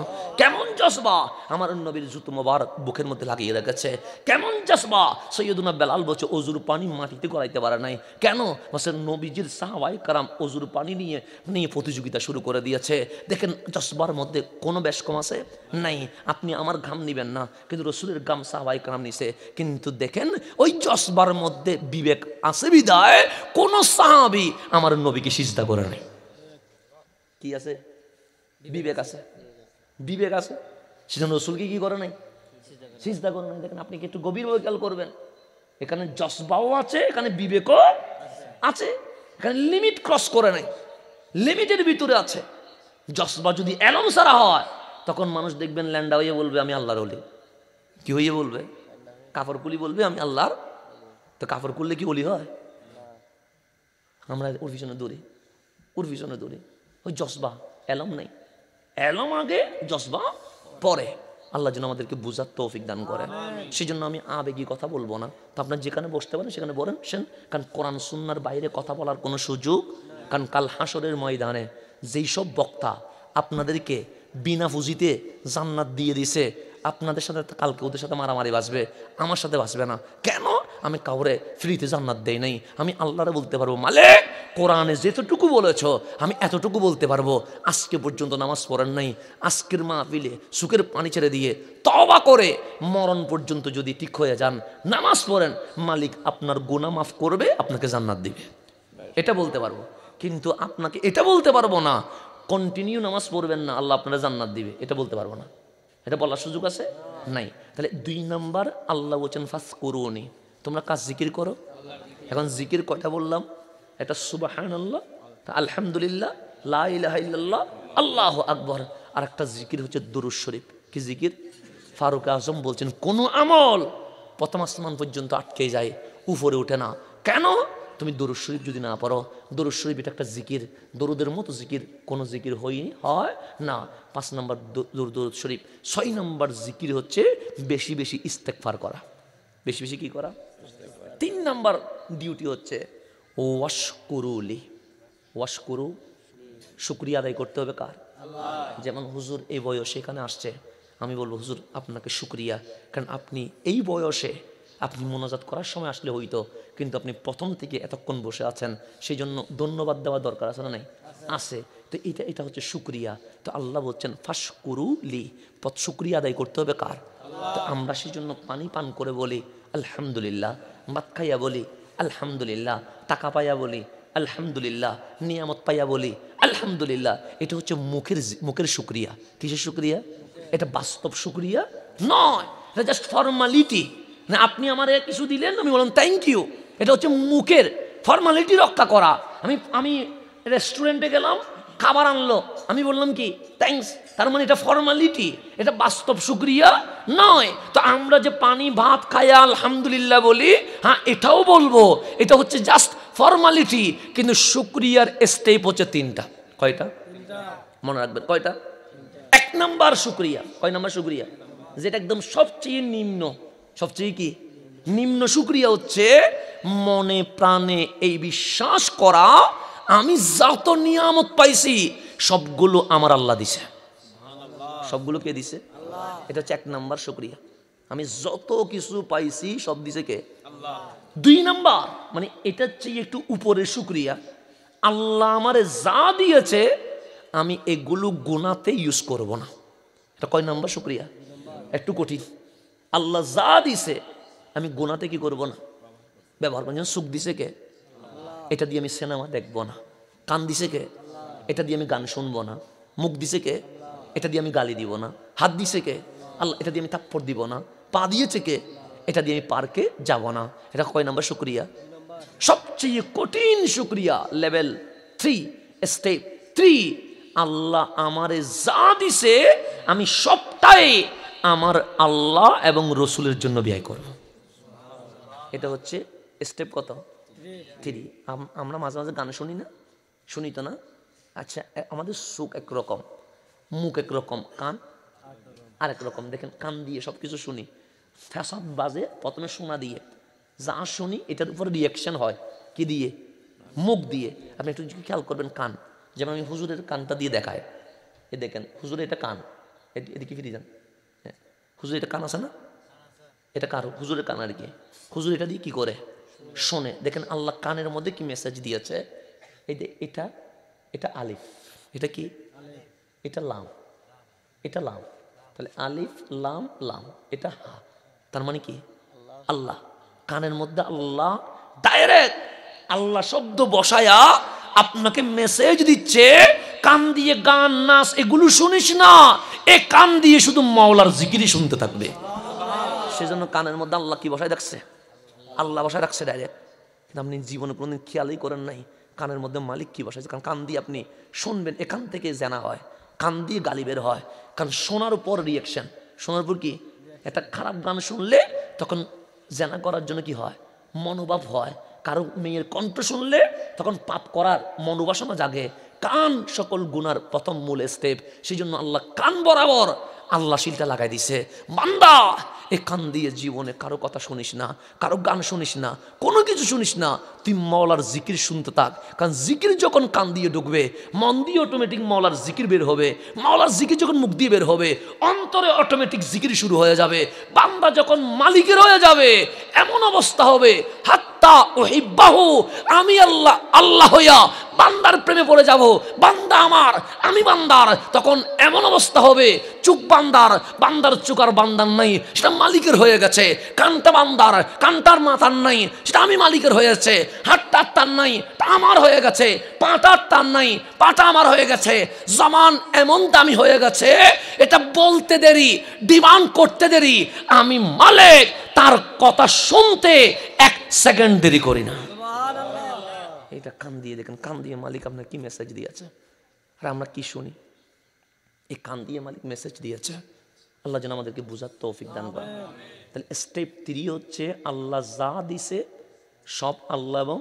কেমন জজবা, আমার নবীর জুতো মোবারক বুকের মধ্যে লাগিয়ে রেখেছে। কেমন জজবা, সৈয়দুনা বেলাল বলছে অজুর পানি মাটিতে গড়াইতে পারে নাই, কেন বলছে নবীজির সাহাবায়ে কারাম অজুর পানি নিয়ে প্রতিযোগিতা শুরু করে দিয়েছে। দেখেন জজবার মধ্যে কোনো বেশ কম আছে নাই। আপনি আমার ঘাম নিবেন না, কিন্তু রসুলের ঘাম সাহাবায়ে কারাম নিছে। কিন্তু দেখেন ওই জজবার মধ্যে বিবেক আছে বিদায় কোন সাহাবী আমার নবীকে সিজদা করে নাই। কি আছে? বিবেক আছে, বিবেক আছে, সেজন্য রসুলকে কি করে নাই? সিজদা করে নাই। দেখেন আপনি কি একটু গভীরভাবে খেয়াল করবেন, এখানে জজবাও আছে, এখানে বিবেকও আছে, এখানে লিমিট ক্রস করে নাই, লিমিটের ভিতরে আছে। জজবা যদি এলম সারা হয় তখন মানুষ দেখবেন ল্যান্ডা হয়ে বলবে আমি আল্লাহর ওলি। কি হয়ে বলবে? কাফর কুলি বলবে আমি আল্লাহর। তো কাফর করলে কি ওলি হয়? আমরা ওর পিছনে দৌড়ি, ওর পিছনে দৌড়ি। ওই জজবা এলম নাই, এলম আগে জজবা পরে। আল্লাহ যেন আমাদেরকে বুঝার তৌফিক দান করেন। সেই জন্য আমি আবেগী কথা বলবো না। তো আপনার যেখানে বসতে পারেন সেখানে বসেন, কারণ কোরআন সুন্নাহর বাইরে কথা বলার কোনো সুযোগ। কারণ কাল হাসরের ময়দানে যেই সব বক্তা আপনাদেরকে বিনা পুঁজিতে জান্নাত দিয়ে দিছে, আপনাদের সাথে কালকে ওদের সাথে মারামারি বাঁচবে, আমার সাথে বাঁচবে না। কেন? আমি কাউরে ফ্রিতে জান্নাত দেই নাই। আমি আল্লাহরে বলতে পারবো মালিক কোরআনে যেতটুকু বলেছো আমি এতটুকু বলতে পারবো। আজকে পর্যন্ত নামাজ পড়েন নাই, আজকের মাহফিলে সুখের পানি ছেড়ে দিয়ে তওবা করে মরণ পর্যন্ত যদি ঠিক হয়ে যান, নামাজ পড়েন, মালিক আপনার গুনাহ মাফ করবে, আপনাকে জান্নাত দিবে, এটা বলতে পারবো। কিন্তু আপনাকে এটা বলতে পারবো না কন্টিনিউ নামাজ পড়বেন না, আল্লাহ আপনারা জান্নাত দিবে, এটা বলতে পারবো না। এটা বলার সুযোগ আছে নাই। তাহলে 2 নাম্বার আল্লাহ বলছেন ফাজকুরুনি, তোমরা কাজ জিকির করো। এখন জিকির কয়টা বললাম? এটা সুবহানাল্লাহ, আলহামদুলিল্লাহ, লা ইলাহা ইল্লাল্লাহ, আল্লাহু আকবার। আর একটা জিকির হচ্ছে দুরূদ শরীফ। কি জিকির? ফারুক আজম বলছেন কোন আমল প্রথম আসমান পর্যন্ত আটকে যায়, উপরে ওঠে না। কেন? তুমি দরুদ শরীফ যদি না পড়ো। দরুদ শরীফ এটা একটা জিকির, দরুদের মতো জিকির কোনো জিকির হয় না। 5 নম্বর দরুদ শরীফ। 6 নম্বর জিকির হচ্ছে বেশি বেশি ইস্তেগফার করা। বেশি বেশি কি করা? 3 নম্বর ডিউটি হচ্ছে ওয়াশকুরুলি। ওয়াশকুরু, শুকরিয়া আদায় করতে হবে কার? আল্লাহ। যেমন হুজুর এই বয়সে এখানে আসছে, আমি বলবো হুজুর আপনাকে শুকরিয়া, কারণ আপনি এই বয়সে আপনি মোনাজাত করার সময় আসলে হইতো, কিন্তু আপনি প্রথম থেকে এতক্ষণ বসে আছেন, সেই জন্য ধন্যবাদ দেওয়া দরকার আছে না? নাই আছে। তো এটা হচ্ছে শুকরিয়া। তো আল্লাহ বলছেন ফাশকুরুলি, শুকরিয়া আদায় করতে হবে কার? তো আমরা সেই জন্য পানি পান করে বলি আলহামদুলিল্লাহ, ভাত খাইয়া বলি আলহামদুলিল্লাহ, টাকা পাইয়া বলি আলহামদুলিল্লাহ, নিয়ামত পাইয়া বলি আলহামদুলিল্লাহ। এটা হচ্ছে মুখের শুকরিয়া। কিসের শুকরিয়া? এটা বাস্তব শুকরিয়া নয়, এটা জাস্ট ফর্মালিটি। না আপনি আমার কিছু দিলেন, আমি বললাম থ্যাংক ইউ, এটা হচ্ছে মুখের ফর্মালিটি রক্ষা করা। আমি রেস্টুরেন্টে গেলাম, খাবার আনলো, আমি বললাম কি থ্যাঙ্কস, তার মানে এটা ফর্মালিটি, এটা বাস্তব শুকরিয়া নয়। তো আমরা যে পানি ভাত খাইয়া আলহামদুলিল্লাহ বলি, হ্যাঁ এটাও বলবো, এটা হচ্ছে জাস্ট ফর্মালিটি। কিন্তু শুকরিয়ার স্টেপ হচ্ছে 3টা। কয়টা? মনে রাখবেন কয়টা? 1 নাম্বার শুকরিয়া। কয় নাম্বার শুকরিয়া? যেটা একদম সবচেয়ে নিম্ন, সবচেয়ে কি নিম্ন শুকরিয়া হচ্ছে মনে প্রাণে এই বিশ্বাস করা আমি যত নিয়ামত পাইছি সবগুলো আমার আল্লাহ দিছে। সবগুলো কে দিছে? আল্লাহ। এটা হচ্ছে 1 নাম্বার শুকরিয়া। আমি যত কিছু পাইছি সব দিছে কে? আল্লাহ। 2 নাম্বার মানে এটার চেয়ে একটু উপরের শুকরিয়া, আল্লাহ আমারে যা দিয়েছে আমি এগুলো গুনাতে ইউজ করব না। এটা কয় নাম্বার শুকরিয়া? একটু কঠিন। আল্লাহ যা দিছে আমি গুনাতে কি করব না, ব্যবহার করব। সুখ দিছে কে? এটা দিয়ে আমি সিনেমা দেখবো না। কান দিছে কে? এটা দিয়ে আমি গান শুনবো না। মুখ দিছে কে? এটা দিয়ে আমি গালি দিব না। হাত দিছে কে? আল্লাহ। এটা দিয়ে আমি থাপ্পড় দিব না। পা দিয়েছে কে? এটা দিয়ে আমি পার্কে যাব না। এটা কয় নাম্বার শুকরিয়া? সবচেয়ে কঠিন শুকরিয়া, লেভেল 3, স্টেপ 3। আল্লাহ আমারে যা দিছে আমি সবটাই আমার আল্লাহ এবং রসুলের জন্য ব্যয় করব। এটা হচ্ছে স্টেপ কত? 3। আমরা মাঝে মাঝে গান শুনি না? শুনি তো না? আচ্ছা, আমাদের চোখ একরকম, মুখ একরকম, কান আরেক রকম। দেখেন, কান দিয়ে সব কিছু শুনি, ফ্যাসাদ বাজে প্রথমে শোনা দিয়ে, যা শুনি এটার উপর রিয়াকশন হয় কি দিয়ে? মুখ দিয়ে। আপনি একটু খেয়াল করবেন কান, যেমন আমি হুজুরের কানটা দিয়ে দেখায়, এ দেখেন হুজুরের এটা কান, এদিকে ফিরে যান, হ্যাঁ হুজুর এটা কান আছে না? এটা কারো হুজুরের কান আর কি। হুজুর এটা দিয়ে কি করে? শোনে। দেখেন আল্লাহ কানের মধ্যে কি মেসেজ দিয়েছে। এই যে এটা, এটা আলিফ, এটা কি? এটা লাম, এটা লাম। তাহলে আলিফ লাম লাম, এটা হা, তার মানে কি? আল্লাহ। কানের মধ্যে আল্লাহ ডাইরেক্ট আল্লাহ শব্দ বসায়া আপনাকে মেসেজ দিচ্ছে, কান দিয়ে গান নাচ এগুলো শুনিস না, এ কান দিয়ে শুধু মাওলার জিকিরই শুনতে থাকবে। সেজন্য কানের মধ্যে আল্লাহ কি বসায় রাখছে? আল্লাহ বসায় রাখছে ডাইরেক্ট। কিন্তু আপনি জীবনে কোনোদিন খেয়ালই করেন নাই কানের মধ্যে মালিক কি বসাইছে। কারণ কান দিয়ে আপনি শুনবেন, এখান থেকে জানা হয়, কান দিয়ে গালি বের হয়। কারণ শোনার উপর রিয়াকশন, শোনার উপর কি? একটা খারাপ গান শুনলে তখন জানা করার জন্য কি হয়? মনোভাব হয়। কারো মেয়ের কণ্ঠ শুনলে তখন পাপ করার মনোবাসনা জাগে। কান সকল গুনার প্রথম মূল স্টেপ। সেই জন্য আল্লাহ কান বরাবর আল্লাহ শিলটা লাগাই দিছে। বান্দা, এ কান দিয়ে জীবনে কারো কথা শুনিস না, কারো গান শুনিস না, কোনো কিছু শুনিস না, তুই মাওলার জিকির শুনতে থাক। কারণ জিকির যখন কান দিয়ে ঢুকবে, মন দিয়ে অটোমেটিক মাওলার জিকির বের হবে। মাওলার জিকির যখন মুখ দিয়ে বের হবে, অন্তরে অটোমেটিক জিকির শুরু হয়ে যাবে। বান্দা যখন মালিকের হয়ে যাবে, এমন অবস্থা হবে হাত্তা উহিব্বাহু, আমি আল্লাহ আল্লাহ হইয়া বান্দার প্রেমে পড়ে যাব। বান্দা আমার, আমি বান্দার। তখন এমন অবস্থা হবে, চুক বান্দার, বান্দার চুক আর বান্দার নাই, সেটা মালিকের হয়ে গেছে। কানটা বান্দার, কানটার মাথার নাই, সেটা আমি মালিকের হয়েছে। হাতটা তার নাই, তা আমার হয়ে গেছে। পাটার তার নাই, পাটা আমার হয়ে গেছে। জমান এমন দামি হয়ে গেছে, এটা বলতে দেরি, ডিমান্ড করতে দেরি, আমি মালিক, তার কথা শুনতে 1 সেকেন্ড দেরি করি না। এটা কান দিয়ে দেখেন, কান দিয়ে মালিক আপনার কি মেসেজ দিয়েছে আর আমরা কি শুনি। এই কান দিয়ে মালিক মেসেজ দিয়েছে। আল্লাহ যেন আমাদেরকে বুঝার তৌফিক দান করে। তাহলে স্টেপ 3 হচ্ছে আল্লাহ যা দিছে সব আল্লাহ এবং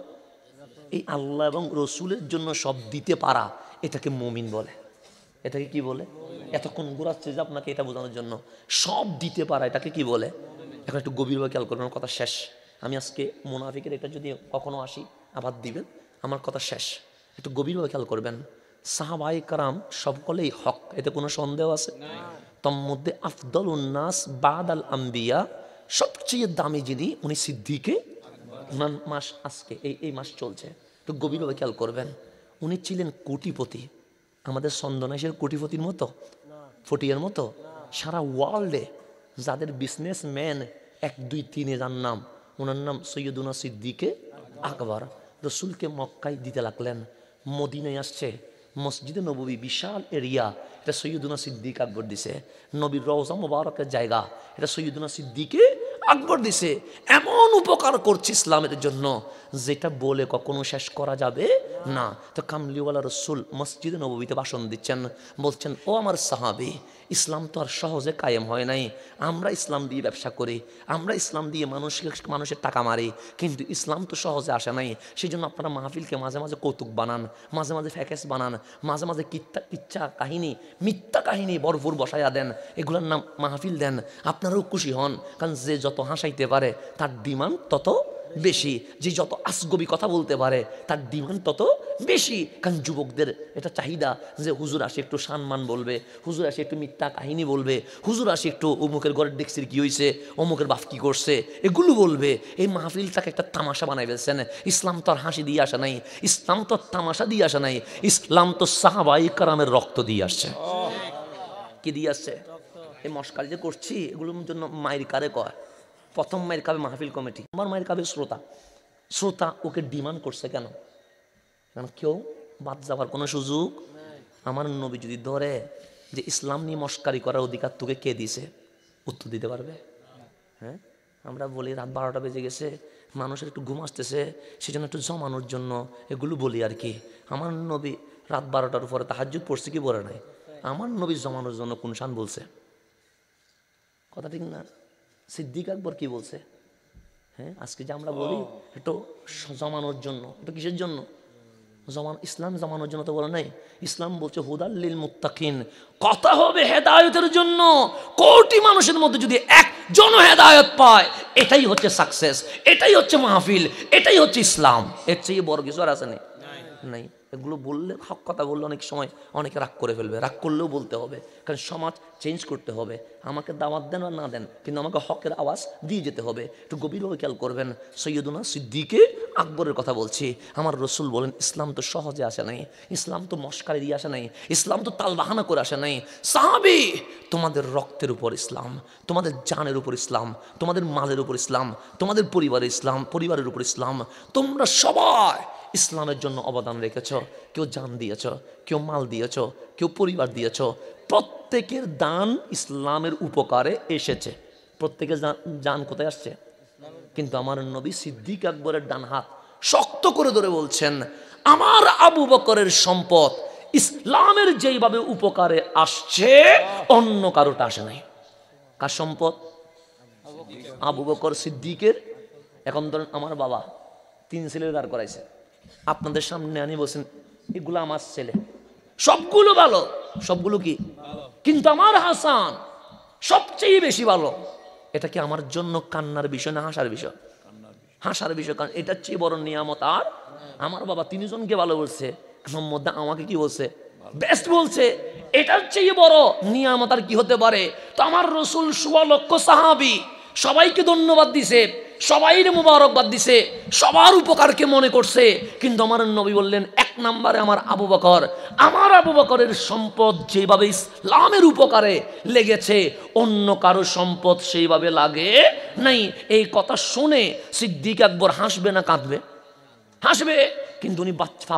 এই আল্লাহ এবং রসুলের জন্য সব দিতে পারা, এটাকে মুমিন বলে। এটাকে কি বলে? এতক্ষণ ঘুরাচ্ছে যে আপনাকে এটা বোঝানোর জন্য, সব দিতে পারা এটাকে কি বলে। এখন একটু গভীরভাবে খেয়াল করবেন, কথা শেষ। আমি আজকে মুনাফিকের এটা যদি কখনো আসি আবার দিবেন, আমার কথা শেষ। একটু গভীরভাবে খেয়াল করবেন। সাহাবায়ে কারাম সকলেই হক, এতে কোনো সন্দেহ আছে? তোর মধ্যে আফদলুন নাস বাদাল আম্বিয়া, সবচেয়ে দামি যিনি উনি সিদ্দিকে মাস। আজকে এই মাস চলছে, একটু গভীরভাবে খেয়াল করবেন। উনি ছিলেন কোটিপতি, আমাদের চন্দনেশের কোটিপতির মতো, ফটিয়ার মতো। সারা ওয়ার্ল্ডে যাদের বিজনেসম্যান 1, 2, 3 যার নাম, ওনার নাম সৈয়দুনা সিদ্দিকে আকবর। রসুলকে মক্কায় দিতে লাগলেন, মদিনায় আসছে, মসজিদে নববী বিশাল এরিয়া, এটা সৈয়দুনা সিদ্দিক আকবর দিছে। নবীর রওজা মুবারকের জায়গা, এটা সৈয়দুনা সিদ্দিকে আকবর দিছে। এমন উপকার করছে ইসলামের জন্য যেটা বলে কখনো শেষ করা যাবে না। তো কামলিওয়ালা রসুল মসজিদে নববীতে ভাষণ দিচ্ছেন, বলছেন ও আমার সাহাবী, ইসলাম তো আর সহজে কায়েম হয় নাই। আমরা ইসলাম দিয়ে ব্যবসা করি, আমরা ইসলাম দিয়ে মানুষের টাকা মারি, কিন্তু ইসলাম তো সহজে আসে নাই। সেই জন্য আপনারা মাহফিলকে মাঝে মাঝে কৌতুক বানান, মাঝে মাঝে ফ্যাকেস বানান, মাঝে মাঝে কিচ্ছা কাহিনী, মিথ্যা কাহিনী ভরপুর বসাইয়া দেন, এগুলোর নাম মাহফিল দেন। আপনারাও খুশি হন, কারণ যে যত হাসাইতে পারে তার ডিমান্ড তত বেশি, যে যত আসগবি কথা বলতে পারে তার ডিমান্ড তত বেশি। কারণ যুবকদের এটা চাহিদা যে হুজুর আসে একটু সম্মান বলবে, হুজুর আসে একটু মিথ্যা কাহিনী বলবে, হুজুর আসে একটু অমুকের ঘরের ডেক্সির কি হয়েছে, অমুকের বাপ কি করছে, এগুলো বলবে। এই মাহফিলটাকে একটা তামাশা বানাই ফেলছেন। ইসলাম তো আর হাসি দিয়ে আসা নাই, ইসলাম তো তামাশা দিয়ে আসা নাই, ইসলাম তো সাহাবায়ে কেরামের রক্ত দিয়ে আসছে। কি দিয়ে আসছে? এই মস্কারি যে করছি এগুলোর জন্য মায়ের কারে কয়, প্রথম মায়ের কাবে মাহফিল কমিটি, আমার মায়ের কাবে শ্রোতা। শ্রোতা ওকে ডিমান্ড করছে কেন? কারণ কেউ বাদ যাওয়ার কোনো সুযোগ। আমার নবী যদি ধরে যে ইসলাম নিয়ে মস্কারি করার অধিকার তোকে কে দিছে, উত্তর দিতে পারবে? হ্যাঁ, আমরা বলি রাত 12টা বেজে গেছে, মানুষের একটু ঘুম আসতেছে, সেজন্য একটু জমানোর জন্য এগুলো বলি আর কি। আমার নবী রাত 12টার উপরে তাহাজ্জুদ পড়ছে কি বলে নাই? আমার নবী জমানোর জন্য কোন শান বলছে? কথা ঠিক না? সিদ্দিক আকবর কি বলছে? হ্যাঁ, আজকে যে আমরা বলি একটু জমানোর জন্য, একটু কিসের জন্য জমান? ইসলাম জমানোর জন্য তো বলে নাই। ইসলাম বলছে হুদাল্লিল মুত্তাকিন, কথা হবে হেদায়েতের জন্য। কোটি মানুষের মধ্যে যদি একজন হেদায়েত পায়, এটাই হচ্ছে সাকসেস, এটাই হচ্ছে মাহফিল, এটাই হচ্ছে ইসলাম। এর চেয়ে বড় কিছু আর আছে নাই। এগুলো বললে, হক কথা বললে অনেক সময় অনেকে রাগ করে ফেলবে। রাগ করলেও বলতে হবে, কারণ সমাজ চেঞ্জ করতে হবে। আমাকে দাওয়াত দেন আর না দেন, কিন্তু আমাকে হকের আওয়াজ দিয়ে যেতে হবে। একটু গভীরভাবে খেয়াল করবেন। সৈয়দুনা সিদ্দিকে আকবরের কথা বলছি। আমার রসুল বলেন, ইসলাম তো সহজে আসে নাই, ইসলাম তো মস্কারি দিয়ে আসে নাই, ইসলাম তো তালবাহানা করে আসে নাই। সাহাবী, তোমাদের রক্তের উপর ইসলাম, তোমাদের জানের উপর ইসলাম, তোমাদের মালের উপর ইসলাম, তোমাদের পরিবারের উপর ইসলাম। তোমরা সবাই ইসলামের জন্য অবদান রেখেছ। কেউ জান দিয়েছ, কেউ মাল দিয়েছ, কেউ পরিবার দিয়েছ। প্রত্যেকের দান ইসলামের উপকারে এসেছে। প্রত্যেকের জান কোথায় আসছে? কিন্তু আমার নবী সিদ্দিক আকবরের ডান হাত শক্ত করে ধরে বলছেন, আমার আবু বকরের সম্পদ ইসলামের যেইভাবে উপকারে আসছে অন্য কারোটা আসে নাই। কার সম্পদ? আবু বকর সিদ্দিকের। এখন ধরেন আমার বাবা 3 ছেলে দাঁড় করাইছে, আপনাদের সামনে আনি বলছেন এগুলো আমার ছেলে, সবগুলো ভালো, সবগুলো কি, কিন্তু আমার হাসান সবচেয়ে বেশি ভালো। এটা কি আমার জন্য কান্নার বিষয় না হাসার বিষয়? হাসার বিষয়, কারণ এটার চেয়ে বড় নিয়ামত আর আমার বাবা 3 জনকে ভালো বলছে, আমার মধ্যে আমাকে কি বলছে? বেস্ট বলছে। এটার চেয়ে বড় নিয়ামত আর কি হতে পারে? তো আমার রসুল 16 লক্ষ সাহাবী সবাইকে ধন্যবাদ দিছে, সবাইরে মুবারকবাদ দিছে, সবার উপকারকে মনে করছে। কিন্তু আমার নবী বললেন 1 নম্বরে আমার আবু বকর। আমার আবু বকরের সম্পদ যেভাবে ইসলামের উপকারে লেগেছে অন্য কারো সম্পদ সেইভাবে লাগে নাই। এই কথা শুনে সিদ্দিক আকবর হাসবে না কাঁদবে? হাসবে। কিন্তু উনি বাচ্চা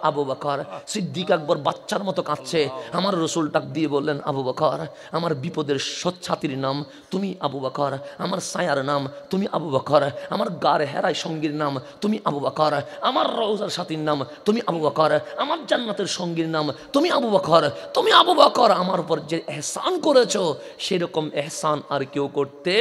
আবু বকর, সিদ্দিক আকবর বাচ্চার মতো কাঁদছে। আমার রসুল ডাক দিয়ে বললেন, আবু বকর, আমার বিপদের ছাতির নাম তুমি আবু বকর, আমার ছায়ার নাম তুমি আবু বকর, আমার গার হেরাই সঙ্গীর নাম তুমি আবু বকর, আমার রওজার সাথীর নাম তুমি আবু বকর, আমার জান্নাতের সঙ্গীর নাম তুমি আবু বকর। তুমি আবু বকর আমার উপর যে এহসান করেছো সেরকম এহসান আর কেউ করতে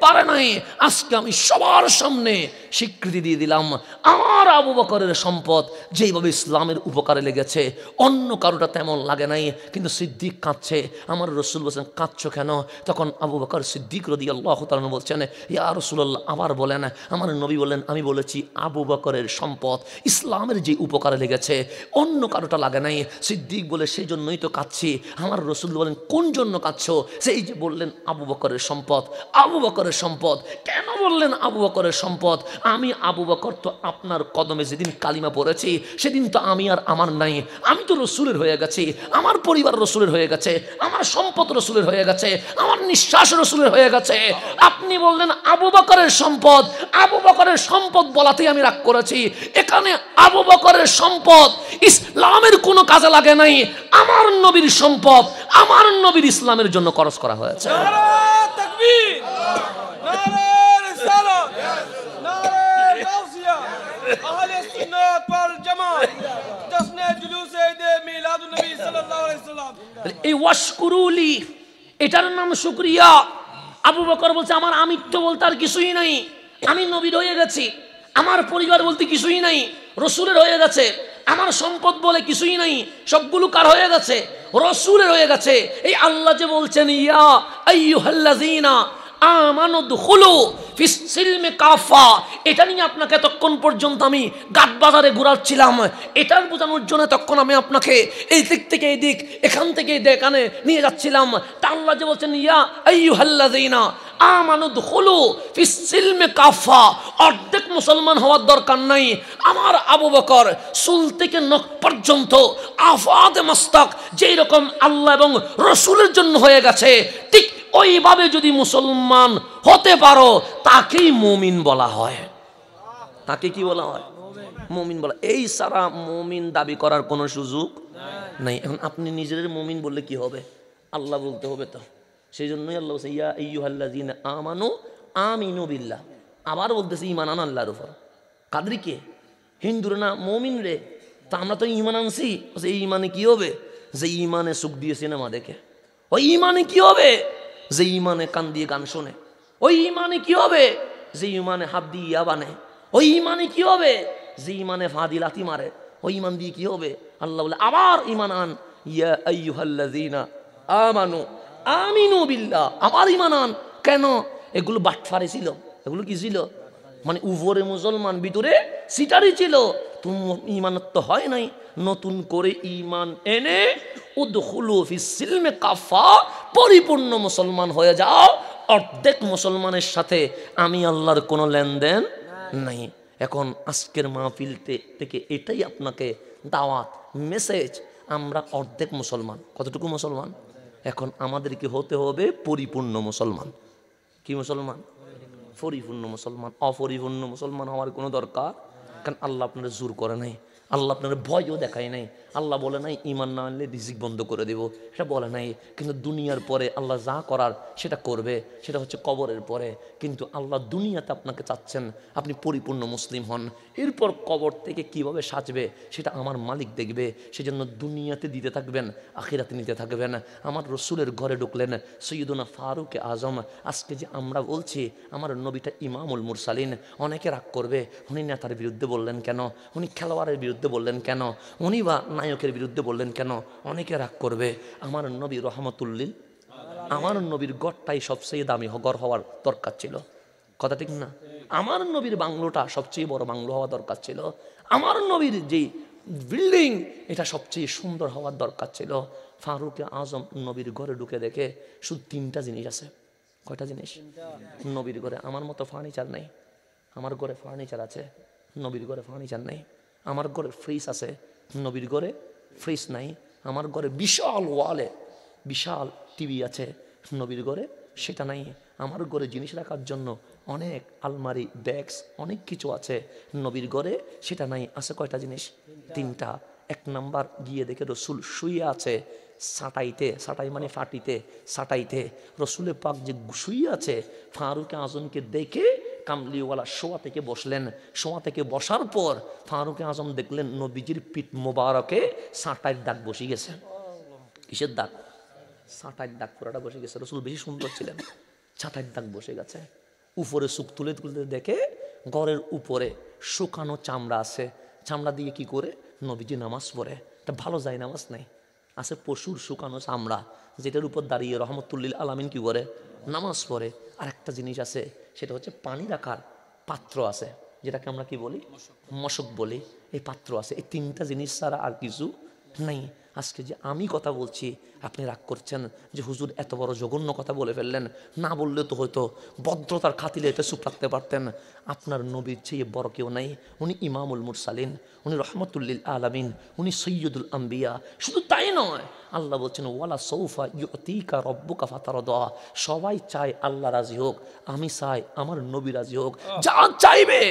পারে নাই। আজকে আমি সবার সামনে স্বীকৃতি দিয়ে দিলাম, আমার আবু বকরের সম্পদ যেইভাবে ইসলামের উপকারে লেগেছে অন্য কারোটা তেমন লাগে নাই। কিন্তু সিদ্দিক কাঁদছে। আমার রসুল বলছেন, কাঁদছো কেন? তখন আবু বকর সিদ্দিক রাদিয়াল্লাহু তাআলা বলছেন, ইয়া রাসূলুল্লাহ, আবার বলেন। আমার নবী বললেন, আমি বলেছি আবু বকরের সম্পদ ইসলামের যে উপকারে লেগেছে অন্য কারোটা লাগে নাই। সিদ্দিক বলে, সেই জন্যই তো কাঁদছি। আমার রসুল বলেন, কোন জন্য কাঁদছো? সেই যে বললেন আবু বকরের সম্পদ, আবু বকরের সম্পদ। কেন বললেন আবু বকরের সম্পদ? আমি আবু বকর তো আপনার কদমে যেদিন কালিমা পড়েছি সেদিন তো আমি আর আমার নাই, আমি তো রসুলের হয়ে গেছি, আমার পরিবার রসুলের হয়ে গেছে, আমার সম্পদ রসুলের হয়ে গেছে, আমার নিঃশ্বাস রসুলের হয়ে গেছে। আপনি বললেন আবু বকরের সম্পদ, আবু বকরের সম্পদ বলাতেই আমি রাগ করেছি। এখানে আবু বকরের সম্পদ ইসলামের কোনো কাজে লাগে নাই, আমার নবীর সম্পদ আমার নবীর ইসলামের জন্য খরচ করা হয়েছে। এই ওয়াশকুরুলি, এটার নাম শুকরিয়া। আবু বকর বলছে, আমার আমিত্ব বলতে আর কিছুই নাই, আমি নবীর হয়ে গেছি, আমার পরিবার বলতে কিছুই নাই, রসুলের হয়ে গেছে, আমার সম্পদ বলে কিছুই নাই, সবগুলো কার হয়ে গেছে? রসুলের হয়ে গেছে। এই আল্লাহ যে বলছেন, ইয়া আইয়ুহাল্লাযীনা আমানু দুখুলু ফিস সিলমি কাফা, এটা নিয়ে আপনাকে এতক্ষণ পর্যন্ত আমি গাট বাজারে ঘুরাচ্ছিলাম। এটার বোঝানোর জন্য তখন আমি আপনাকে এই দিক থেকে এই দিক, এখান থেকে এখানে নিয়ে যাচ্ছিলাম। তা আল্লাহ যে বলছেন, ইয়া আইয়ুহাল্লাযীনা আমানু দুখুলু ফিস সিলমি কাফা, অর্ধেক মুসলমান হওয়ার দরকার নাই। আমার আবু বকর চুল থেকে নখ পর্যন্ত আফাদ মাস্তাক যেই রকম আল্লাহ এবং রসুলের জন্য হয়ে গেছে, ঠিক ওইভাবে যদি মুসলমান হতে পারো তাকেই মুমিন বলা হয়। তাকে কি বলা হয়? মুমিন বলা, এই সারা মুমিন দাবি করার কোনো সুযোগ নাই। এখন আপনি নিজের মুমিন বললে কি হবে? আল্লাহ বলতে হবে তো। সেই জন্যই আল্লাহ বলছে ইয়া আইয়ুহাল্লাযীনা আমানু আমিনু বিল্লাহ। আবার বলতেছে ঈমান আন আল্লাহর উপর। কাদরিকে হিন্দুরে না মুমিন রে, তা আমরা তো ঈমান আনছি। এই ঈমানে কি হবে? যে ঈমানে সুখ দিয়ে সিনেমা দেখে। ওই ঈমানে কি হবে? যে ঈমানে কান দিয়ে গান শোনে। ওই ঈমানে কি হবে? যে ঈমানে হাত দিয়ে ইয়া বানে। ওই ঈমানে কি হবে? যে ঈমানে ফাঁদি লাথি মারে। ওই ঈমান দিয়ে কি হবে? আল্লাহ বলে আবার ঈমান আন ইয়া আইয়ুহাল্লাযীনা আমানু আমিনু বিল্লাহ। আবার ঈমান আন। কেন? এগুলো বাটফারি ছিল। এগুলো কি ছিল? মানে উপরে মুসলমান ভিতরে সিটারি ছিল। তুমি ঈমান তো হয় নাই, নতুন করে ঈমান এনে উদখুলু ফিস সিলমে কাফা, পরিপূর্ণ মুসলমান হয়ে যাও। অর্ধেক মুসলমানের সাথে আমি আল্লাহর কোনো লেনদেন নাই। এখন আজকের মাহফিল থেকে এটাই আপনাকে দাওয়াত, মেসেজ। আমরা অর্ধেক মুসলমান। কতটুকু মুসলমান? এখন আমাদেরকে হতে হবে পরিপূর্ণ মুসলমান। কি মুসলমান? পরিপূর্ণ মুসলমান। অপরিপূর্ণ মুসলমান হওয়ার কোনো দরকার, কারণ আল্লাহ আপনারা জোর করে নাই, আল্লাহ আপনারা ভয়ও দেখায় নাই। আল্লাহ বলে নাই ঈমান না আনলে রিজিক বন্ধ করে দেব, সেটা বলে নাই। কিন্তু দুনিয়ার পরে আল্লাহ যা করার সেটা করবে, সেটা হচ্ছে কবরের পরে। কিন্তু আল্লাহ দুনিয়াতে আপনাকে চাচ্ছেন আপনি পরিপূর্ণ মুসলিম হন। এরপর কবর থেকে কিভাবে সাজবে সেটা আমার মালিক দেখবে। সেজন্য দুনিয়াতে দিতে থাকবেন, আখিরাতে নিতে থাকবেন। আমার রসুলের ঘরে ঢুকলেন সৈয়দুনা ফারুক আজম। আজকে যে আমরা বলছি আমার নবীটা ইমামুল মুরসালিন, অনেকে রাগ করবে উনি নেতার বিরুদ্ধে বললেন কেন, উনি খেলোয়াড়ের বিরুদ্ধে বললেন কেন, উনি বা নায়কের বিরুদ্ধে বললেন কেন, অনেকে রাগ করবে। আমার নবী রহমতুল্লিল, আমার নবীর গড়টাই সবচেয়ে দামি গড় হওয়ার দরকার ছিল। কথা ঠিক না? আমার নবীর বাংলোটা সবচেয়ে বড় বাংলো হওয়া দরকার ছিল। আমার নবীর যে বিল্ডিং এটা সবচেয়ে সুন্দর হওয়ার দরকার ছিল। ফারুক আজম নবীর ঘরে ঢুকে দেখে শুধু তিনটা জিনিস আছে। কয়টা জিনিস? নবীর ঘরে আমার মতো ফার্নিচার নেই। আমার ঘরে ফার্নিচার আছে, নবীর ঘরে ফার্নিচার নেই। আমার ঘরে ফ্রিজ আছে, নবীর ঘরে ফ্রিজ নাই। আমার ঘরে বিশাল ওয়ালে বিশাল টিভি আছে, নবীর ঘরে সেটা নাই। আমার ঘরে জিনিস রাখার জন্য অনেক আলমারি, ডেস্ক, অনেক কিছু আছে, নবীর ঘরে সেটা নাই। আছে কয়টা জিনিস? তিনটা। এক নাম্বার গিয়ে দেখে রসুল শুয়ে আছে সাটাইতে, সাটাই মানে ফাটিতে, সাটাইতে রসুলের পাক যে শুয়ে আছে। ফারুক আজমকে দেখে কামলিওয়ালা শোয়া থেকে বসলেন। শোয়া থেকে বসার পর ফারুক আজম দেখলেন নবীজির পিঠ মোবারকে সাঁটাইয়ের দাগ বসে গেছে। কিসের দাগ? সাঁটাইয়ের দাগ পুরাটা বসে গেছে। রসুল বেশি সুন্দর ছিলেন, ছাঁটাইয়ের দাগ বসে গেছে। উপরে সুখ তুলে তুলতে দেখে ঘরের উপরে শুকানো চামড়া আছে। চামড়া দিয়ে কি করে নবীজি নামাজ পড়ে। এটা ভালো যায় নামাজ নাই, আছে পশুর শুকানো চামড়া, যেটার উপর দাঁড়িয়ে রহমতুল্লিল আলামিন কি করে নামাজ পড়ে। আর একটা জিনিস আছে, সেটা হচ্ছে পানি রাখার পাত্র আছে, যেটাকে আমরা কি বলি? মশক বলি। এই পাত্র আছে। এই তিনটা জিনিস ছাড়া আর কিছু নাই। আজকে যে আমি কথা বলছি আপনি রাগ করছেন যে হুজুর এত বড় জঘন্য কথা বলে ফেললেন, না বললে তো হয়তো ভদ্রতার খাতিলে এটা চুপ রাখতে পারতেন। আপনার নবীর চেয়ে বড় কেউ নাই। উনি ইমামুল মুরসালিন, উনি রহমতুল্লিল আলামিন, উনি সৈয়দুল আম্বিয়া। শুধু তাই নয়, আল্লাহ বলছেন ওয়ালা সৌফা ইউতিকা রব্বুকা ফাতারদা। সবাই চায় আল্লাহ রাজি হোক, আমি চাই আমার নবী রাজি হোক। যা চাইবে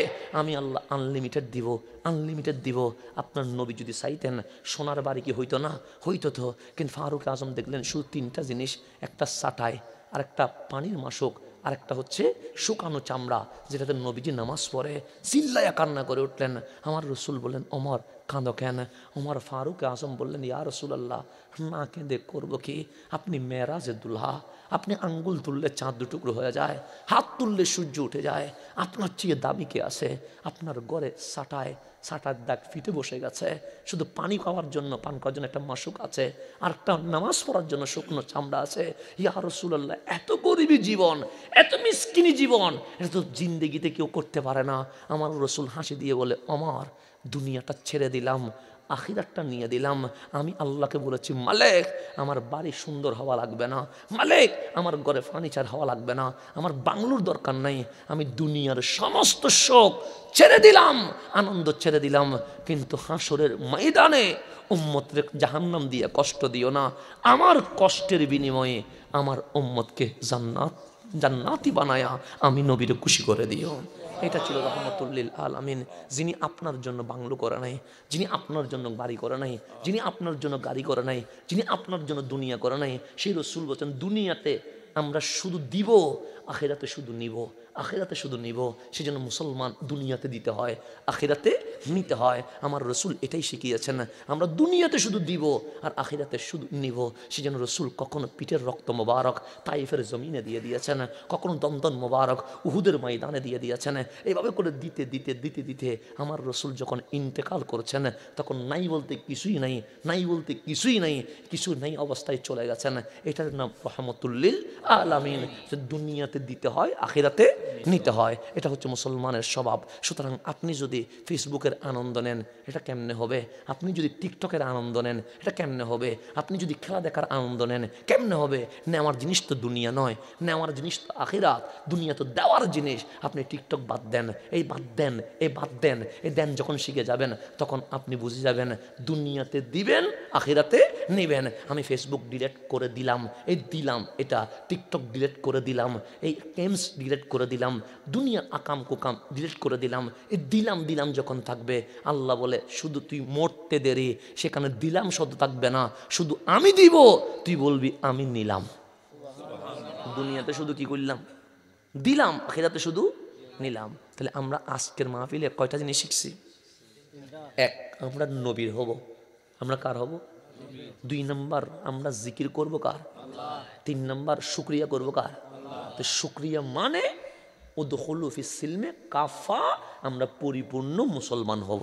আমি আল্লাহ আনলিমিটেড দিব, আনলিমিটেড দিব। আপনার নবী যদি চাইতেন সোনার বাড়ি কি হইতো না? হইতো তো। কিন্তু ফারুক আজম দেখলেন শুধু তিনটা জিনিস, একটা সাটাই, আর একটা পানির মাসক, আর একটা হচ্ছে শুকানো চামড়া, যেটাতে নবীজি নামাজ পড়ে। চিল্লায়া কান্না করে উঠলেন। আমার রসুল বললেন ওমর কাঁদো কেন? ওমর ফারুক আজম বললেন ইয়া রাসূলুল্লাহ, না কেঁদে করবো কি? আপনি মেরাজের দুলহা, আপনি আঙ্গুল তুললে চাঁদ দুটুকরো হয়ে যায়, হাত তুললে সূর্য উঠে যায়। আপনার চেয়ে দাবি কে আছে? আপনার ঘরে সাটায়, সাটার দাগ ফিটে বসে গেছে। শুধু পানি খাওয়ার জন্য, পান করার জন্য একটা মাসুক আছে, আর একটা নামাজ পড়ার জন্য শুকনো চামড়া আছে। ইয়া রাসূলুল্লাহ, এত গরিবী জীবন, এত মিসকিনি জীবন, এটা তো জিন্দেগিতে কেউ করতে পারে না। আমার রসুল হাসি দিয়ে বলে ওমর, দুনিয়াটা ছেড়ে দিলাম, আখিরাতটা নিয়ে দিলাম। আমি আল্লাহকে বলেছি মালিক আমার বাড়ি সুন্দর হওয়া লাগবে না, মালিক আমার ঘরে ফার্নিচার হওয়া লাগবে না, আমার বাংলোর দরকার নাই। আমি দুনিয়ার সমস্ত শোক ছেড়ে দিলাম, আনন্দ ছেড়ে দিলাম, কিন্তু হাসরের ময়দানে উম্মতকে জাহান্নাম দিয়ে কষ্ট দিও না। আমার কষ্টের বিনিময়ে আমার উম্মতকে জান্নাত জান্নাতি বানায়া আমি নবীরে খুশি করে দিও। এটা ছিল রহমতুল্লিল আলামিন। যিনি আপনার জন্য বাংলো করে নাই, যিনি আপনার জন্য বাড়ি করে নাই, যিনি আপনার জন্য গাড়ি করে নাই, যিনি আপনার জন্য দুনিয়া করে নাই, সেই রসুল বলছেন দুনিয়াতে আমরা শুধু দিব, আখিরাতে শুধু নিব, আখিরাতে শুধু নিব। সেজন্য মুসলমান দুনিয়াতে দিতে হয়, আখিরাতে নিতে হয়। আমার রসুল এটাই শিখিয়েছেন, আমরা দুনিয়াতে শুধু দিব আর আখিরাতে শুধু নিব। সেজন্য রসুল কখনো পিঠের রক্ত মোবারক তাইফের জমিনে দিয়ে দিয়েছেন, কখনো দমদম মোবারক উহুদের ময়দানে দিয়ে দিয়েছেন। এইভাবে করে দিতে দিতে দিতে দিতে আমার রসুল যখন ইন্তেকাল করছেন তখন নাই বলতে কিছুই নাই, নাই বলতে কিছুই নাই, কিছু নাই অবস্থায় চলে গেছেন। এটার নাম রহমতুল্লিল আলামিন। দুনিয়াতে দিতে হয়, আখিরাতে নিতে হয়। এটা হচ্ছে মুসলমানের স্বভাব। সুতরাং আপনি যদি ফেসবুকের আনন্দ নেন, এটা কেমনে হবে? আপনি যদি টিকটকের আনন্দ নেন, এটা কেমনে হবে? আপনি যদি খেলা দেখার আনন্দ নেন, কেমনে হবে? নেওয়ার জিনিস তো দুনিয়া নয়, নেওয়ার জিনিস তো আখিরাত। দুনিয়া তো দেওয়ার জিনিস। আপনি টিকটক বাদ দেন, এই বাদ দেন, এই বাদ দেন, এই দেন যখন শিখে যাবেন তখন আপনি বুঝে যাবেন দুনিয়াতে দিবেন, আখিরাতে নেবেন। আমি ফেসবুক ডিলিট করে দিলাম, এই দিলাম, এটা টিকটক ডিলিট করে দিলাম, এই গেমস ডিলিট করে দিলাম, দুনিয়ার আকাম কুকাম ডিলিট করে দিলাম। এই দিলাম দিলাম যখন থাকবে, আল্লাহ বলে শুধু তুই মরতে দেরি, সেখানে দিলাম শব্দ থাকবে না, শুধু আমি দিব, তুই বলবি আমি নিলাম। দুনিয়াতে শুধু কি করলাম? দিলাম, আখিরাতে শুধু নিলাম। তাহলে আমরা আজকের মাহফিলে কয়টা জিনিস শিখছি? এক, আমরা নবীর হব। আমরা কার হব? 2 নম্বর, আমরা জিকির করব কার? 3 নম্বর, শুকরিয়া করব কার? তো শুকরিয়া মানে উদখুলু ফিস সিলমে কাফা, আমরা পরিপূর্ণ মুসলমান হব।